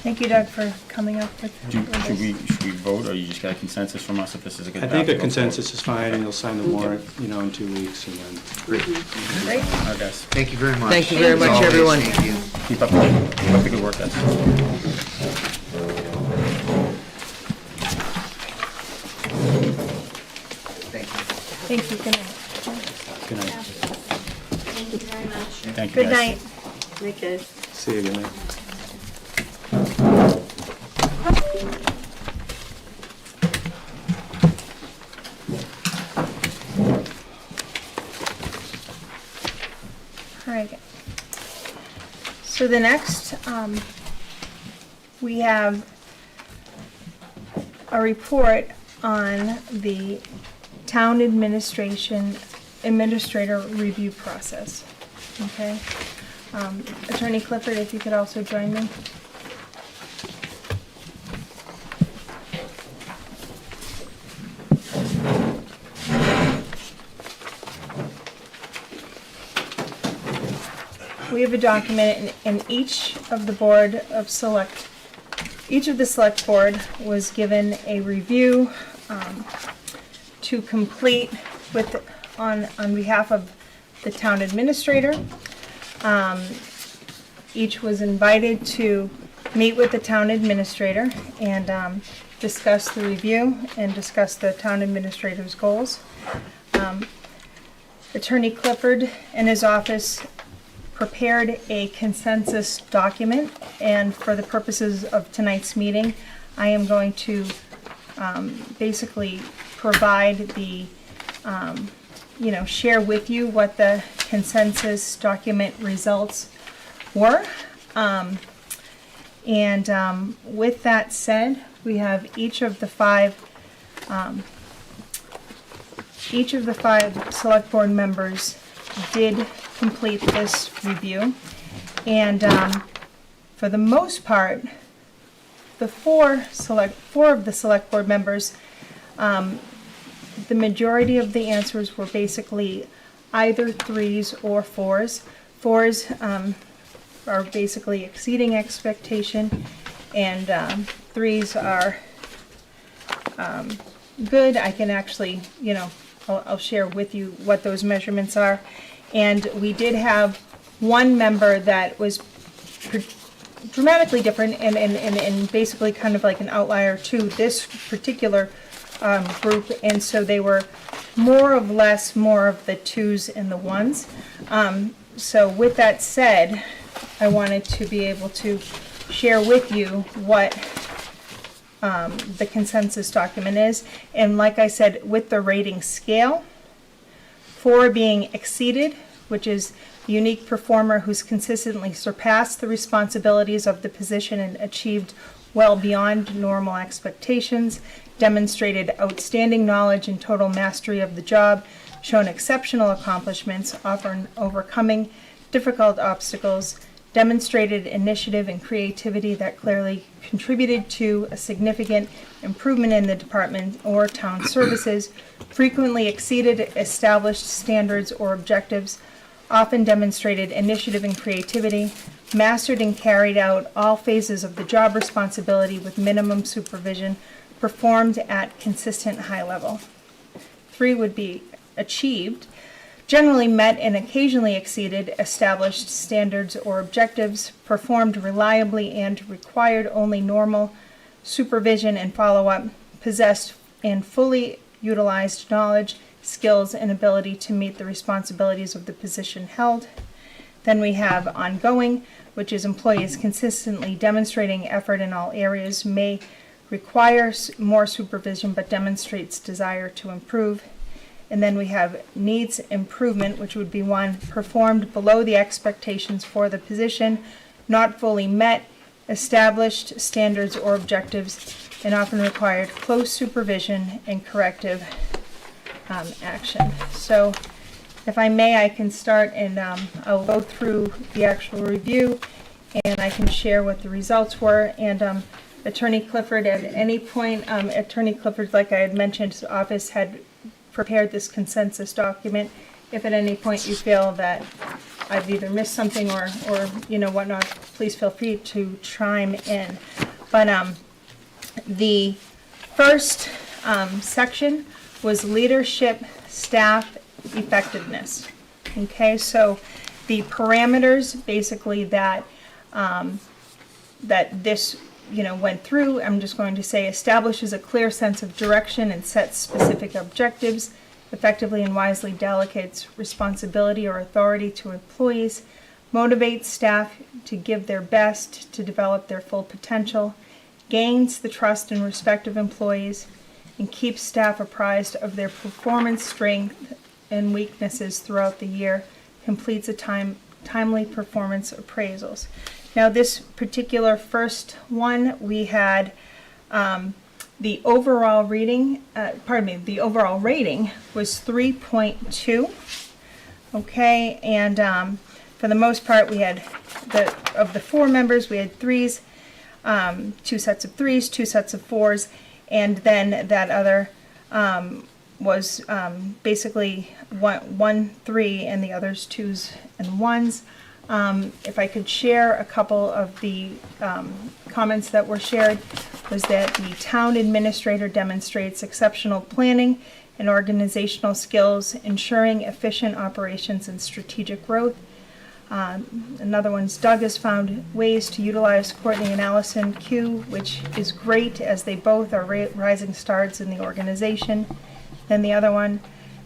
Thank you, Doug, for coming up with Should this. we vote, or you just got a consensus from us if this is a good I path think to a go consensus is fine, and you'll sign the warrant, you know, in 2 weeks, and then. Great. forward? Great. All right, guys. Thank you very much. Thank you very As much, always, everyone. Thank you. Keep up the good work, guys. Thank you. Thank you, good night. Good night. Thank you very much. Thank you, Good guys. night. Night, guys. See you, good night. All right. So the next, we have a report on the town administrator review process. Okay? Attorney Clifford, if you could also join me. We have a document, and each of the select board was given a review to complete on behalf of the town administrator. Each was invited to meet with the town administrator and discuss the review and discuss the town administrator's goals. Attorney Clifford and his office prepared a consensus document, and for the purposes of tonight's meeting, I am going to basically provide the, share with you what the consensus document results were. With that said, we have each of the five select board members did complete this review, and for the most part, the four of the select board members, the majority of the answers were basically either 3s or 4s. 4s are basically exceeding expectation, and 3s are good. I can actually, I'll share with you what those measurements are. And we did have one member that was dramatically different and basically kind of like an outlier to this particular group, and so they were more of the 2s and the 1s. So with that said, I wanted to be able to share with you what the consensus document is. And like I said, with the rating scale, 4 being exceeded, which is a unique performer who's consistently surpassed the responsibilities of the position and achieved well beyond normal expectations, demonstrated outstanding knowledge and total mastery of the job, shown exceptional accomplishments, often overcoming difficult obstacles, demonstrated initiative and creativity that clearly contributed to a significant improvement in the department or town services, frequently exceeded established standards or objectives, often demonstrated initiative and creativity, mastered and carried out all phases of the job responsibility with minimum supervision, performed at consistent high level. 3 would be achieved, generally met and occasionally exceeded established standards or objectives, performed reliably and required only normal supervision and follow-up, possessed and fully utilized knowledge, skills, and ability to meet the responsibilities of the position held. Then we have ongoing, which is employees consistently demonstrating effort in all areas, may require more supervision but demonstrates desire to improve. And then we have needs improvement, which would be 1, performed below the expectations for the position, not fully met established standards or objectives, and often required close supervision and corrective action. So if I may, I can start, and I'll go through the actual review, and I can share what the results were. And Attorney Clifford, at any point, Attorney Clifford, like I had mentioned, his office had prepared this consensus document. If at any point you feel that I've either missed something or whatnot, please feel free to chime in. But the first section was leadership staff effectiveness. Okay, so the parameters basically that this went through, I'm just going to say, establishes a clear sense of direction and sets specific objectives, effectively and wisely delegates responsibility or authority to employees, motivates staff to give their best to develop their full potential, gains the trust and respect of employees, and keeps staff apprised of their performance, strength, and weaknesses throughout the year, completes a timely performance appraisals. Now, this particular first one, we had the overall rating, the overall rating was 3.2. Okay, and for the most part, we had of the 4 members, we had 3s, 2 sets of 3s, 2 sets of 4s, and then that other was basically 1 3, and the others 2s and 1s. If I could share a couple of the comments that were shared, was that the town administrator demonstrates exceptional planning and organizational skills, ensuring efficient operations and strategic growth. Another one's Doug has found ways to utilize Courtney and Allison Q, which is great as they both are rising stars in the organization. Then the other one,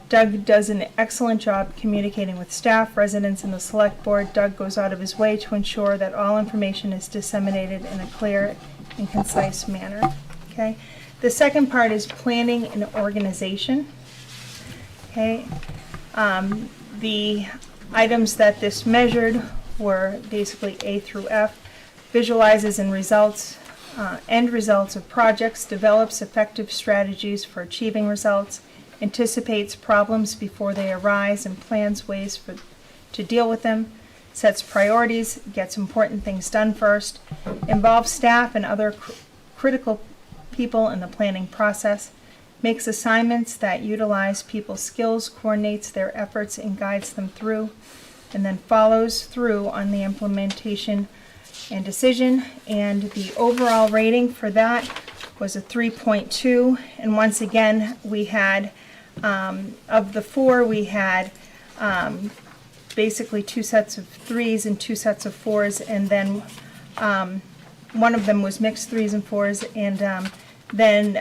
Doug does an excellent job communicating with staff, residents, and the select board. Doug goes out of his way to ensure that all information is disseminated in a clear and concise manner. Okay. The second part is planning and organization. Okay. The items that this measured were basically A through F. Visualizes and end results of projects, develops effective strategies for achieving results, anticipates problems before they arise and plans ways to deal with them, sets priorities, gets important things done first, involves staff and other critical people in the planning process, makes assignments that utilize people's skills, coordinates their efforts, and guides them through, and then follows through on the implementation and decision. And the overall rating for that was a 3.2. And once again, we had, of the 4, we had basically 2 sets of 3s and 2 sets of 4s, and then one of them was mixed 3s and 4s, and then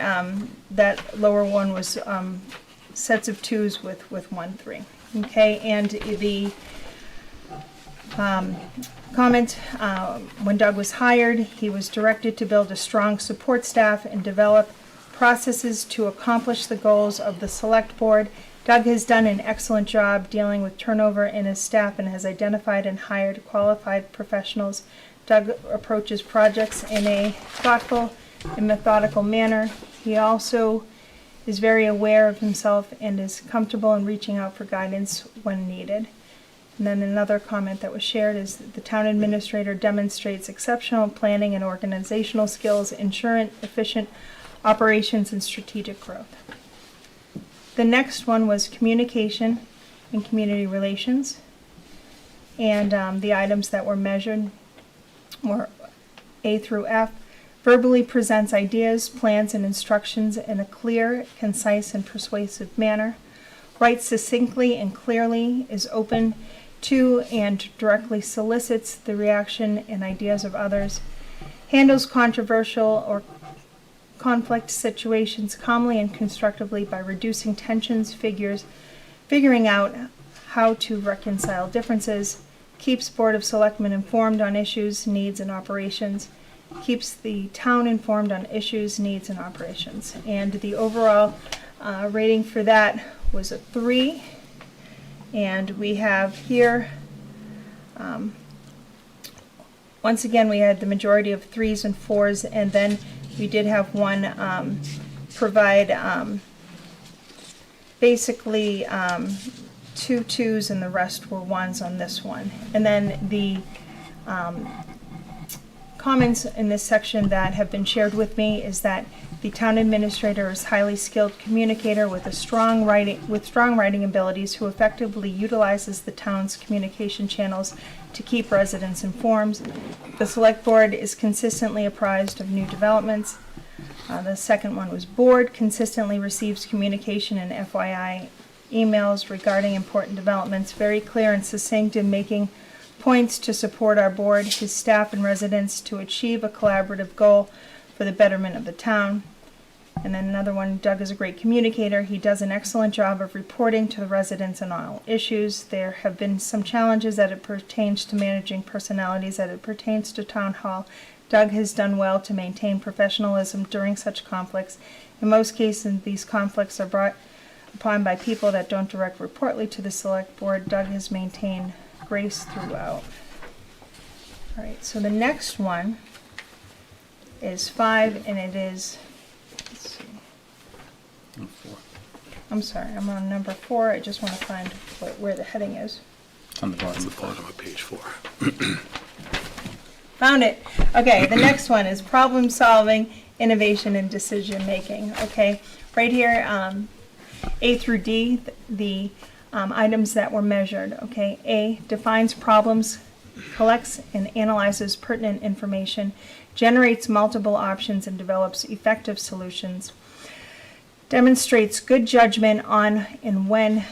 that lower one was sets of 2s with 1 3. Okay, and the comment, when Doug was hired, he was directed to build a strong support staff and develop processes to accomplish the goals of the select board. Doug has done an excellent job dealing with turnover in his staff and has identified and hired qualified professionals. Doug approaches projects in a thoughtful and methodical manner. He also is very aware of himself and is comfortable in reaching out for guidance when needed. And then another comment that was shared is that the town administrator demonstrates exceptional planning and organizational skills, ensuring efficient operations and strategic growth. The next one was communication and community relations. And the items that were measured were A through F. Verbally presents ideas, plans, and instructions in a clear, concise, and persuasive manner. Writes succinctly and clearly, is open to and directly solicits the reaction and ideas of others. Handles controversial or conflict situations calmly and constructively by reducing tensions, figuring out how to reconcile differences, keeps Board of Selectmen informed on issues, needs, and operations, keeps the town informed on issues, needs, and operations. And the overall rating for that was a 3. And we have here, once again, we had the majority of 3s and 4s, and then we did have one provide basically 2 2s and the rest were 1s on this one. And then the comments in this section that have been shared with me is that the town administrator is a highly skilled communicator with strong writing abilities who effectively utilizes the town's communication channels to keep residents informed. The select board is consistently apprised of new developments. The second one was board consistently receives communication and FYI emails regarding important developments, very clear and succinct in making points to support our board, his staff, and residents to achieve a collaborative goal for the betterment of the town. And then another one, Doug is a great communicator. He does an excellent job of reporting to the residents on all issues. There have been some challenges that it pertains to managing personalities, that it pertains to town hall. Doug has done well to maintain professionalism during such conflicts. In most cases, these conflicts are brought upon by people that don't direct reportedly to the select board. Doug has maintained grace throughout. All right, so the next one is 5, and it is, let's see. I'm sorry, I'm on number 4. I just want to find where the heading is. It's on the bottom of page 4. Found it. Okay, the next one is problem solving, innovation, and decision making. Okay, right here, A through D, the items that were measured. Okay, A, defines problems, collects and analyzes pertinent information, generates multiple options and develops effective solutions, demonstrates good judgment on when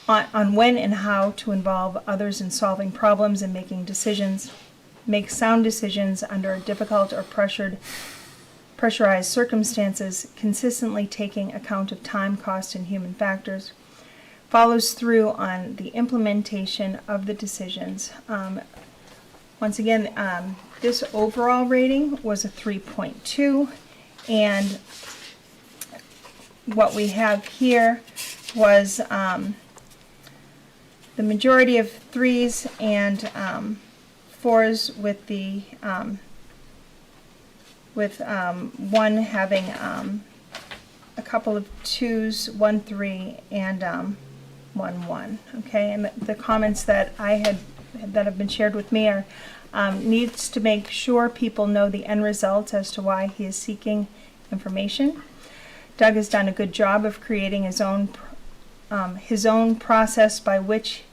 and how to involve others in solving problems and making decisions, makes sound decisions under difficult or pressurized circumstances, consistently taking account of time, cost, and human factors, follows through on the implementation of the decisions. Once again, this overall rating was a 3.2, and what we have here was the majority of 3s and 4s with the one having a couple of 2s, 1 3, and 1 1. Okay, and the comments that that have been shared with me are needs to make sure people know the end results as to why he is seeking information. Doug has done a good job of creating his own process by which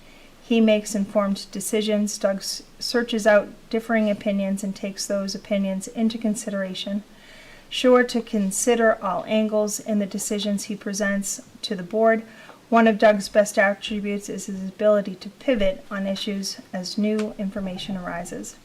he makes informed decisions. Doug searches out differing opinions and takes those opinions into consideration. Sure to consider all angles in the decisions he presents to the board. One of Doug's best attributes is his ability to pivot on issues as new information arises.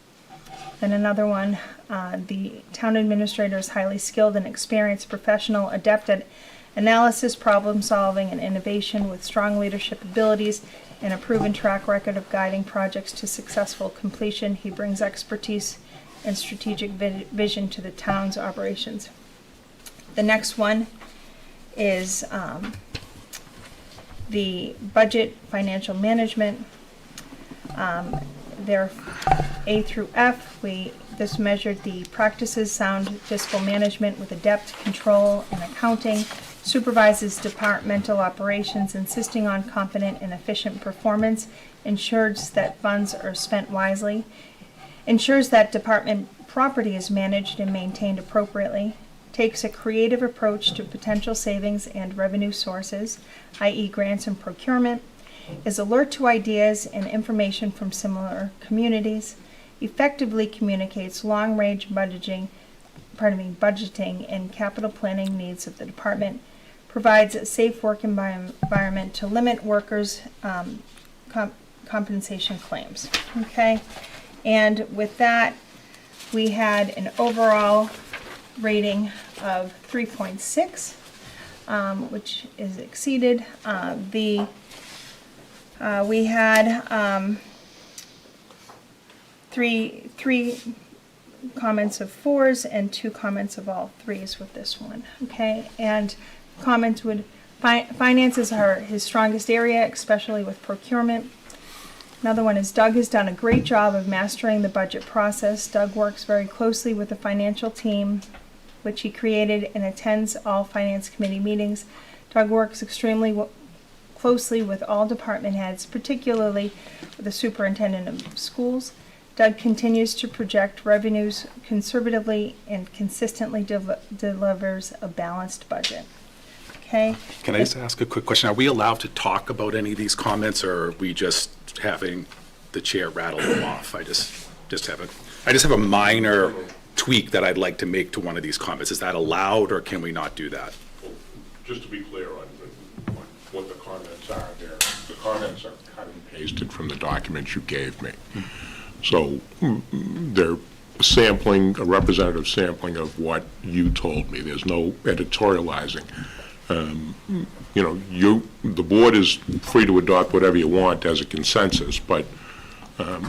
Then another one, the town administrator is highly skilled and experienced professional, adept at analysis, problem solving, and innovation with strong leadership abilities and a proven track record of guiding projects to successful completion. He brings expertise and strategic vision to the town's operations. The next one is the budget financial management. There, A through F, this measured the practices, sound fiscal management with adept control and accounting, supervises departmental operations, insisting on competent and efficient performance, ensures that funds are spent wisely, ensures that department property is managed and maintained appropriately, takes a creative approach to potential savings and revenue sources, i.e. grants and procurement, is alert to ideas and information from similar communities, effectively communicates long-range budgeting and capital planning needs of the department, provides a safe work environment to limit workers' compensation claims. Okay, and with that, we had an overall rating of 3.6, which is exceeded. We had three comments of 4s and 2 comments of all 3s with this one. Okay, and comments would finances are his strongest area, especially with procurement. Another one is Doug has done a great job of mastering the budget process. Doug works very closely with the financial team, which he created, and attends all finance committee meetings. Doug works extremely closely with all department heads, particularly with the superintendent of schools. Doug continues to project revenues conservatively and consistently delivers a balanced budget. Okay. Can I just ask a quick question? Are we allowed to talk about any of these comments, or are we just having the chair rattle them off? I just have a minor tweak that I'd like to make to one of these comments. Is that allowed, or can we not do that? Just to be clear on what the comments are, the comments are cut and pasted from the documents you gave me. So they're a representative sampling of what you told me. There's no editorializing. The board is free to adopt whatever you want as a consensus, but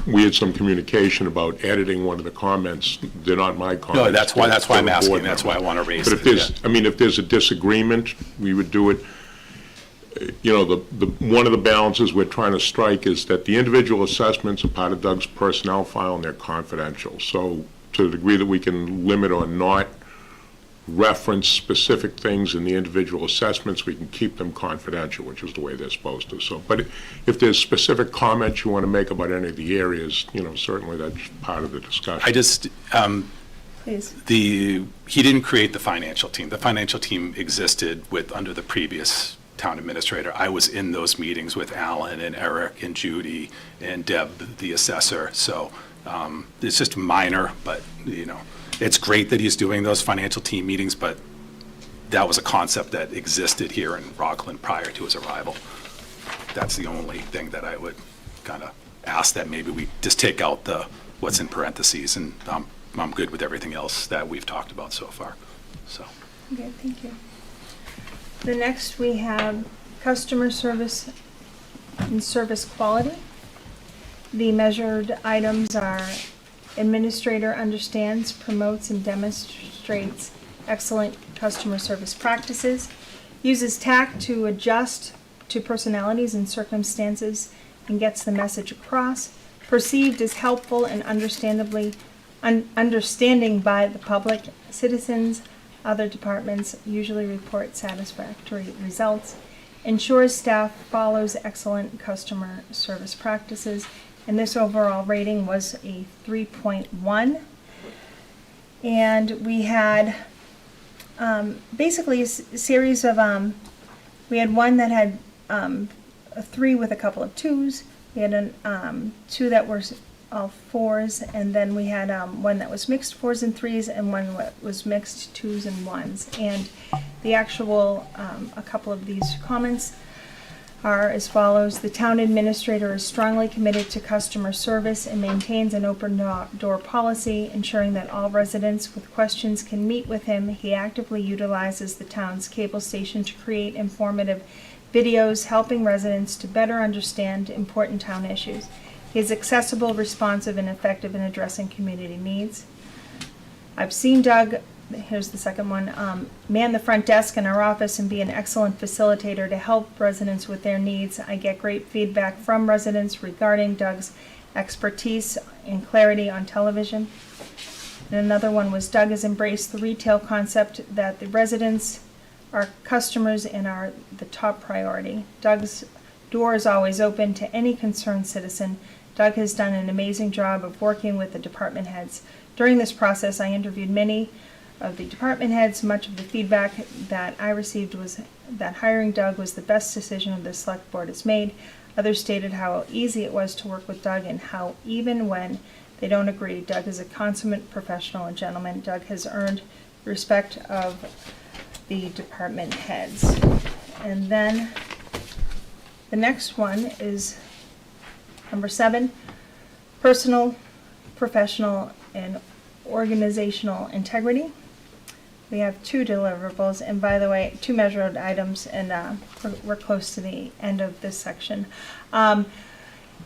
we had some communication about editing one of the comments. They're not my comments. No, that's why I'm asking. That's why I want to raise it. But if there's a disagreement, we would do it. One of the balances we're trying to strike is that the individual assessments are part of Doug's personnel file and they're confidential. So to the degree that we can limit or not reference specific things in the individual assessments, we can keep them confidential, which is the way they're supposed to. So, but if there's specific comments you want to make about any of the areas, certainly that's part of the discussion. Please. He didn't create the financial team. The financial team existed under the previous town administrator. I was in those meetings with Alan and Eric and Judy and Deb, the assessor. So it's just minor, but it's great that he's doing those financial team meetings, but that was a concept that existed here in Rockland prior to his arrival. That's the only thing that I would kind of ask, that maybe we just take out what's in parentheses, and I'm good with everything else that we've talked about so far. So. Okay, thank you. The next we have customer service and service quality. The measured items are administrator understands, promotes, and demonstrates excellent customer service practices, uses tact to adjust to personalities and circumstances and gets the message across, perceived as helpful and understanding by the public, citizens, other departments usually report satisfactory results, ensures staff follows excellent customer service practices, and this overall rating was a 3.1. And we had basically a series of, we had one that had a 3 with a couple of 2s. We had 2 that were all 4s, and then we had one that was mixed 4s and 3s, and one that was mixed 2s and 1s. And the actual, a couple of these comments are as follows. The town administrator is strongly committed to customer service and maintains an open door policy, ensuring that all residents with questions can meet with him. He actively utilizes the town's cable station to create informative videos, helping residents to better understand important town issues. He is accessible, responsive, and effective in addressing community needs. I've seen Doug, here's the second one, man the front desk in our office and be an excellent facilitator to help residents with their needs. I get great feedback from residents regarding Doug's expertise and clarity on television. And another one was Doug has embraced the retail concept that the residents are customers and are the top priority. Doug's door is always open to any concerned citizen. Doug has done an amazing job of working with the department heads. During this process, I interviewed many of the department heads. Much of the feedback that I received was that hiring Doug was the best decision the select board has made. Others stated how easy it was to work with Doug and how even when they don't agree, Doug is a consummate professional and gentleman. Doug has earned the respect of the department heads. And then the next one is number 7, personal, professional, and organizational integrity. We have 2 deliverables, and by the way, 2 measured items, and we're close to the end of this section.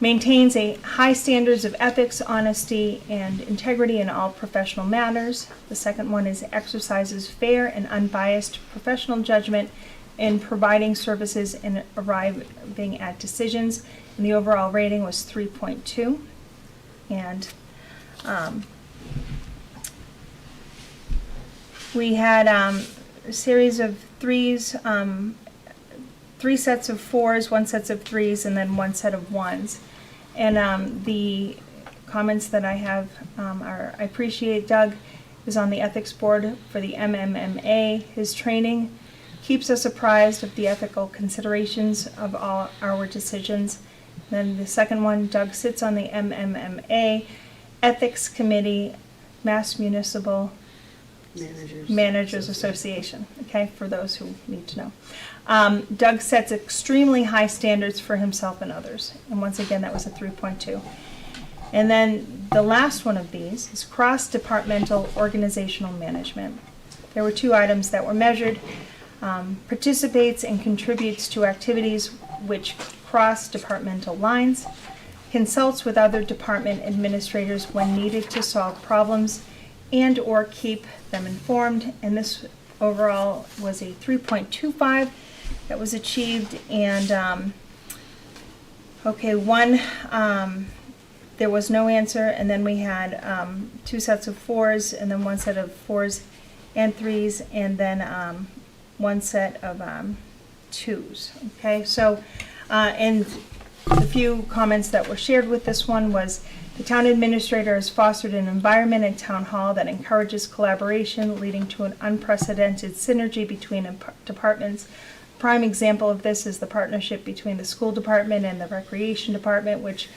Maintains a high standards of ethics, honesty, and integrity in all professional matters. The second one is exercises fair and unbiased professional judgment in providing services and arriving at decisions. And the overall rating was 3.2. And we had a series of 3s, 3 sets of 4s, 1 set of 3s, and then 1 set of 1s. And the comments that I have are, I appreciate Doug is on the ethics board for the MMMA. His training keeps us apprised of the ethical considerations of all our decisions. Then the second one, Doug sits on the MMMA Ethics Committee, Mass Municipal Managers Association, okay, for those who need to know. Doug sets extremely high standards for himself and others. And once again, that was a 3.2. And then the last one of these is cross-departmental organizational management. There were 2 items that were measured. Participates and contributes to activities which cross departmental lines, consults with other department administrators when needed to solve problems and or keep them informed. And this overall was a 3.25 that was achieved. And okay, one, there was no answer, and then we had 2 sets of 4s, and then 1 set of 4s and 3s, and then 1 set of 2s. Okay, so and the few comments that were shared with this one was the town administrator has fostered an environment in town hall that encourages collaboration, leading to an unprecedented synergy between departments. A prime example of this is the partnership between the school department and the recreation department, which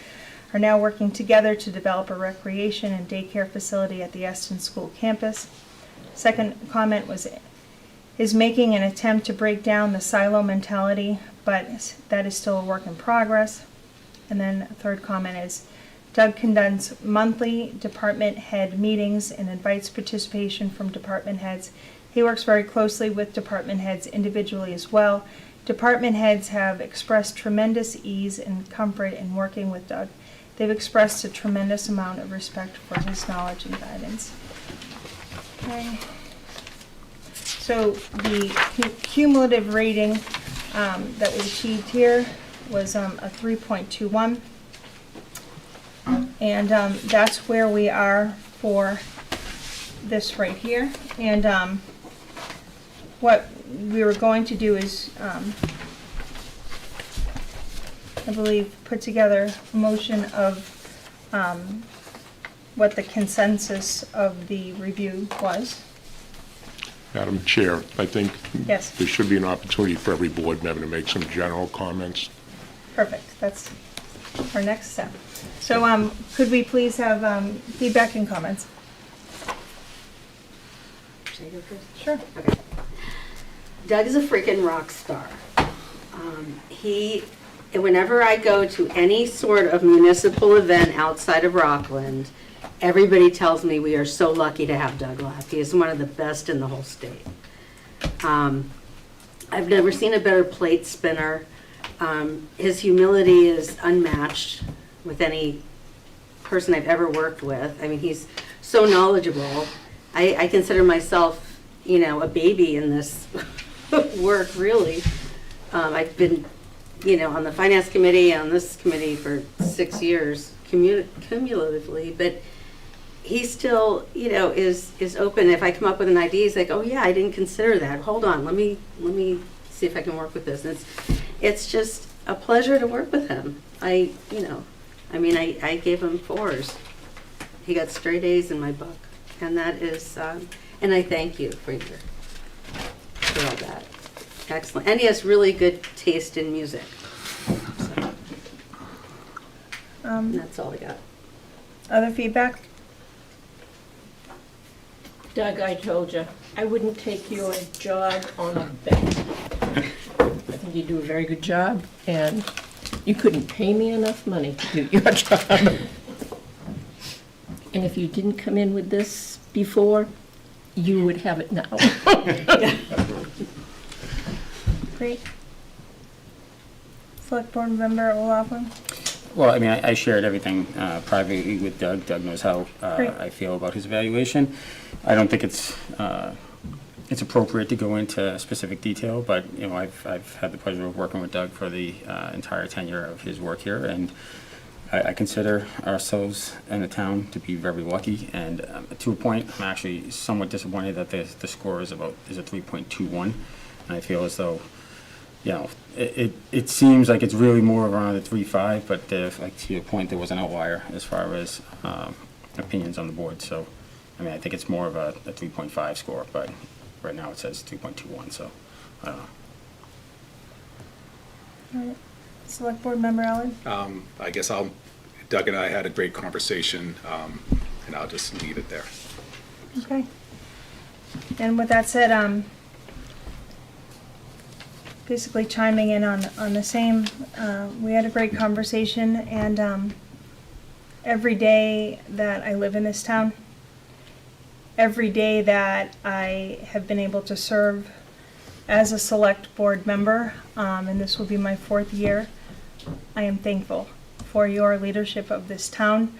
are now working together to develop a recreation and daycare facility at the Eston School campus. Second comment was is making an attempt to break down the silo mentality, but that is still a work in progress. And then a third comment is Doug conducts monthly department head meetings and invites participation from department heads. He works very closely with department heads individually as well. Department heads have expressed tremendous ease and comfort in working with Doug. They've expressed a tremendous amount of respect for his knowledge and guidance. Okay. So the cumulative rating that was achieved here was a 3.21. And that's where we are for this right here. And what we were going to do is, I believe, put together a motion of what the consensus of the review was. Madam Chair, I think Yes. there should be an opportunity for every board member to make some general comments. Perfect, that's our next step. So could we please have feedback and comments? Should I go first? Sure. Okay. Doug is a freaking rock star. Whenever I go to any sort of municipal event outside of Rockland, everybody tells me we are so lucky to have Doug Lapp. He is one of the best in the whole state. I've never seen a better plate spinner. His humility is unmatched with any person I've ever worked with. I mean, he's so knowledgeable. I consider myself, a baby in this work, really. I've been, on the finance committee, on this committee for 6 years, cumulatively, but he still, is open. If I come up with an idea, he's like, oh yeah, I didn't consider that. Hold on, let me see if I can work with this. And it's just a pleasure to work with him. I gave him 4s. He got straight A's in my book. And that is, and I thank you for all that. Excellent. And he has really good taste in music. So, and that's all I got. Other feedback? Doug, I told you, I wouldn't take your job on a bet. I think you do a very good job, and you couldn't pay me enough money to do your job. And if you didn't come in with this before, you would have it now. Great. Select Board Member O'Loughlin? Well, I mean, I shared everything privately with Doug. Doug knows how Great. I feel about his evaluation. I don't think it's appropriate to go into specific detail, but I've had the pleasure of working with Doug for the entire tenure of his work here, and I consider ourselves in the town to be very lucky. And to a point, I'm actually somewhat disappointed that the score is a 3.21, and I feel as though, it seems like it's really more around a 3.5, but like to your point, there was an outlier as far as opinions on the board. So, I mean, I think it's more of a 3.5 score, but right now it says 3.21, so I don't know. All right. Select Board Member Allen? I guess Doug and I had a great conversation, and I'll just leave it there. Okay. And with that said, basically chiming in on the same, we had a great conversation, and every day that I live in this town, every day that I have been able to serve as a select board member, and this will be my 4th year, I am thankful for your leadership of this town.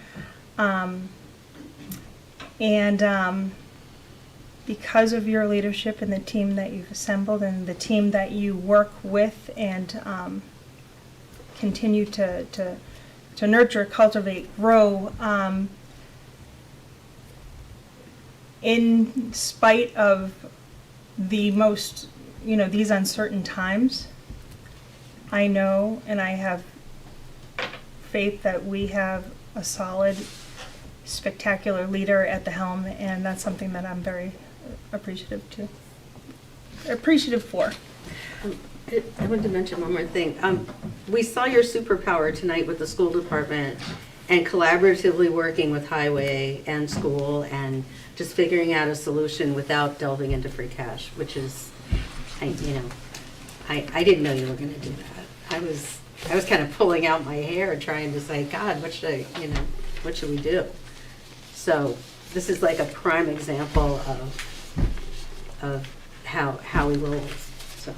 Because of your leadership and the team that you've assembled and the team that you work with and continue to nurture, cultivate, grow, in spite of the most, these uncertain times, I know and I have faith that we have a solid, spectacular leader at the helm, and that's something that I'm very appreciative for. I wanted to mention one more thing. We saw your superpower tonight with the school department and collaboratively working with highway and school and just figuring out a solution without delving into free cash, which is, I didn't know you were going to do that. I was kind of pulling out my hair trying to say, God, what should we do? So this is like a prime example of how we roll. So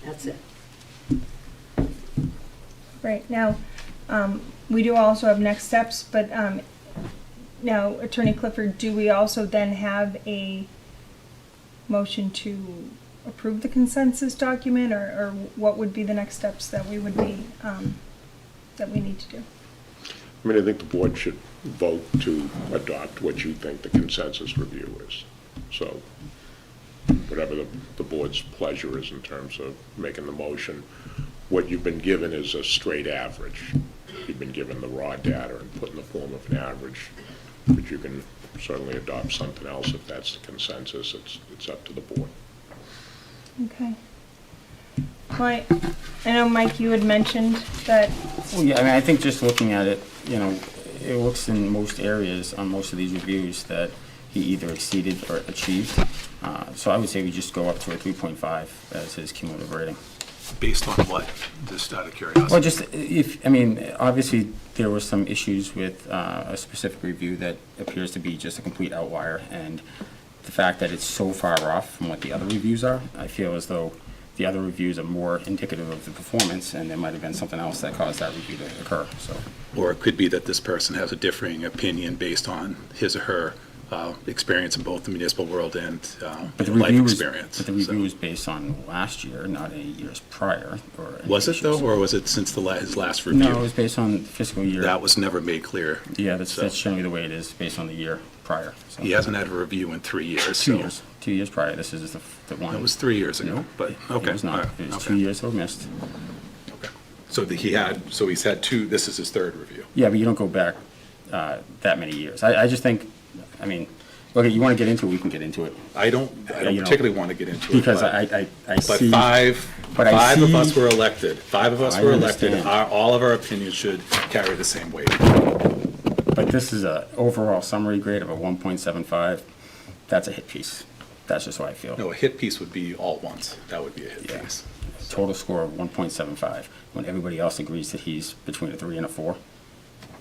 that's it. Right, now, we do also have next steps, but now, Attorney Clifford, do we also then have a motion to approve the consensus document, or what would be the next steps that we would be, that we need to do? I mean, I think the board should vote to adopt what you think the consensus review is. So whatever the board's pleasure is in terms of making the motion, what you've been given is a straight average. You been given the raw data and put in the form of an average. But you can certainly adopt something else if that's the consensus. It's up to the board. Okay. Mike, I know, Mike, you had mentioned that, Well, yeah, I mean, I think just looking at it, you know, it looks in most areas on most of these reviews that he either exceeded or achieved. So I would say we just go up to a 3.5 as his cumulative rating. Based on what? Just out of curiosity. Well, just if, I mean, obviously there were some issues with a specific review that appears to be just a complete outlier, and the fact that it's so far off from what the other reviews are, I feel as though the other reviews are more indicative of the performance, and there might have been something else that caused that review to occur, so. Or it could be that this person has a differing opinion based on his or her experience in both the municipal world and life experience. But the review was based on last year, not 8 years prior. Was it though, or was it since his last review? No, it was based on the fiscal year. That was never made clear. Yeah, that's generally the way it is, based on the year prior. So. He hasn't had a review in 3 years. 2 years. 2 years prior. This is the one. It was 3 years ago, but okay. It was not. It was 2 years that were missed. Okay. So he's had two. This is his third review. Yeah, but you don't go back that many years. I just think, I mean, okay, you want to get into it, we can get into it. I don't particularly want to get into it. Because I see. But five of us were elected. 5 of us were elected. All of our opinions should carry the same weight. But this is a overall summary grade of a 1.75. That's a hit piece. That's just what I feel. No, a hit piece would be all ones. That would be a hit piece. Total score of 1.75, when everybody else agrees that he's between a 3 and a 4.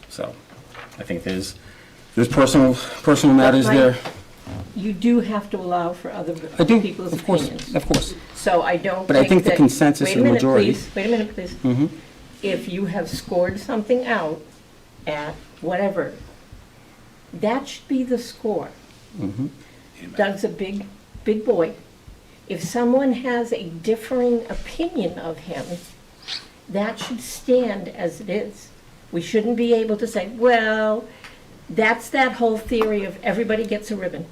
So I think there's personal matters there. You do have to allow for other people's opinions. Of course. So I don't think But I think the consensus of the majority. Wait a minute, please. Mm-hmm. If you have scored something out at whatever, that should be the score. Mm-hmm. Doug's a big boy. If someone has a differing opinion of him, that should stand as it is. We shouldn't be able to say, well, that's that whole theory of everybody gets a ribbon.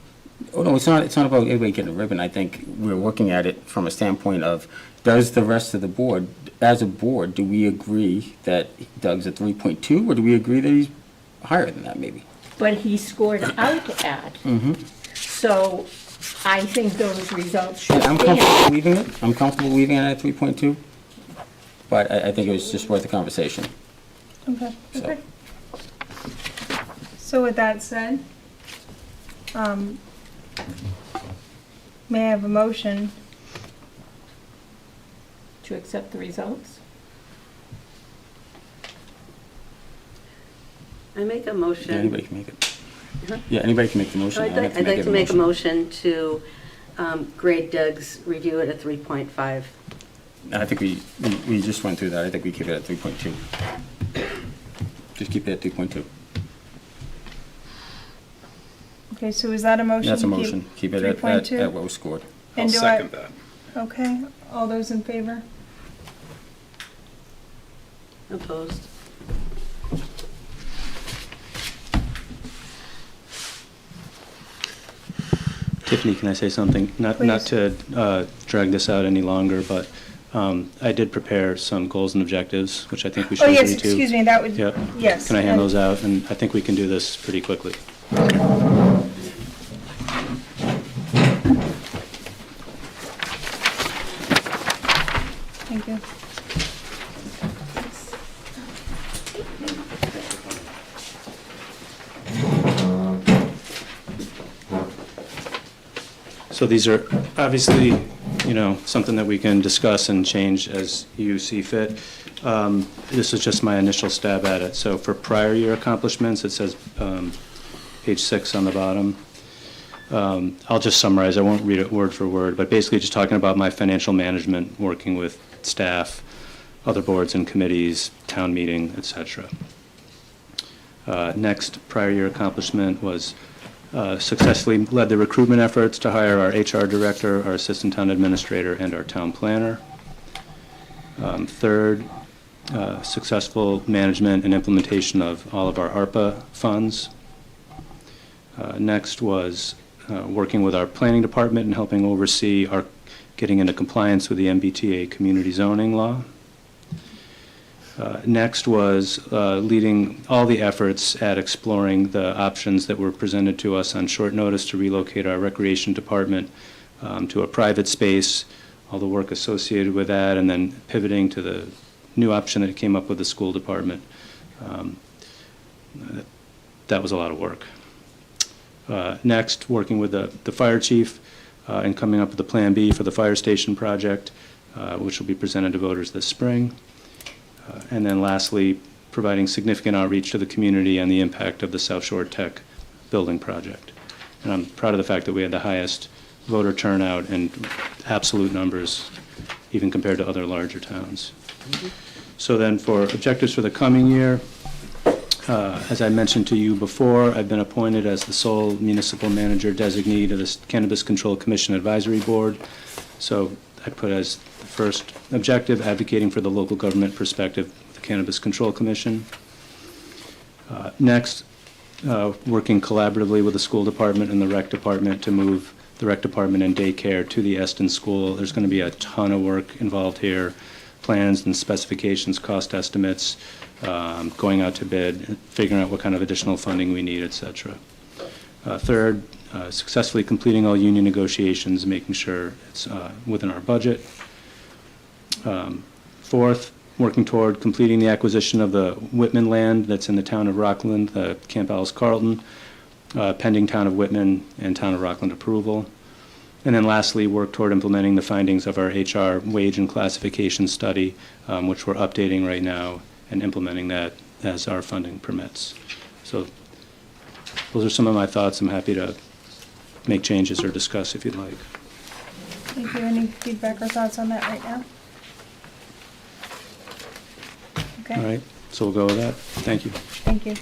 Oh, no, it's not about everybody getting a ribbon. I think we're looking at it from a standpoint of, does the rest of the board, as a board, do we agree that Doug's a 3.2, or do we agree that he's higher than that, maybe? But he scored out at. Mm-hmm. So I think those results should I'm stand. comfortable leaving it. I'm comfortable leaving it at 3.2. But I think it was just worth the conversation. okay. So. Okay. So with that said, may I have a motion? To accept the results? I make a motion. Yeah, anybody can make it. Huh? Yeah, anybody can make the motion. I'd like to make a motion to grade Doug's review at a 3.5. I think we just went through that. I think we keep it at 3.2. Just keep it at 3.2. Okay, so is that a motion? That's a to motion. Keep it at 3.2? what was scored. I'll second that. Okay, all those in favor? Opposed? Tiffany, can I say something? Not Please. to drag this out any longer, but I did prepare some goals and objectives, which I think we should Oh, agree yes, to. excuse me, that would, Yep. yes. Can I hand those out? And I think we can do this pretty quickly. Thank you. So these are obviously, something that we can discuss and change as you see fit. This is just my initial stab at it. So for prior year accomplishments, it says page 6 on the bottom. I'll just summarize. I won't read it word for word, but basically just talking about my financial management, working with staff, other boards and committees, town meeting, etc. Next prior year accomplishment was successfully led the recruitment efforts to hire our HR director, our assistant town administrator, and our town planner. Third, successful management and implementation of all of our ARPA funds. Next was working with our planning department and helping oversee our getting into compliance with the MBTA community zoning law. Next was leading all the efforts at exploring the options that were presented to us on short notice to relocate our recreation department to a private space, all the work associated with that, and then pivoting to the new option that came up with the school department. That was a lot of work. Next, working with the fire chief and coming up with a Plan B for the fire station project, which will be presented to voters this spring. And then lastly, providing significant outreach to the community on the impact of the South Shore Tech building project. And I'm proud of the fact that we had the highest voter turnout in absolute numbers, even compared to other larger towns. So then for objectives for the coming year, as I mentioned to you before, I've been appointed as the sole municipal manager designee to the Cannabis Control Commission Advisory Board. So I put as the first objective advocating for the local government perspective of the Cannabis Control Commission. Next, working collaboratively with the school department and the rec department to move the rec department and daycare to the Eston School. There's going to be a ton of work involved here, plans and specifications, cost estimates, going out to bid, figuring out what kind of additional funding we need, et cetera. Third, successfully completing all union negotiations, making sure it's within our budget. Fourth, working toward completing the acquisition of the Whitman land that's in the town of Rockland, the Camp Alice Carlton, pending town of Whitman and town of Rockland approval. And then lastly, work toward implementing the findings of our HR wage and classification study, which we're updating right now, and implementing that as our funding permits. So those are some of my thoughts. I'm happy to make changes or discuss if you'd like. Thank you. Any feedback or thoughts on that right now? Okay. All right, so we'll go with that. Thank you. Thank you.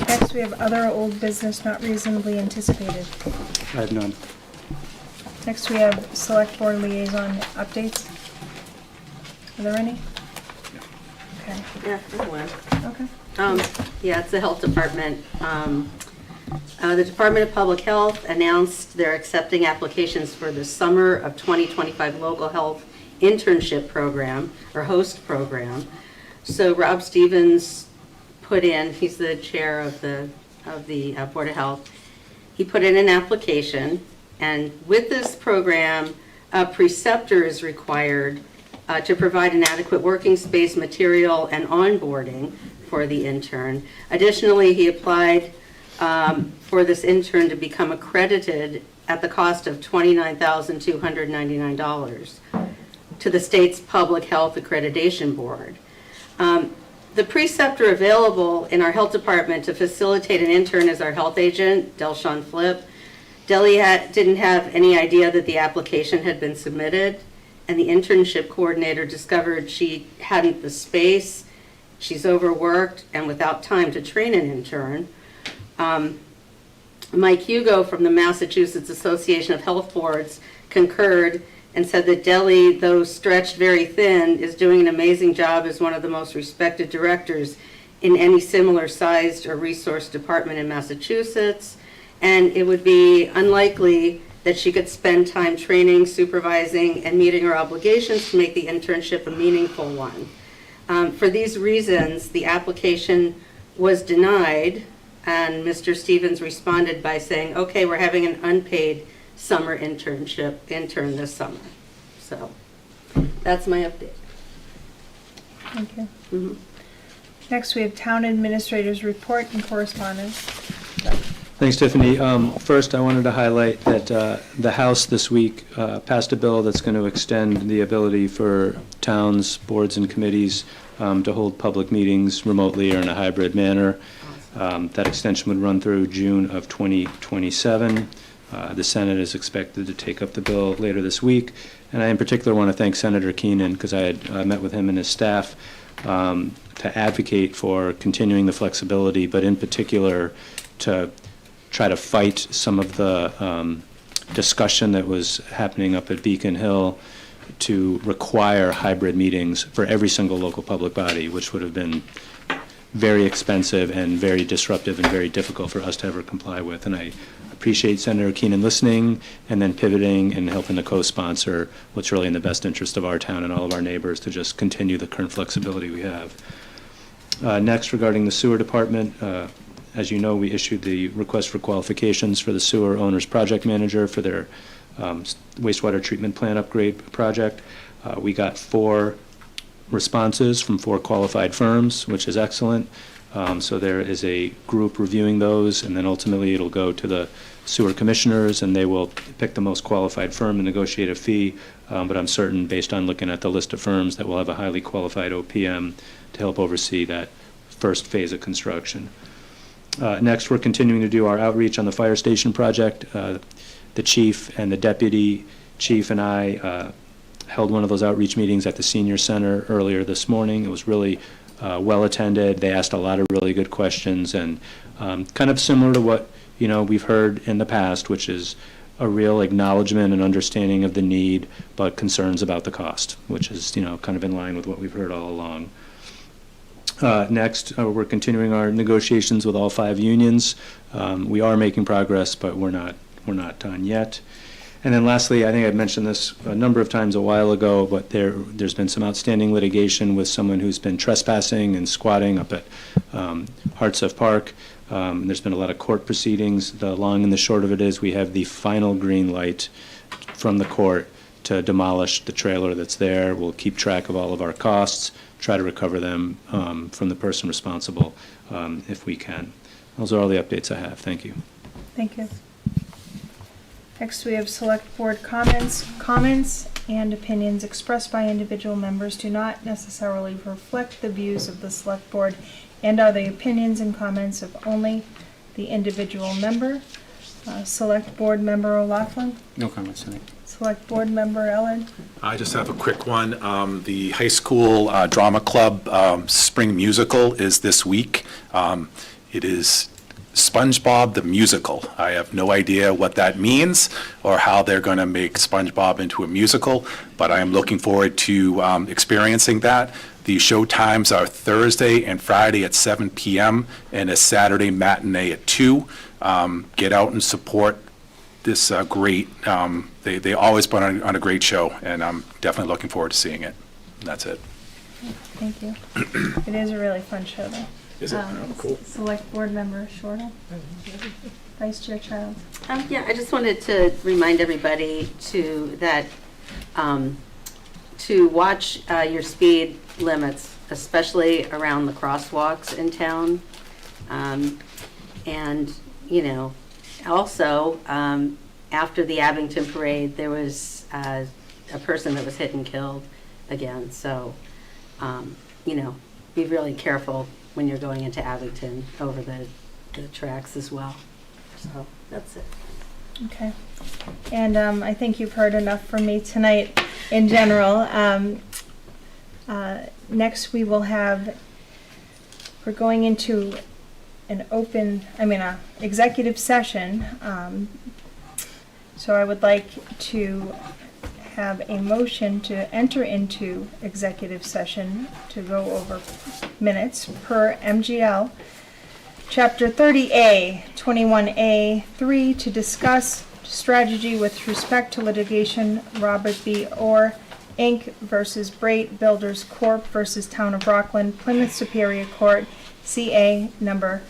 Next, we have other old business not reasonably anticipated. I have none. Next, we have select board liaison updates. Are there any? Okay. Yeah, there's one. Okay. Yeah, it's the health department. The Department of Public Health announced they're accepting applications for the summer of 2025 local health internship program or host program. So Rob Stevens put in, he's the chair of the Board of Health. He put in an application, and with this program, a preceptor is required to provide an adequate working space, material, and onboarding for the intern. Additionally, he applied for this intern to become accredited at the cost of $29,299 to the state's Public Health Accreditation Board. The preceptor available in our health department to facilitate an intern is our health agent, Delshawn Flip. Deli didn't have any idea that the application had been submitted, and the internship coordinator discovered she hadn't the space, she's overworked, and without time to train an intern. Mike Hugo from the Massachusetts Association of Health Boards concurred and said that Deli, though stretched very thin, is doing an amazing job as one of the most respected directors in any similar sized or resourced department in Massachusetts, and it would be unlikely that she could spend time training, supervising, and meeting her obligations to make the internship a meaningful one. For these reasons, the application was denied, and Mr. Stevens responded by saying, okay, we're having an unpaid summer intern this summer. So that's my update. Thank you. Next, we have town administrators report and correspondence. Thanks, Tiffany. First, I wanted to highlight that the House this week passed a bill that's going to extend the ability for towns, boards, and committees to hold public meetings remotely or in a hybrid manner. That extension would run through June of 2027. The Senate is expected to take up the bill later this week, and I in particular want to thank Senator Keenan because I had met with him and his staff to advocate for continuing the flexibility, but in particular to try to fight some of the discussion that was happening up at Beacon Hill to require hybrid meetings for every single local public body, which would have been very expensive and very disruptive and very difficult for us to ever comply with. And I appreciate Senator Keenan listening and then pivoting and helping to co-sponsor what's really in the best interest of our town and all of our neighbors to just continue the current flexibility we have. Next, regarding the sewer department, as you know, we issued the request for qualifications for the sewer owner's project manager for their wastewater treatment plant upgrade project. We got 4 responses from 4 qualified firms, which is excellent. So there is a group reviewing those, and then ultimately it'll go to the sewer commissioners, and they will pick the most qualified firm and negotiate a fee. But I'm certain, based on looking at the list of firms, that we'll have a highly qualified OPM to help oversee that first phase of construction. Next, we're continuing to do our outreach on the fire station project. The chief and the deputy chief and I held one of those outreach meetings at the senior center earlier this morning. It was really well attended. They asked a lot of really good questions, and kind of similar to what we've heard in the past, which is a real acknowledgement and understanding of the need, but concerns about the cost, which is kind of in line with what we've heard all along. Next, we're continuing our negotiations with all 5 unions. We are making progress, but we're not done yet. And then lastly, I think I've mentioned this a number of times a while ago, but there's been some outstanding litigation with someone who's been trespassing and squatting up at Hartsuff Park. There's been a lot of court proceedings. The long and the short of it is we have the final green light from the court to demolish the trailer that's there. We'll keep track of all of our costs, try to recover them from the person responsible if we can. Those are all the updates I have. Thank you. Thank you. Next, we have select board comments. Comments and opinions expressed by individual members do not necessarily reflect the views of the select board and are the opinions and comments of only the individual member. Select board member O'Loughlin. No comments tonight. Select board member Ellard. I just have a quick one. The high school drama club spring musical is this week. It is SpongeBob the Musical. I have no idea what that means or how they're going to make SpongeBob into a musical, but I am looking forward to experiencing that. The show times are Thursday and Friday at 7 p.m. and a Saturday matinee at 2. Get out and support this great, they always put on a great show, and I'm definitely looking forward to seeing it. And that's it. Thank you. It is a really fun show, though. Is it? Oh, cool. Select board member Shortle. Vice Chair Child. Yeah, I just wanted to remind everybody to watch your speed limits, especially around the crosswalks in town. And, also, after the Abington parade, there was a person that was hit and killed again. So, be really careful when you're going into Abington over the tracks as well. So that's it. Okay. And I think you've heard enough from me tonight in general. Next we will we're going into executive session. So I would like to have a motion to enter into executive session to go over minutes per MGL Chapter 30A, 21A, 3, to discuss strategy with respect to litigation, Robert B. Orr, Inc. versus Brait Builders Corp. Versus Town of Rockland, Plymouth Superior Court, CA number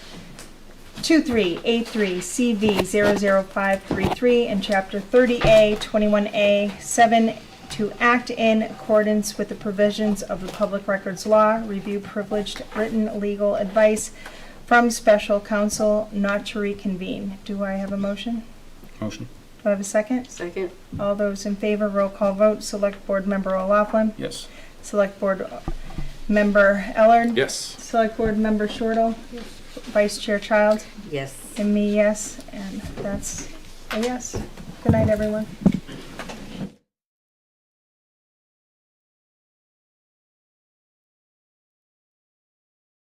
2383CV00533, and Chapter 30A, 21A, 7, to act in accordance with the provisions of the Public Records Law, review privileged written legal advice from special counsel, not to reconvene. Do I have a motion? Motion. Do I have a second? Second. All those in favor, roll call vote. Select Board Member O'Loughlin. Yes. Select Board Member Ellard. Yes. Select Board Member Shortle. Yes. Vice Chair Child. Yes. And me, yes. And that's a yes. Good night, everyone.